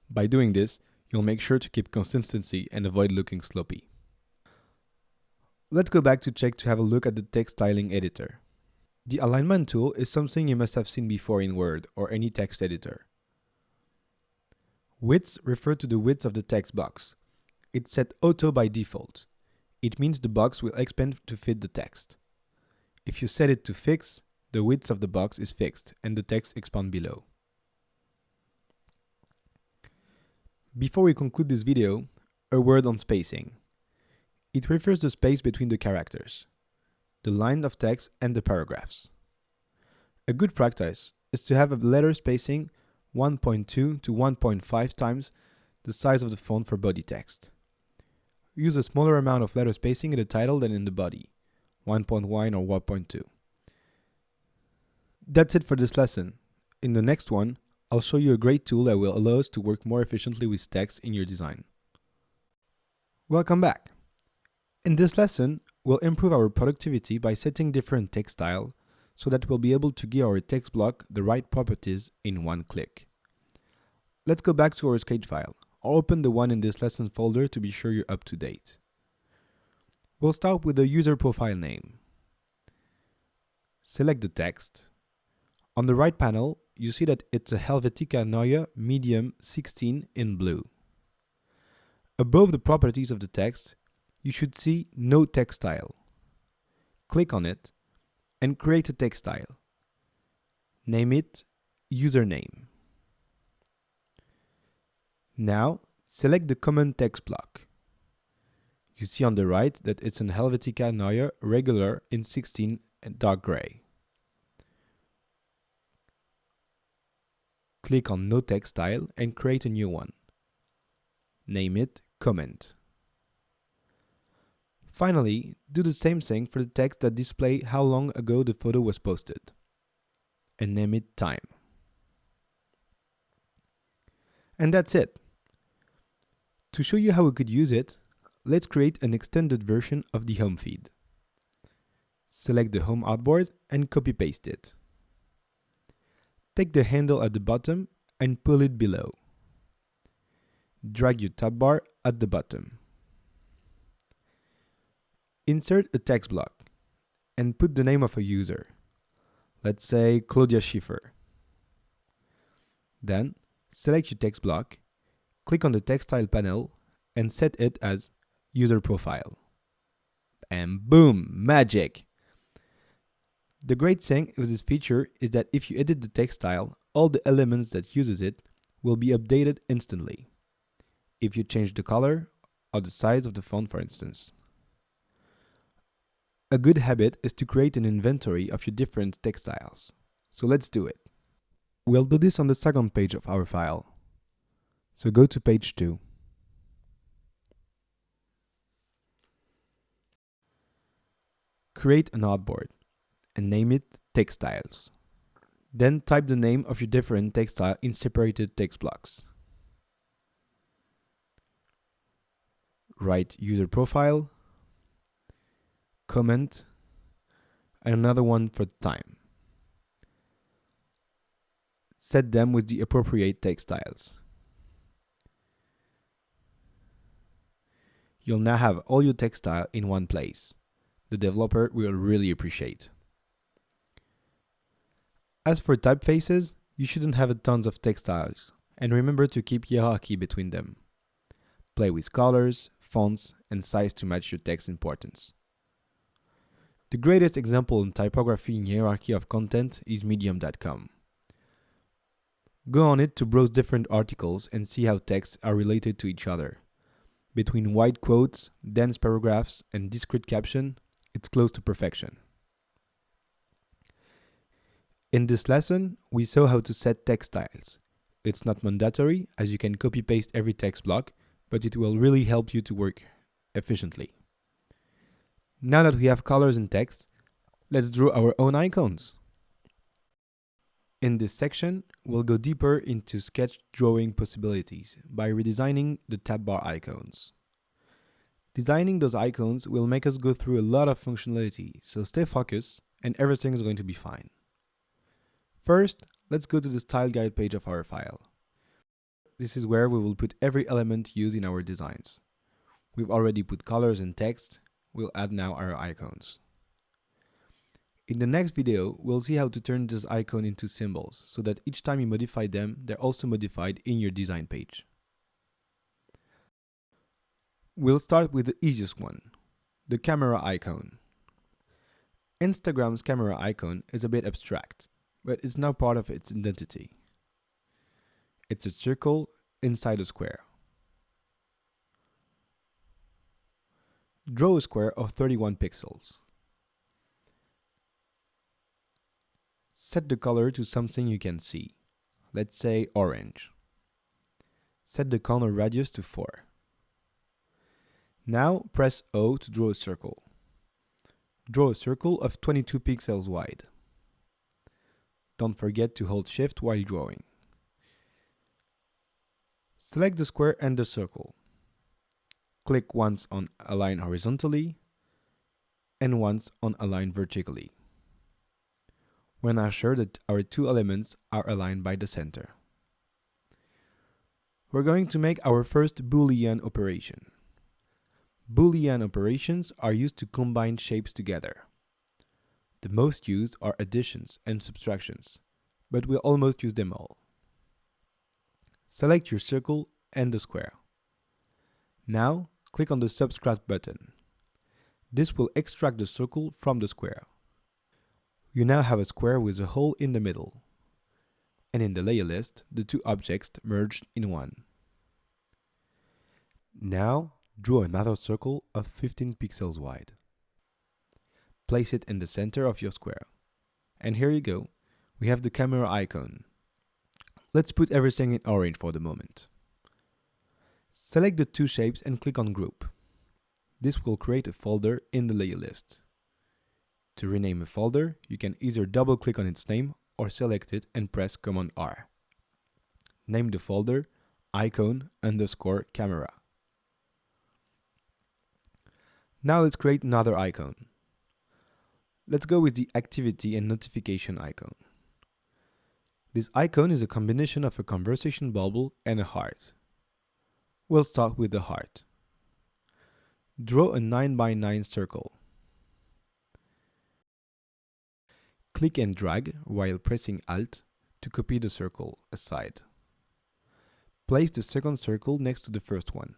By doing this, you'll make sure to keep consistency and avoid looking sloppy. Let's go back to check to have a look at the text styling editor. The alignment tool is something you must have seen before in Word or any text editor. Widths refer to the width of the text box. It's set auto by default. It means the box will expand to fit the text. If you set it to fix, the width of the box is fixed and the text expands below. Before we conclude this video, a word on spacing. It refers to the space between the characters, the line of text and the paragraphs. A good practice is to have a letter spacing 1.2 to 1.5 times the size of the font for body text. Use a smaller amount of letter spacing in the title than in the body, 1.1 or 1.2. That's it for this lesson. In the next one, I'll show you a great tool that will allow us to work more efficiently with text in your design. Welcome back. In this lesson, we'll improve our productivity by setting different text styles so that we'll be able to give our text block the right properties in one click. Let's go back to our sketch file. I'll open the one in this lesson folder to be sure you're up to date. We'll start with the user profile name. Select the text. On the right panel, you see that it's a Helvetica Neue Medium 16 in blue. Above the properties of the text, you should see No Text Style. Click on it and create a text style. Name it Username. Now, select the common text block. You see on the right that it's an Helvetica Neue Regular in 16 and dark gray. Click on No Text Style and create a new one. Name it Comment. Finally, do the same thing for the text that displays how long ago the photo was posted, and name it Time. And that's it. To show you how we could use it, let's create an extended version of the home feed. Select the home artboard and copy-paste it. Take the handle at the bottom and pull it below. Drag your tab bar at the bottom. Insert a text block and put the name of a user. Let's say Claudia Schiffer. Then select your text block, click on the text style panel and set it as User Profile. And boom, magic! The great thing with this feature is that if you edit the text style, all the elements that uses it will be updated instantly. If you change the color or the size of the font, for instance. A good habit is to create an inventory of your different text styles. So let's do it. We'll do this on the second page of our file. So go to page 2. Create an artboard and name it Text Styles. Then type the name of your different text style in separated text blocks. Write User Profile, Comment, and another one for time. Set them with the appropriate text styles. You'll now have all your text style in one place. The developer will really appreciate. As for typefaces, you shouldn't have tons of text styles, and remember to keep hierarchy between them. Play with colors, fonts, and size to match your text importance. The greatest example in typography and hierarchy of content is medium.com. Go on it to browse different articles and see how texts are related to each other. Between wide quotes, dense paragraphs, and discrete caption, it's close to perfection. In this lesson, we saw how to set text styles. it's not mandatory, as you can copy-paste every text block, but it will really help you to work efficiently. Now that we have colors and text, let's draw our own icons. In this section, we'll go deeper into sketch drawing possibilities by redesigning the tab bar icons. Designing those icons will make us go through a lot of functionality, so stay focused and everything is going to be fine. First, let's go to the style guide page of our file. This is where we will put every element used in our designs. We've already put colors and text, we'll add now our icons. In the next video, we'll see how to turn this icon into symbols, so that each time you modify them, they're also modified in your design page. We'll start with the easiest one, the camera icon. Instagram's camera icon is a bit abstract, but it's now part of its identity. It's a circle inside a square. Draw a square of 31 pixels. Set the color to something you can see, let's say orange. Set the corner radius to 4. Now press O to draw a circle. Draw a circle of 22 pixels wide. Don't forget to hold Shift while drawing. Select the square and the circle. Click once on Align horizontally and once on Align vertically. We're now sure that our two elements are aligned by the center. We're going to make our first Boolean operation. Boolean operations are used to combine shapes together. The most used are additions and subtractions, but we'll almost use them all. Select your circle and the square. Now, click on the Subtract button. This will extract the circle from the square. You now have a square with a hole in the middle. And in the layer list, the two objects merged in one. Now, draw another circle of 15 pixels wide. Place it in the center of your square. And here you go, we have the camera icon. Let's put everything in orange for the moment. Select the two shapes and click on Group. This will create a folder in the layer list. To rename a folder, you can either double-click on its name or select it and press Command R. Name the folder icon_camera. Now let's create another icon. Let's go with the activity and notification icon. This icon is a combination of a conversation bubble and a heart. We'll start with the heart. Draw a 9x9 circle. Click and drag while pressing Alt to copy the circle aside. Place the second circle next to the first one.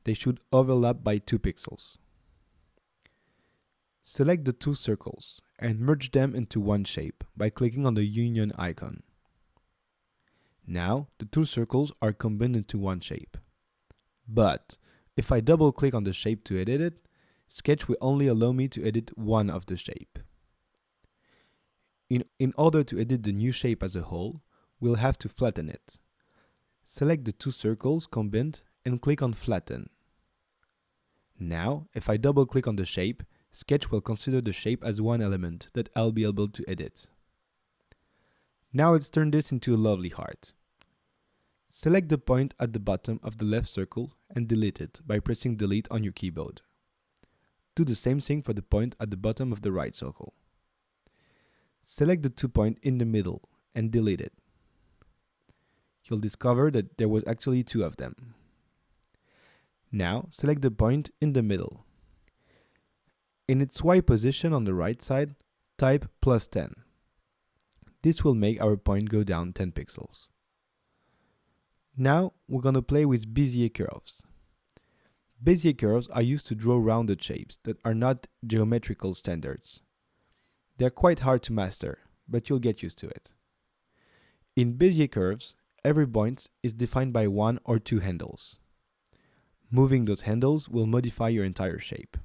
They should overlap by 2 pixels. Select the two circles and merge them into one shape by clicking on the union icon. Now, the two circles are combined into one shape. But, if I double click on the shape to edit it, Sketch will only allow me to edit one of the shape. In order to edit the new shape as a whole, we'll have to flatten it. Select the two circles combined and click on Flatten. Now, if I double click on the shape, Sketch will consider the shape as one element that I'll be able to edit. Now let's turn this into a lovely heart. Select the point at the bottom of the left circle and delete it by pressing Delete on your keyboard. Do the same thing for the point at the bottom of the right circle. Select the 2 points in the middle and delete it. You'll discover that there was actually 2 of them. Now select the point in the middle. In its Y position on the right side, type +10. This will make our point go down 10 pixels. Now we're going to play with Bezier curves. Bezier curves are used to draw rounded shapes that are not geometrical standards. They're quite hard to master, but you'll get used to it. In Bezier curves, every point is defined by 1 or 2 handles. Moving those handles will modify your entire shape.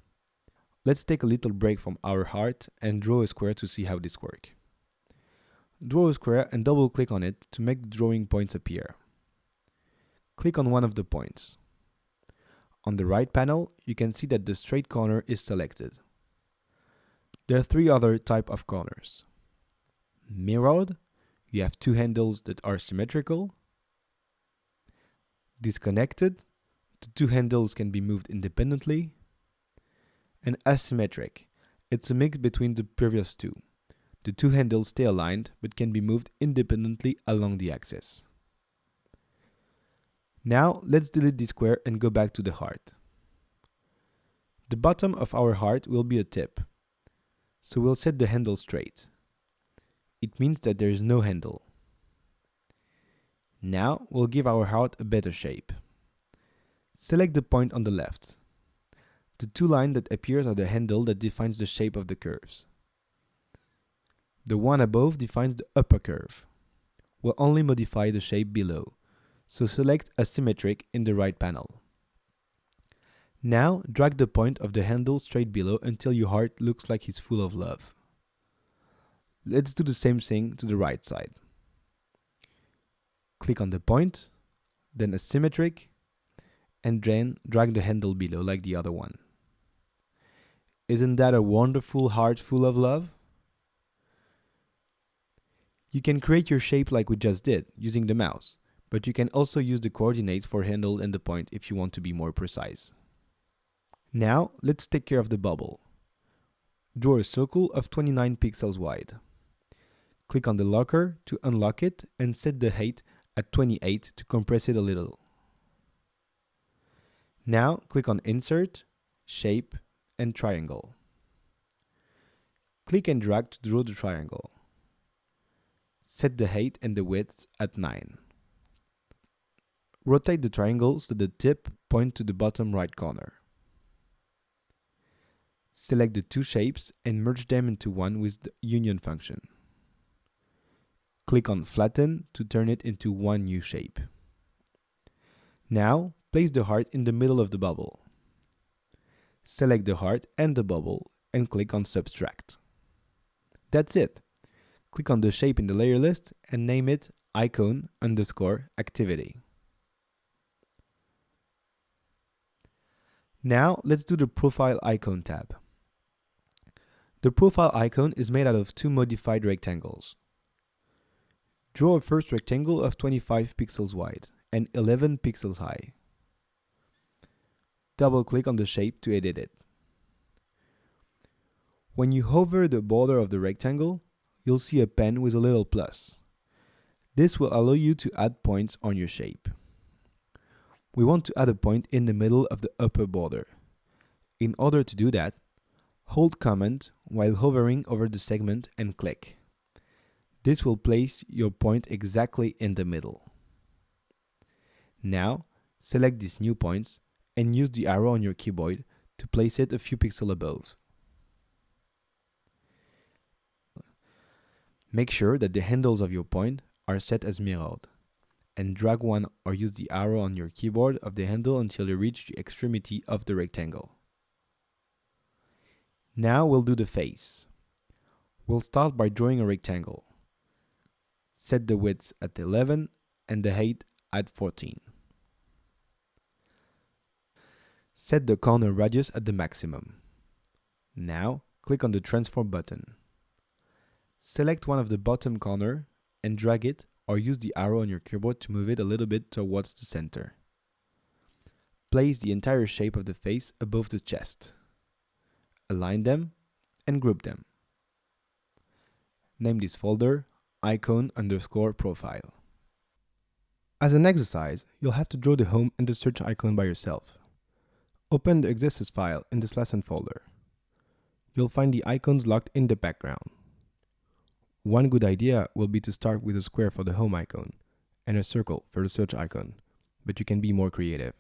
Let's take a little break from our heart and draw a square to see how this works. Draw a square and double click on it to make the drawing points appear. Click on one of the points. On the right panel, you can see that the straight corner is selected. There are three other types of corners. Mirrored, you have two handles that are symmetrical. Disconnected, the two handles can be moved independently. And asymmetric, it's a mix between the previous two. The two handles stay aligned but can be moved independently along the axis. Now let's delete this square and go back to the heart. The bottom of our heart will be a tip, so we'll set the handle straight. It means that there is no handle. Now we'll give our heart a better shape. Select the point on the left. The two lines that appears are the handle that defines the shape of the curves. The one above defines the upper curve. We'll only modify the shape below, so select Asymmetric in the right panel. Now drag the point of the handle straight below until your heart looks like it's full of love. Let's do the same thing to the right side. Click on the point, then Asymmetric, and then drag the handle below like the other one. Isn't that a wonderful heart full of love? You can create your shape like we just did, using the mouse, but you can also use the coordinates for handle and the point if you want to be more precise. Now, let's take care of the bubble. Draw a circle of 29 pixels wide. Click on the locker to unlock it and set the height at 28 to compress it a little. Now, click on Insert, Shape, and Triangle. Click and drag to draw the triangle. Set the height and the width at 9. Rotate the triangle so the tip points to the bottom right corner. Select the two shapes and merge them into one with the union function. Click on Flatten to turn it into one new shape. Now, place the heart in the middle of the bubble. Select the heart and the bubble and click on Subtract. That's it. Click on the shape in the layer list and name it icon_activity. Now let's do the Profile Icon tab. The profile icon is made out of two modified rectangles. Draw a first rectangle of 25 pixels wide and 11 pixels high. Double-click on the shape to edit it. When you hover the border of the rectangle, you'll see a pen with a little plus. This will allow you to add points on your shape. We want to add a point in the middle of the upper border. In order to do that, hold Command while hovering over the segment and click. This will place your point exactly in the middle. Now, select these new points and use the arrow on your keyboard to place it a few pixels above. Make sure that the handles of your point are set as mirrored, and drag one or use the arrow on your keyboard of the handle until you reach the extremity of the rectangle. Now we'll do the face. We'll start by drawing a rectangle. Set the width at 11 and the height at 14. Set the corner radius at the maximum. Now click on the Transform button. Select one of the bottom corner and drag it or use the arrow on your keyboard to move it a little bit towards the center. Place the entire shape of the face above the chest. Align them and group them. Name this folder icon_profile. As an exercise, you'll have to draw the home and the search icon by yourself. Open the exercise file in this lesson folder. You'll find the icons locked in the background. One good idea will be to start with a square for the home icon and a circle for the search icon, but you can be more creative.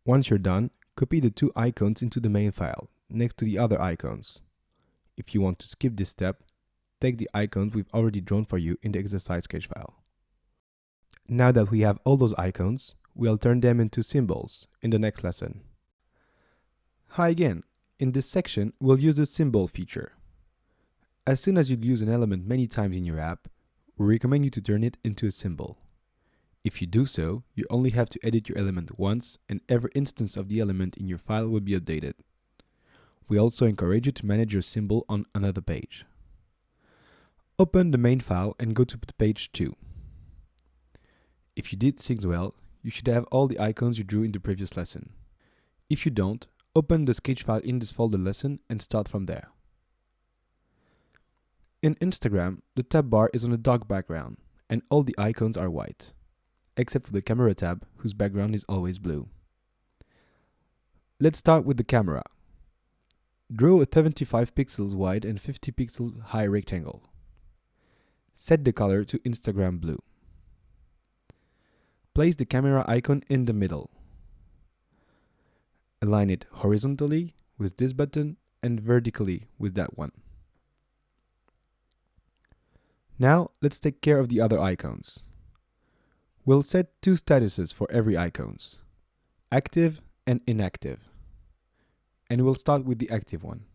Once you're done, copy the two icons into the main file, next to the other icons. If you want to skip this step, take the icons we've already drawn for you in the exercise sketch file. Now that we have all those icons, we'll turn them into symbols in the next lesson. Hi again. In this section, we'll use the symbol feature. As soon as you use an element many times in your app, we recommend you to turn it into a symbol. If you do so, you only have to edit your element once, and every instance of the element in your file will be updated. We also encourage you to manage your symbol on another page. Open the main file and go to page 2. If you did things well, you should have all the icons you drew in the previous lesson. If you don't, open the sketch file in this folder lesson and start from there. In Instagram, the tab bar is on a dark background and all the icons are white, except for the camera tab whose background is always blue. Let's start with the camera. Draw a 75 pixels wide and 50 pixels high rectangle. Set the color to Instagram blue. Place the camera icon in the middle. Align it horizontally with this button and vertically with that one. Now let's take care of the other icons. We'll set 2 statuses for every icons, active and inactive. And we'll start with the active one.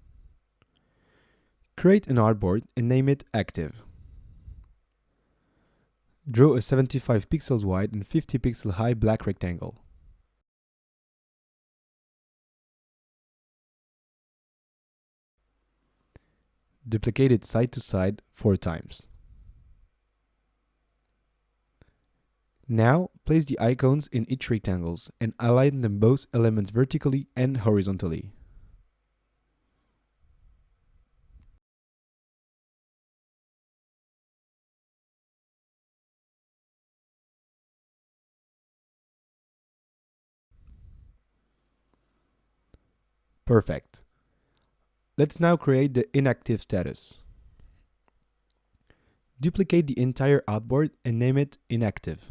Create an artboard and name it active. Draw a 75 pixels wide and 50 pixel high black rectangle. Duplicate it side to side 4 times. Now, place the icons in each rectangles and align them both elements vertically and horizontally. Perfect. Let's now create the inactive status. Duplicate the entire artboard and name it inactive.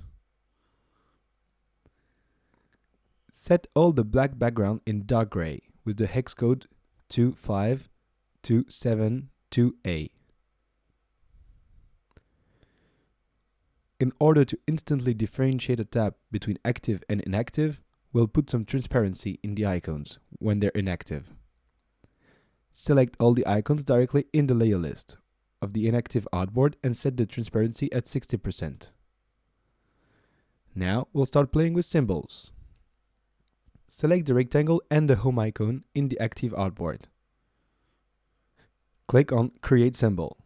Set all the black background in dark gray with the hex code 25272A. In order to instantly differentiate a tab between active and inactive, we'll put some transparency in the icons when they're inactive. Select all the icons directly in the layer list of the inactive artboard and set the transparency at 60%. Now we'll start playing with symbols. Select the rectangle and the home icon in the active artboard. Click on Create Symbol.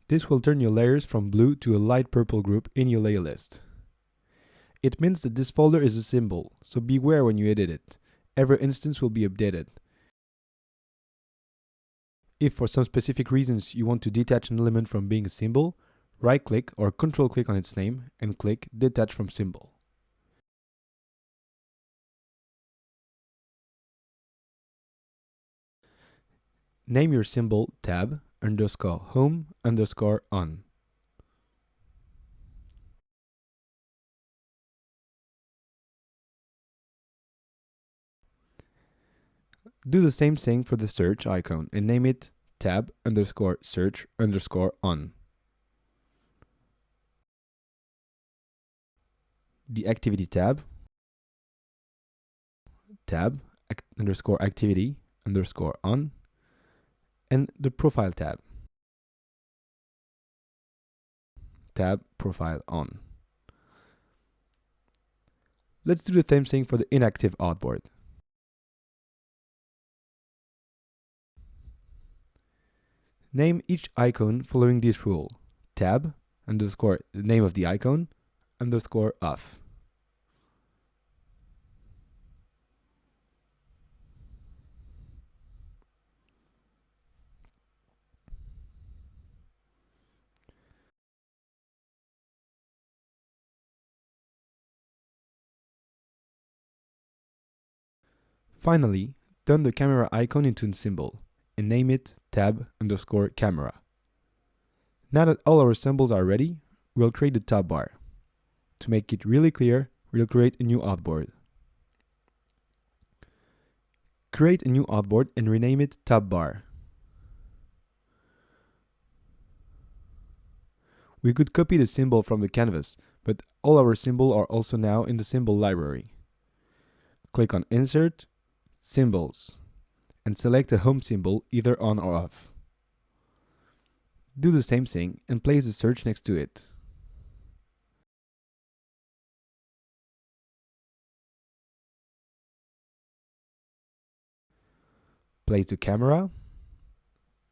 This will turn your layers from blue to a light purple group in your layer list. It means that this folder is a symbol, so beware when you edit it. Every instance will be updated. If for some specific reasons you want to detach an element from being a symbol, right-click or control-click on its name and click Detach from Symbol. Name your symbol tab _ home _ on. Do the same thing for the search icon and name it tab _ search _ on. The activity tab _ activity _ on, and the profile tab profile on. Let's do the same thing for the inactive artboard. Name each icon following this rule: tab _ the name of the icon _ off. Finally, turn the camera icon into a symbol and name it tab _ camera. Now that all our symbols are ready, we'll create the tab bar. To make it really clear, we'll create a new artboard. Create a new artboard and rename it tab bar. We could copy the symbol from the canvas, but all our symbols are also now in the symbol library. Click on Insert, Symbols, and select a home symbol either on or off. Do the same thing and place the search next to it. Place the camera,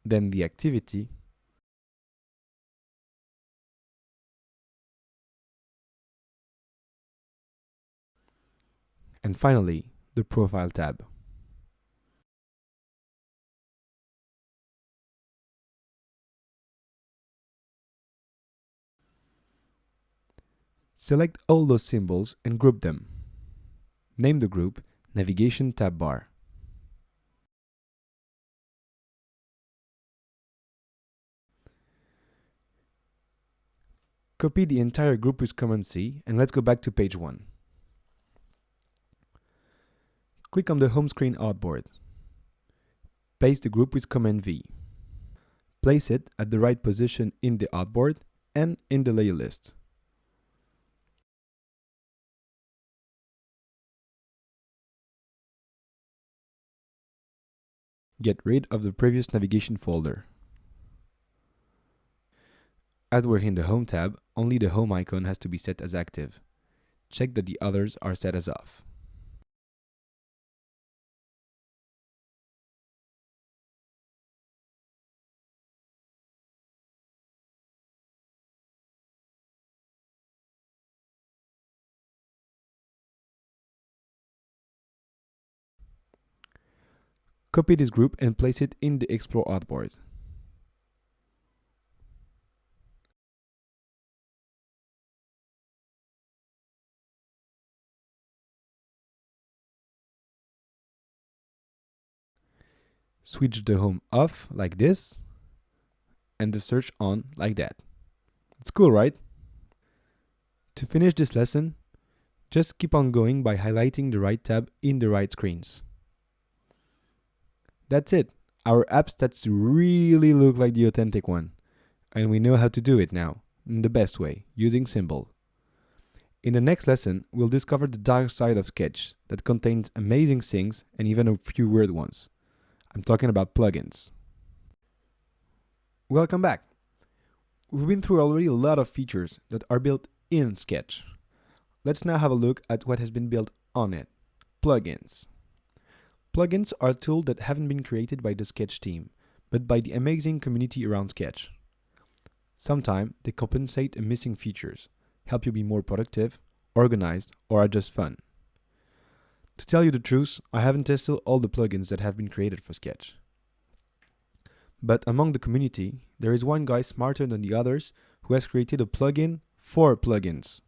then the activity, and finally, the Profile tab. Select all those symbols and group them. Name the group Navigation Tab Bar. Copy the entire group with Command C and let's go back to page 1. Click on the home screen artboard. Paste the group with Command V. Place it at the right position in the artboard and in the layer list. Get rid of the previous navigation folder. As we're in the Home tab, only the Home icon has to be set as active. Check that the others are set as off. Copy this group and place it in the Explore artboard. Switch the Home off like this and the search on like that. It's cool, right? To finish this lesson, just keep on going by highlighting the right tab in the right screens. That's it. Our app starts to really look like the authentic one. And we know how to do it now, in the best way, using Symbol. In the next lesson, we'll discover the dark side of Sketch that contains amazing things and even a few weird ones. I'm talking about plugins. Welcome back. We've been through already a lot of features that are built in Sketch. Let's now have a look at what has been built on it. Plugins. Plugins are tools that haven't been created by the Sketch team, but by the amazing community around Sketch. Sometimes they compensate missing features, help you be more productive, organized, or are just fun. To tell you the truth, I haven't tested all the plugins that have been created for Sketch. But among the community, there is one guy smarter than the others who has created a plugin for plugins.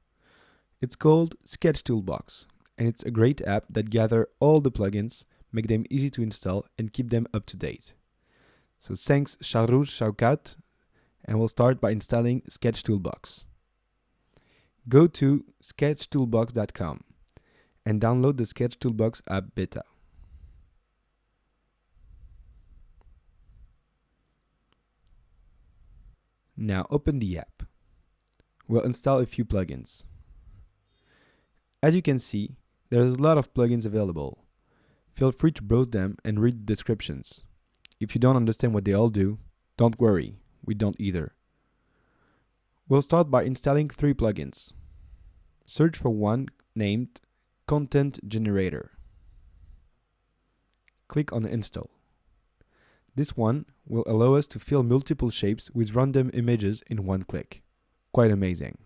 It's called Sketch Toolbox, and it's a great app that gathers all the plugins, make them easy to install, and keep them up to date. So thanks Shahrukh Shaukat, and we'll start by installing Sketch Toolbox. Go to sketchtoolbox.com and download the Sketch Toolbox app beta. Now open the app. We'll install a few plugins. As you can see, there's a lot of plugins available. Feel free to browse them and read the descriptions. If you don't understand what they all do, don't worry, we don't either. We'll start by installing 3 plugins. Search for one named Content Generator. Click on Install. This one will allow us to fill multiple shapes with random images in one click. Quite amazing.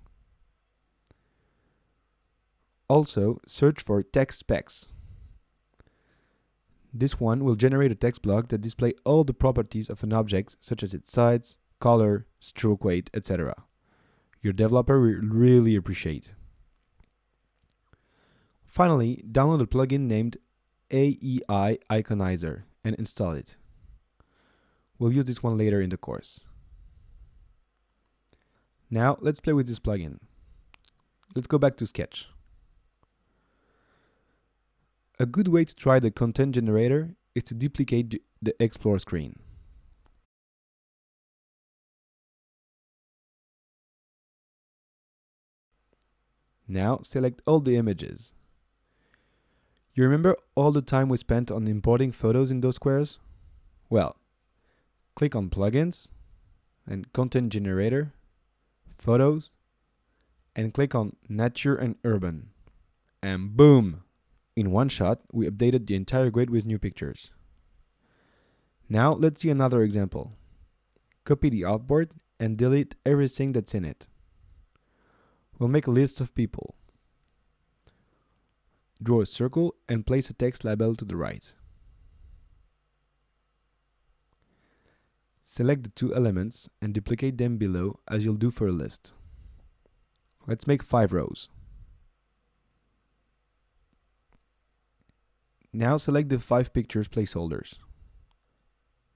Also, search for Text Specs. This one will generate a text block that displays all the properties of an object, such as its size, color, stroke weight, etc. Your developer will really appreciate. Finally, download a plugin named AEI Iconizer and install it. We'll use this one later in the course. Now, let's play with this plugin. Let's go back to Sketch. A good way to try the content generator is to duplicate the Explore screen. Now select all the images. You remember all the time we spent on importing photos in those squares? Well, click on Plugins, and Content Generator, Photos, and click on Nature and Urban. And boom! In one shot, we updated the entire grid with new pictures. Now let's see another example. Copy the artboard and delete everything that's in it. We'll make a list of people. Draw a circle and place a text label to the right. Select the two elements and duplicate them below as you'll do for a list. Let's make 5 rows. Now select the 5 pictures placeholders.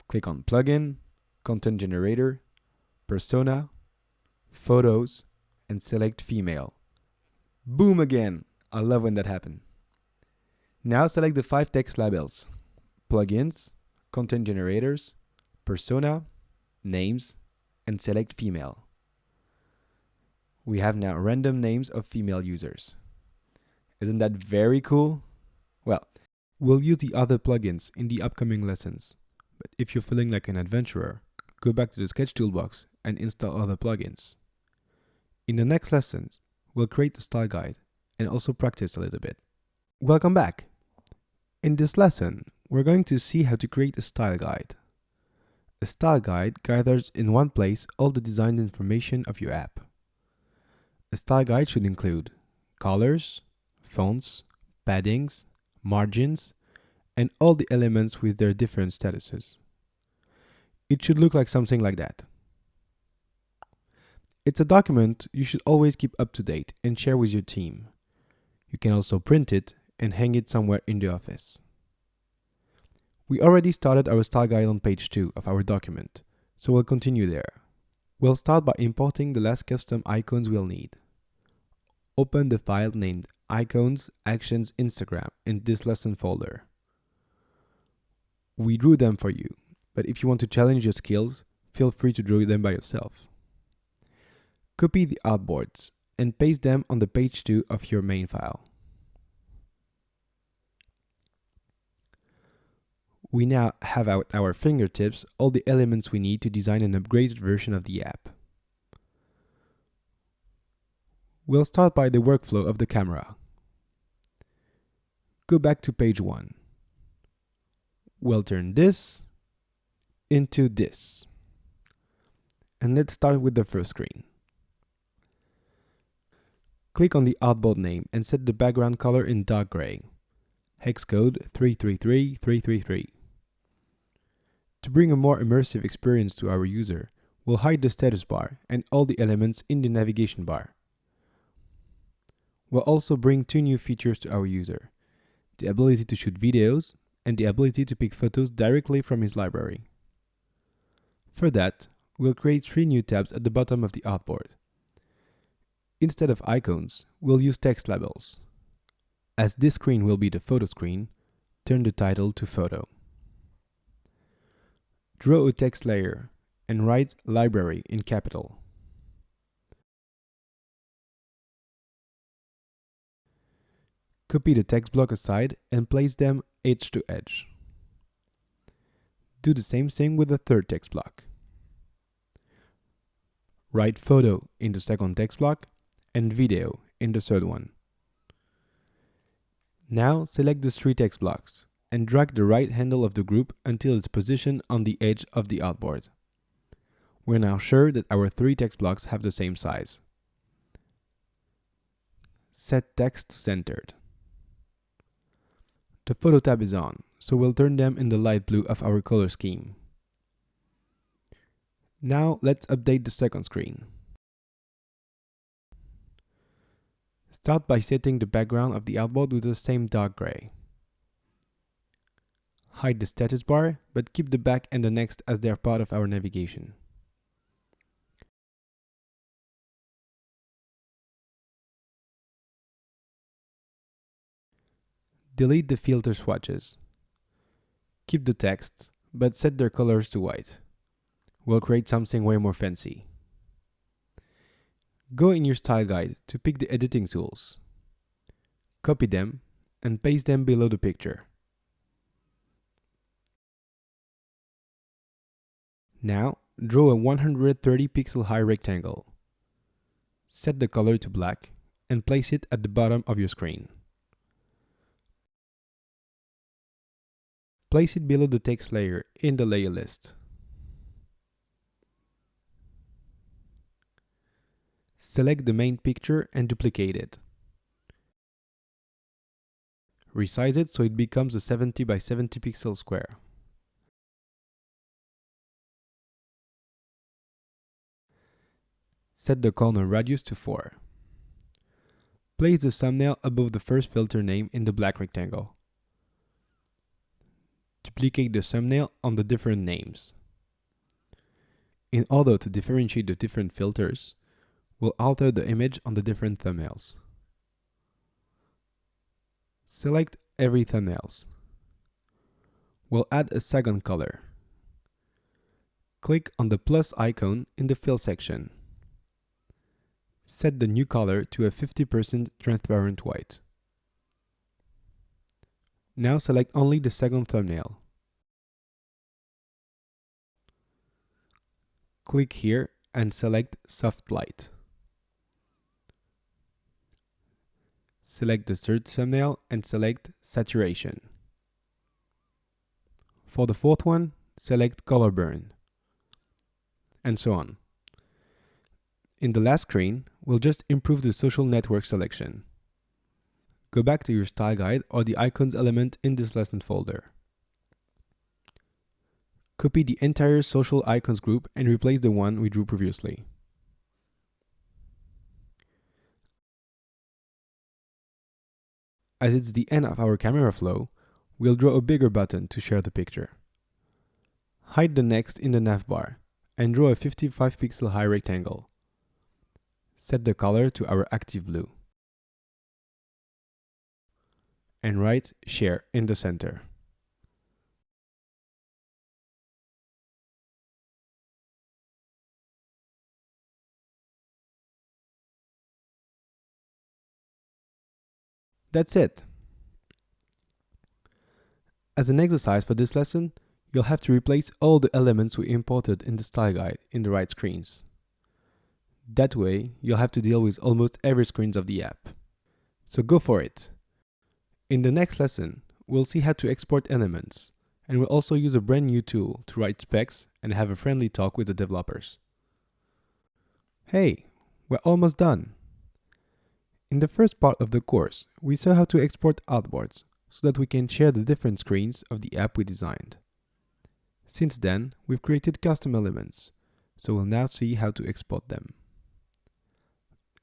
Click on Plugin, Content Generator, Persona, Photos, and select Female. Boom again! I love when that happens. Now select the 5 text labels, Plugins, Content Generators, Persona, Names, and select Female. We have now random names of female users. Isn't that very cool? Well, we'll use the other plugins in the upcoming lessons, but if you're feeling like an adventurer, go back to the Sketch Toolbox and install other plugins. In the next lessons, we'll create a style guide and also practice a little bit. Welcome back! In this lesson, we're going to see how to create a style guide. A style guide gathers in one place all the design information of your app. A style guide should include colors, fonts, paddings, margins, and all the elements with their different statuses. It should look like something like that. It's a document you should always keep up to date and share with your team. You can also print it and hang it somewhere in the office. We already started our style guide on page 2 of our document, so we'll continue there. We'll start by importing the last custom icons we'll need. Open the file named Icons Actions Instagram in this lesson folder. We drew them for you, but if you want to challenge your skills, feel free to draw them by yourself. Copy the artboards and paste them on the page 2 of your main file. We now have at our fingertips all the elements we need to design an upgraded version of the app. We'll start by the workflow of the camera. Go back to page 1. We'll turn this into this. And let's start with the first screen. Click on the artboard name and set the background color in dark gray. Hex code 333333. To bring a more immersive experience to our user, we'll hide the status bar and all the elements in the navigation bar. We'll also bring 2 new features to our user: the ability to shoot videos and the ability to pick photos directly from his library. For that, we'll create 3 new tabs at the bottom of the artboard. Instead of icons, we'll use text labels. As this screen will be the photo screen, turn the title to Photo. Draw a text layer and write Library in capital. Copy the text block aside and place them edge to edge. Do the same thing with the third text block. Write Photo in the second text block and Video in the third one. Now select the 3 text blocks and drag the right handle of the group until it's positioned on the edge of the artboard. We're now sure that our 3 text blocks have the same size. Set text to centered. The photo tab is on, so we'll turn them in the light blue of our color scheme. Now let's update the second screen. Start by setting the background of the artboard with the same dark gray. Hide the status bar, but keep the back and the next as they are part of our navigation. Delete the filter swatches. Keep the text, but set their colors to white. We'll create something way more fancy. Go in your style guide to pick the editing tools. Copy them and paste them below the picture. Now, draw a 130 pixel high rectangle. Set the color to black and place it at the bottom of your screen. Place it below the text layer in the layer list. Select the main picture and duplicate it. Resize it so it becomes a 70 by 70 pixel square. Set the corner radius to 4. Place the thumbnail above the first filter name in the black rectangle. Duplicate the thumbnail on the different names. In order to differentiate the different filters, we'll alter the image on the different thumbnails. Select every thumbnails. We'll add a second color. Click on the plus icon in the fill section. Set the new color to a 50% transparent white. Now select only the second thumbnail. Click here and select Soft Light. Select the third thumbnail and select Saturation. For the fourth one, select Color Burn, and so on. In the last screen, we'll just improve the social network selection. Go back to your style guide or the icons element in this lesson folder. Copy the entire social icons group and replace the one we drew previously. As it's the end of our camera flow, we'll draw a bigger button to share the picture. Hide the next in the navbar and draw a 55 pixel high rectangle. Set the color to our active blue. And write Share in the center. That's it. As an exercise for this lesson, you'll have to replace all the elements we imported in the style guide in the right screens. That way, you'll have to deal with almost every screen of the app. So go for it. In the next lesson, we'll see how to export elements, and we'll also use a brand new tool to write specs and have a friendly talk with the developers. Hey, we're almost done. In the first part of the course, we saw how to export artboards so that we can share the different screens of the app we designed. Since then, we've created custom elements, so we'll now see how to export them.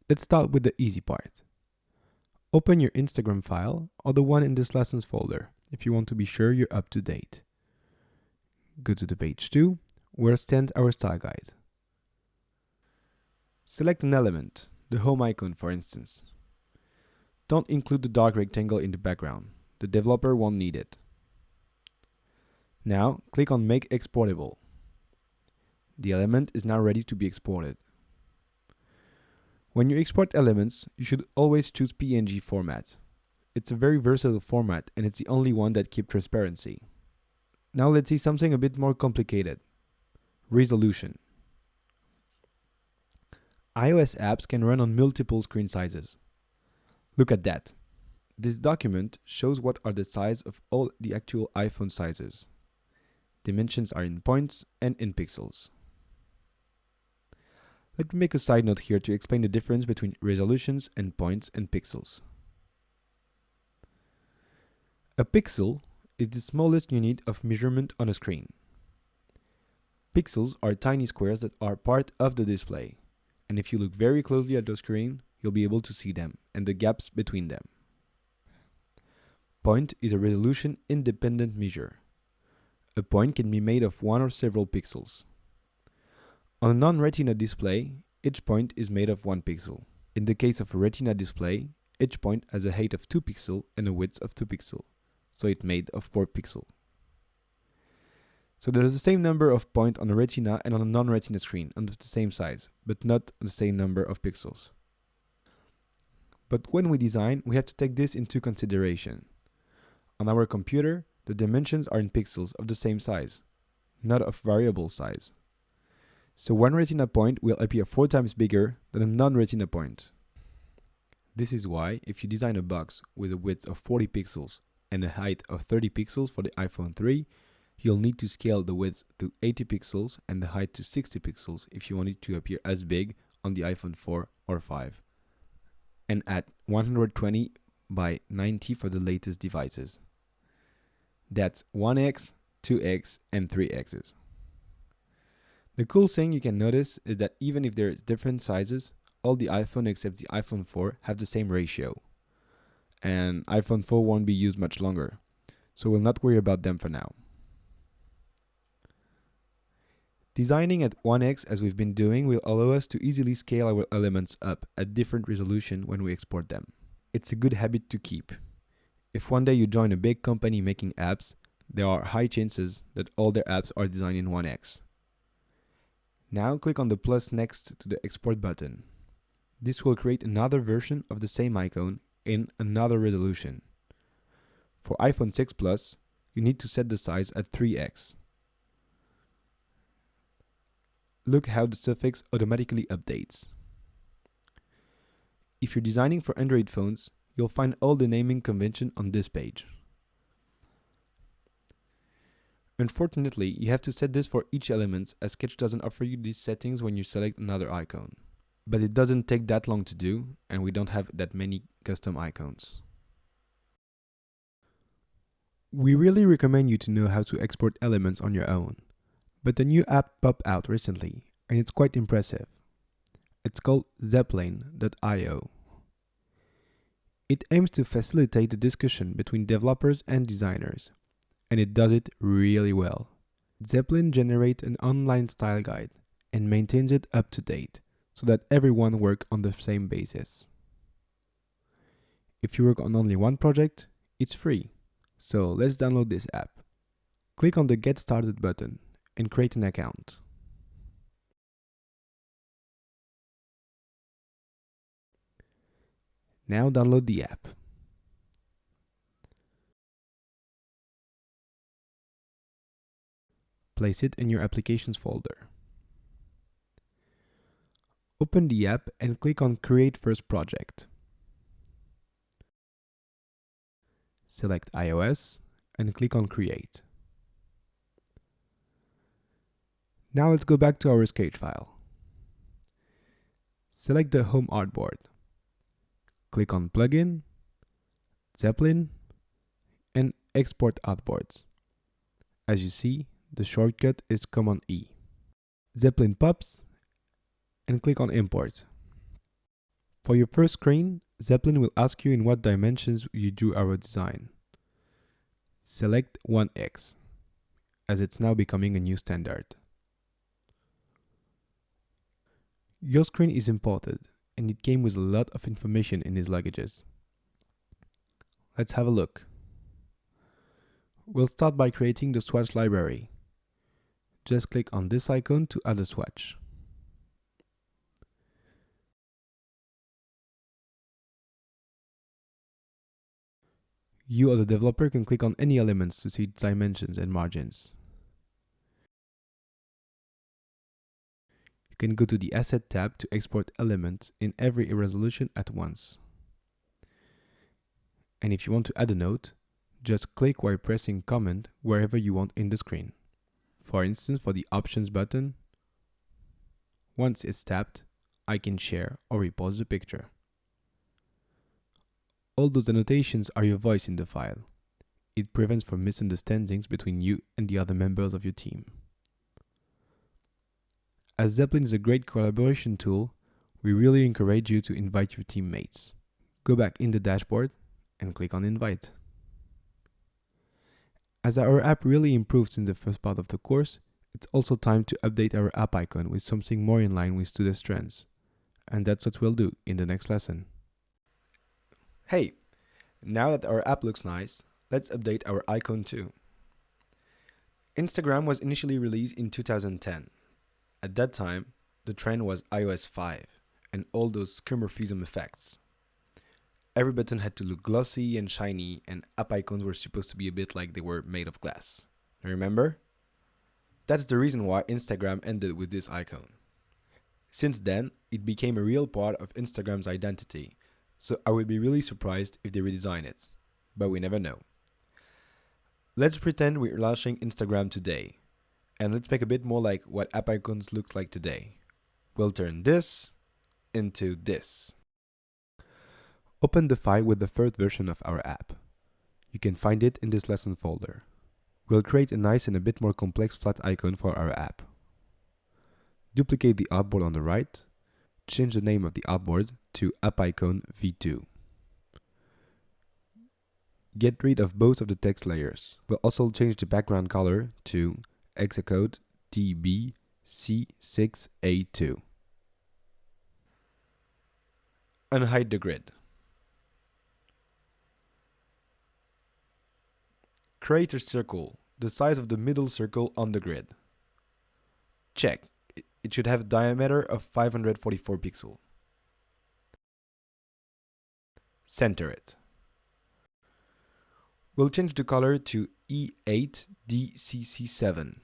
Let's start with the easy part. Open your Instagram file or the one in this lessons folder if you want to be sure you're up to date. Go to the page 2, where stands our style guide. Select an element, the home icon for instance. Don't include the dark rectangle in the background. The developer won't need it. Now, click on Make Exportable. The element is now ready to be exported. When you export elements, you should always choose PNG format. It's a very versatile format and it's the only one that keeps transparency. Now let's see something a bit more complicated. Resolution. iOS apps can run on multiple screen sizes. Look at that. This document shows what are the size of all the actual iPhone sizes. Dimensions are in points and in pixels. Let me make a side note here to explain the difference between resolutions and points and pixels. A pixel is the smallest unit of measurement on a screen. Pixels are tiny squares that are part of the display, and if you look very closely at the screen, you'll be able to see them and the gaps between them. Point is a resolution independent measure. A point can be made of one or several pixels. On a non-retina display, each point is made of 1 pixel. In the case of a retina display, each point has a height of 2 pixels and a width of 2 pixels, so it's made of 4 pixels. So there's the same number of points on a retina and on a non-retina screen, and of the same size, but not the same number of pixels. But when we design, we have to take this into consideration. On our computer, the dimensions are in pixels of the same size, not of variable size. So one retina point will appear 4 times bigger than a non-retina point. This is why if you design a box with a width of 40 pixels and a height of 30 pixels for the iPhone 3, you'll need to scale the width to 80 pixels and the height to 60 pixels if you want it to appear as big on the iPhone 4 or 5. And at 120 by 90 for the latest devices. That's 1x, 2x, and 3x's. The cool thing you can notice is that even if there are different sizes, all the iPhone except the iPhone 4 have the same ratio. And iPhone 4 won't be used much longer, so we'll not worry about them for now. Designing at 1x as we've been doing will allow us to easily scale our elements up at different resolution when we export them. It's a good habit to keep. If one day you join a big company making apps, there are high chances that all their apps are designed in 1x. Now click on the plus next to the export button. This will create another version of the same icon in another resolution. For iPhone 6 Plus, you need to set the size at 3x. Look how the suffix automatically updates. If you're designing for Android phones, you'll find all the naming convention on this page. Unfortunately, you have to set this for each element as Sketch doesn't offer you these settings when you select another icon. But it doesn't take that long to do, and we don't have that many custom icons. We really recommend you to know how to export elements on your own. But a new app popped out recently, and it's quite impressive. It's called Zeppelin.io. It aims to facilitate the discussion between developers and designers, and it does it really well. Zeppelin generates an online style guide and maintains it up to date, so that everyone works on the same basis. If you work on only one project, it's free. So let's download this app. Click on the Get Started button and create an account. Now download the app. Place it in your Applications folder. Open the app and click on Create First Project. Select iOS and click on Create. Now let's go back to our sketch file. Select the Home Artboard. Click on Plugin, Zeppelin, and Export Artboards. As you see, the shortcut is Command E. Zeppelin pops and click on Import. For your first screen, Zeppelin will ask you in what dimensions you drew our design. Select 1x, as it's now becoming a new standard. Your screen is imported, and it came with a lot of information in its luggages. Let's have a look. We'll start by creating the swatch library. Just click on this icon to add a swatch. You or the developer can click on any elements to see dimensions and margins. You can go to the Asset tab to export elements in every resolution at once. And if you want to add a note, just click while pressing Command wherever you want in the screen. For instance, for the Options button, once it's tapped, I can share or repause the picture. All those annotations are your voice in the file. It prevents from misunderstandings between you and the other members of your team. As Zeppelin is a great collaboration tool, we really encourage you to invite your teammates. Go back in the dashboard and click on Invite. As our app really improved in the first part of the course, it's also time to update our app icon with something more in line with today's trends. And that's what we'll do in the next lesson. Hey, now that our app looks nice, let's update our icon too. Instagram was initially released in 2010. At that time, the trend was iOS 5 and all those skeuomorphism effects. Every button had to look glossy and shiny, and app icons were supposed to be a bit like they were made of glass. Remember? That's the reason why Instagram ended with this icon. Since then, it became a real part of Instagram's identity, so I would be really surprised if they redesign it. But we never know. Let's pretend we're launching Instagram today, and let's make a bit more like what app icons looks like today. We'll turn this into this. Open the file with the first version of our app. You can find it in this lesson folder. We'll create a nice and a bit more complex flat icon for our app. Duplicate the artboard on the right. Change the name of the artboard to App Icon v2. Get rid of both of the text layers. We'll also change the background color to hexacode TBC6A2. Unhide the grid. Create a circle, the size of the middle circle on the grid. Check. It should have a diameter of 544 pixels. Center it. We'll change the color to E8DCC7.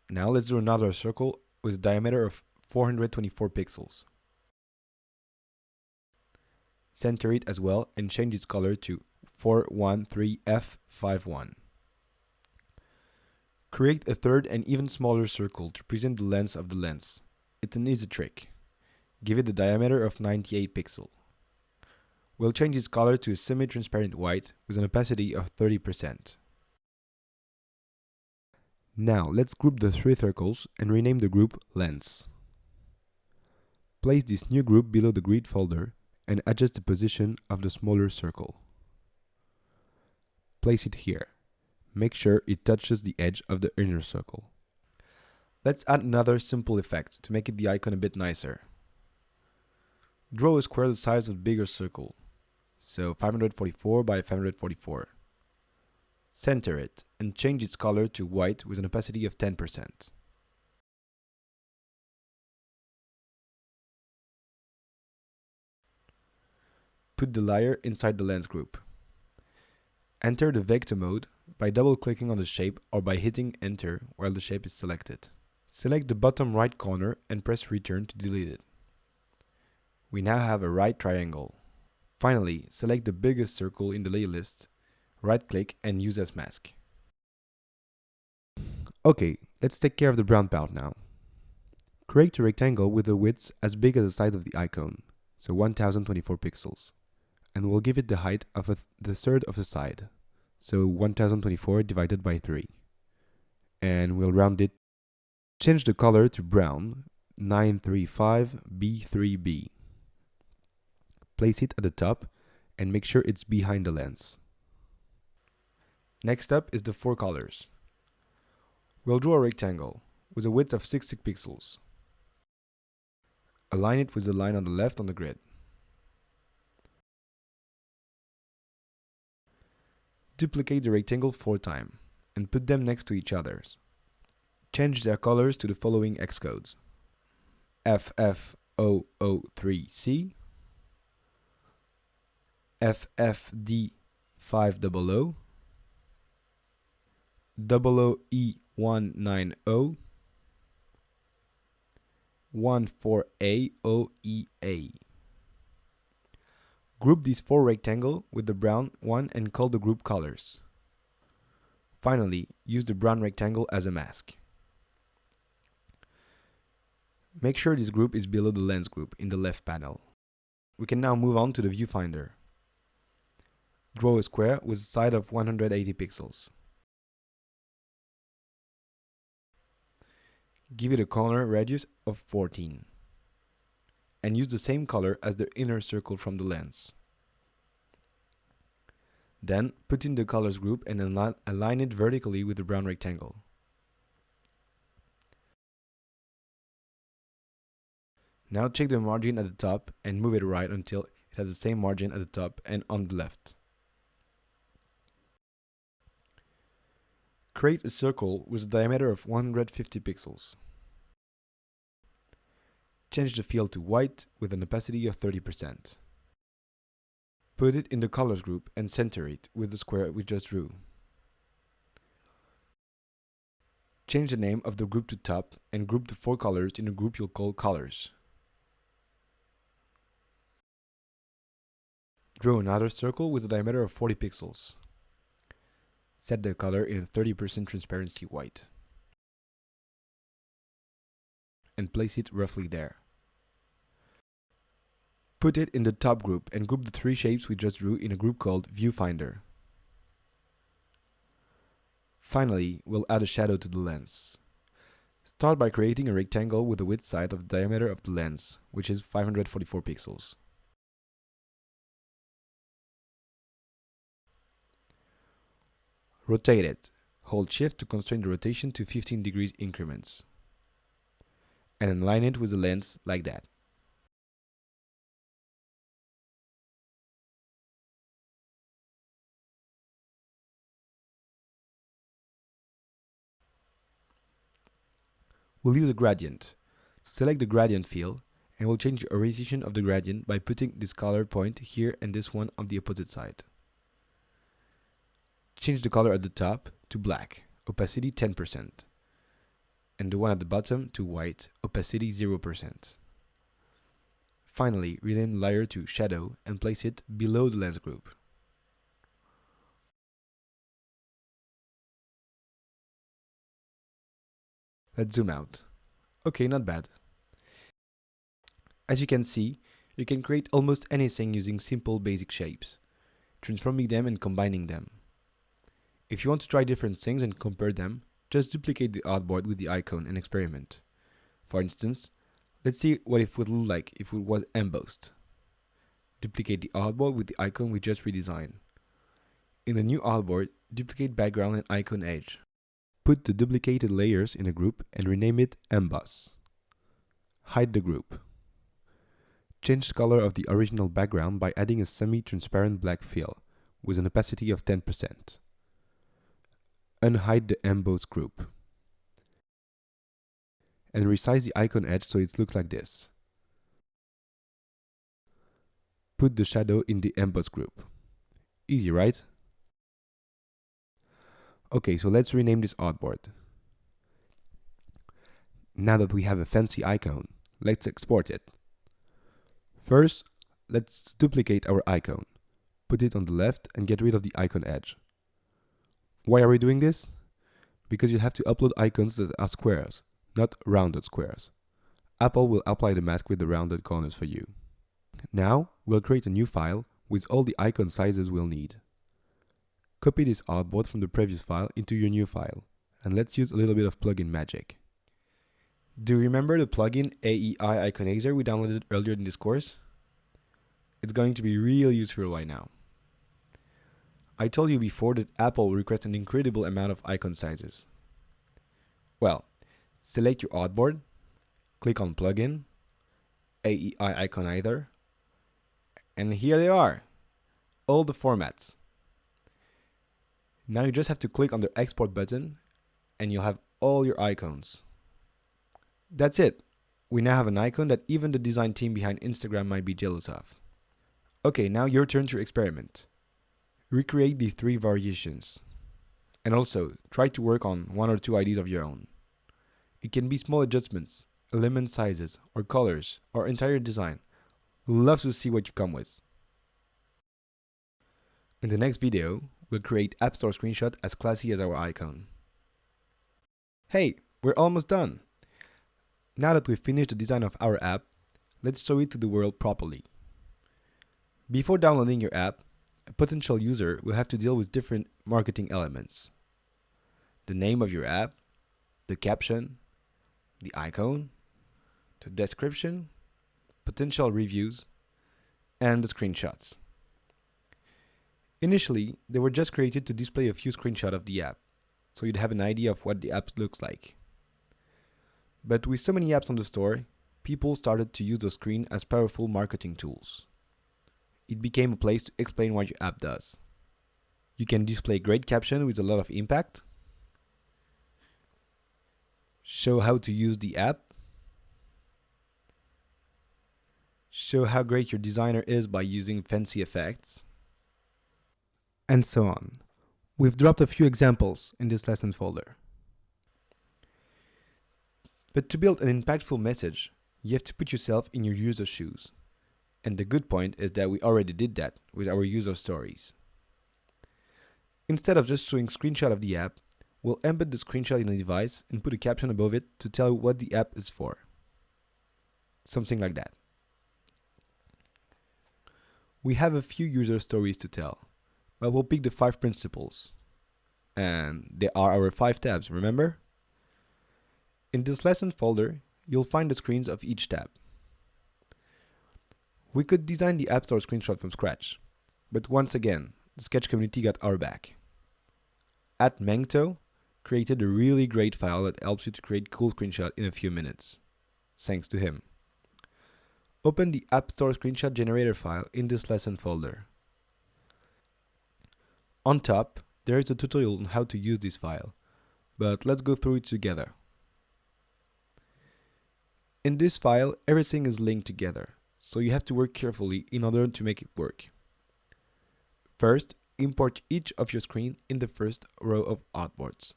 Now let's do another circle with a diameter of 424 pixels. Center it as well and change its color to 413F51. Create a third and even smaller circle to present the length of the lens. It's an easy trick. Give it a diameter of 98 pixels. We'll change its color to a semi-transparent white with an opacity of 30%. Now let's group the three circles and rename the group Lens. Place this new group below the grid folder and adjust the position of the smaller circle. Place it here. Make sure it touches the edge of the inner circle. Let's add another simple effect to make the icon a bit nicer. Draw a square the size of the bigger circle, so 544 by 544. Center it and change its color to white with an opacity of 10%. Put the layer inside the lens group. Enter the vector mode by double-clicking on the shape or by hitting enter while the shape is selected. Select the bottom right corner and press return to delete it. We now have a right triangle. Finally, select the biggest circle in the layer list, right-click and use as mask. Okay, let's take care of the brown part now. Create a rectangle with a width as big as the side of the icon, so 1024 pixels, and we'll give it the height of the third of the side, so 1024 divided by 3. And we'll round it. Change the color to brown, 935B3B. Place it at the top and make sure it's behind the lens. Next up is the four colors. We'll draw a rectangle with a width of 60 pixels. Align it with the line on the left on the grid. Duplicate the rectangle 4 times and put them next to each other. Change their colors to the following hex codes: FF003C, FFD500, 00E190, 14A0EA. Group these four rectangles with the brown one and call the group colors. Finally, use the brown rectangle as a mask. Make sure this group is below the lens group in the left panel. We can now move on to the viewfinder. Draw a square with a side of 180 pixels. Give it a corner radius of 14. And use the same color as the inner circle from the lens. Then put in the colors group and align it vertically with the brown rectangle. Now check the margin at the top and move it right until it has the same margin at the top and on the left. Create a circle with a diameter of 150 pixels. Change the fill to white with an opacity of 30%. Put it in the colors group and center it with the square we just drew. Change the name of the group to top and group the 4 colors in a group you'll call colors. Draw another circle with a diameter of 40 pixels. Set the color in a 30% transparency white. And place it roughly there. Put it in the top group and group the 3 shapes we just drew in a group called Viewfinder. Finally, we'll add a shadow to the lens. Start by creating a rectangle with the width side of the diameter of the lens, which is 544 pixels. Rotate it. Hold Shift to constrain the rotation to 15 degrees increments. And align it with the lens like that. We'll use a gradient. Select the gradient field and we'll change the orientation of the gradient by putting this color point here and this one on the opposite side. Change the color at the top to black, opacity 10%, and the one at the bottom to white, opacity 0%. Finally, rename the layer to shadow and place it below the lens group. Let's zoom out. Okay, not bad. As you can see, you can create almost anything using simple basic shapes, transforming them and combining them. If you want to try different things and compare them, just duplicate the artboard with the icon and experiment. For instance, let's see what it would look like if it was embossed. Duplicate the artboard with the icon we just redesigned. In the new artboard, duplicate background and icon edge. Put the duplicated layers in a group and rename it Emboss. Hide the group. Change the color of the original background by adding a semi-transparent black fill with an opacity of 10%. Unhide the Emboss group. And resize the icon edge so it looks like this. Put the shadow in the Emboss group. Easy, right? Okay, so let's rename this artboard. Now that we have a fancy icon, let's export it. First, let's duplicate our icon. Put it on the left and get rid of the icon edge. Why are we doing this? Because you have to upload icons that are squares, not rounded squares. Apple will apply the mask with the rounded corners for you. Now, we'll create a new file with all the icon sizes we'll need. Copy this artboard from the previous file into your new file, and let's use a little bit of plugin magic. Do you remember the plugin AEI Iconizer we downloaded earlier in this course? It's going to be real useful right now. I told you before that Apple requests an incredible amount of icon sizes. Well, select your artboard, click on Plugin, AEI Iconizer, and here they are, all the formats. Now you just have to click on the Export button and you'll have all your icons. That's it. We now have an icon that even the design team behind Instagram might be jealous of. Okay, now your turn to experiment. Recreate the 3 variations. And also, try to work on 1 or 2 ideas of your own. It can be small adjustments, element sizes, or colors, or entire design. We'd love to see what you come with. In the next video, we'll create App Store screenshot as classy as our icon. Hey, we're almost done! Now that we've finished the design of our app, let's show it to the world properly. Before downloading your app, a potential user will have to deal with different marketing elements. The name of your app, the caption, the icon, the description, potential reviews, and the screenshots. Initially, they were just created to display a few screenshots of the app, so you'd have an idea of what the app looks like. But with so many apps on the store, people started to use the screen as powerful marketing tools. It became a place to explain what your app does. You can display great caption with a lot of impact, show how to use the app, show how great your designer is by using fancy effects, and so on. We've dropped a few examples in this lesson folder. But to build an impactful message, you have to put yourself in your user's shoes. And the good point is that we already did that with our user stories. Instead of just showing a screenshot of the app, we'll embed the screenshot in a device and put a caption above it to tell what the app is for. Something like that. We have a few user stories to tell, but we'll pick the 5 principles. And they are our 5 tabs, remember? In this lesson folder, you'll find the screens of each tab. We could design the App Store screenshot from scratch, but once again, the Sketch community got our back. @Mengto created a really great file that helps you to create cool screenshots in a few minutes. Thanks to him. Open the App Store screenshot generator file in this lesson folder. On top, there is a tutorial on how to use this file, but let's go through it together. In this file, everything is linked together, so you have to work carefully in order to make it work. First, import each of your screen in the first row of artboards.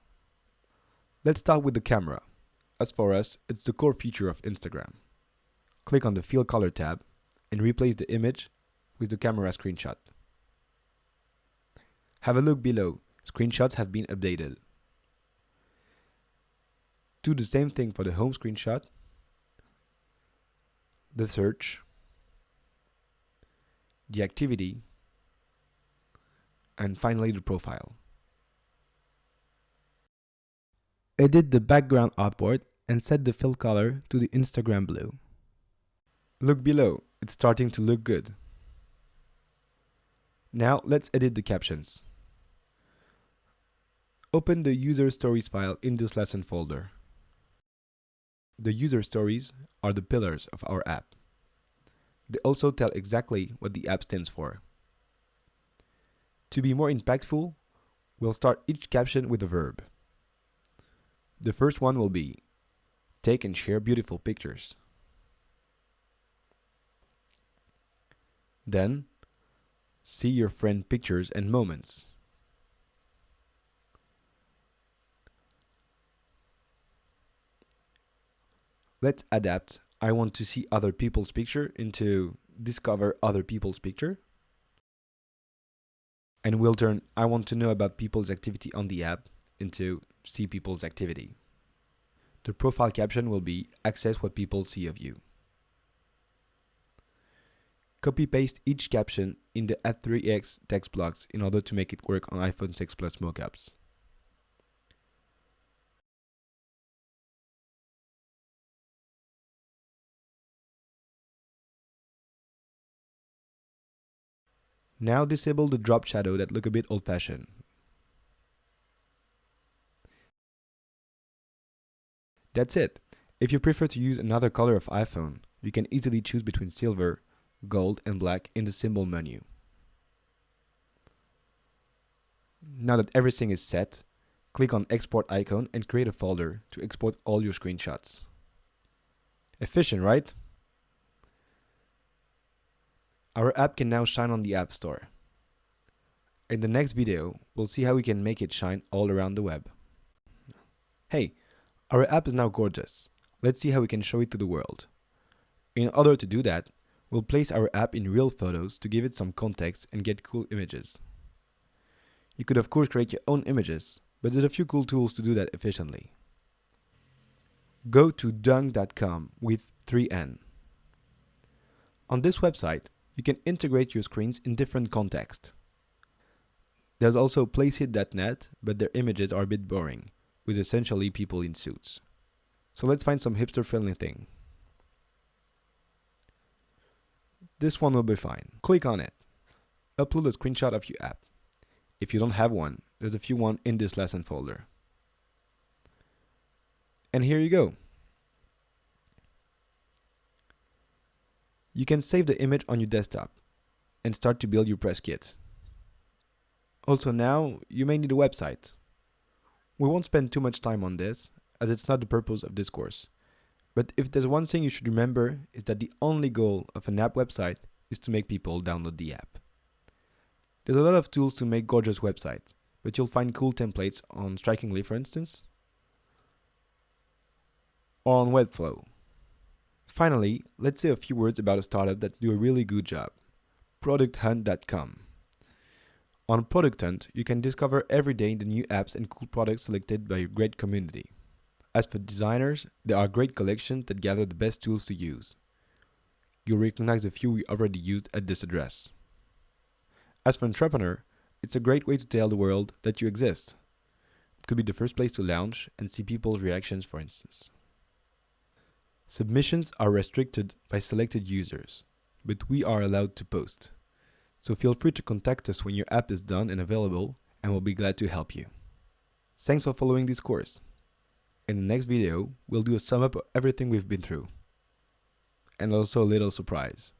Let's start with the camera. As for us, it's the core feature of Instagram. Click on the Fill Color tab and replace the image with the camera screenshot. Have a look below. Screenshots have been updated. Do the same thing for the home screenshot, the search, the activity, and finally the profile. Edit the background artboard and set the fill color to the Instagram blue. Look below, it's starting to look good. Now let's edit the captions. Open the user stories file in this lesson folder. The user stories are the pillars of our app. They also tell exactly what the app stands for. To be more impactful, we'll start each caption with a verb. The first one will be, take and share beautiful pictures. Then, see your friend pictures and moments. Let's adapt I want to see other people's picture into discover other people's picture. And we'll turn I want to know about people's activity on the app into see people's activity. The profile caption will be access what people see of you. Copy-paste each caption in the F3X text blocks in order to make it work on iPhone 6 Plus mockups. Now disable the drop shadow that look a bit old-fashioned. That's it. If you prefer to use another color of iPhone, you can easily choose between silver, gold and black in the symbol menu. Now that everything is set, click on Export icon and create a folder to export all your screenshots. Efficient, right? Our app can now shine on the App Store. In the next video, we'll see how we can make it shine all around the web. Hey, our app is now gorgeous. Let's see how we can show it to the world. In order to do that, we'll place our app in real photos to give it some context and get cool images. You could of course create your own images, but there's a few cool tools to do that efficiently. Go to dung.com with 3N. On this website, you can integrate your screens in different contexts. There's also placeit.net, but their images are a bit boring, with essentially people in suits. So let's find some hipster-friendly thing. This one will be fine. Click on it. Upload a screenshot of your app. If you don't have one, there's a few one in this lesson folder. And here you go. You can save the image on your desktop and start to build your press kit. Also now, you may need a website. We won't spend too much time on this, as it's not the purpose of this course. But if there's one thing you should remember, is that the only goal of an app website is to make people download the app. There's a lot of tools to make gorgeous websites, but you'll find cool templates on Strikingly, for instance. or on Webflow. Finally, let's say a few words about a startup that do a really good job, producthunt.com. On Product Hunt, you can discover every day the new apps and cool products selected by your great community. As for designers, there are great collections that gather the best tools to use. You'll recognize a few we already used at this address. As for entrepreneur, it's a great way to tell the world that you exist. It could be the first place to launch and see people's reactions, for instance. Submissions are restricted by selected users, but we are allowed to post. So feel free to contact us when your app is done and available, and we'll be glad to help you. Thanks for following this course. In the next video, we'll do a sum up of everything we've been through. And also a little surprise.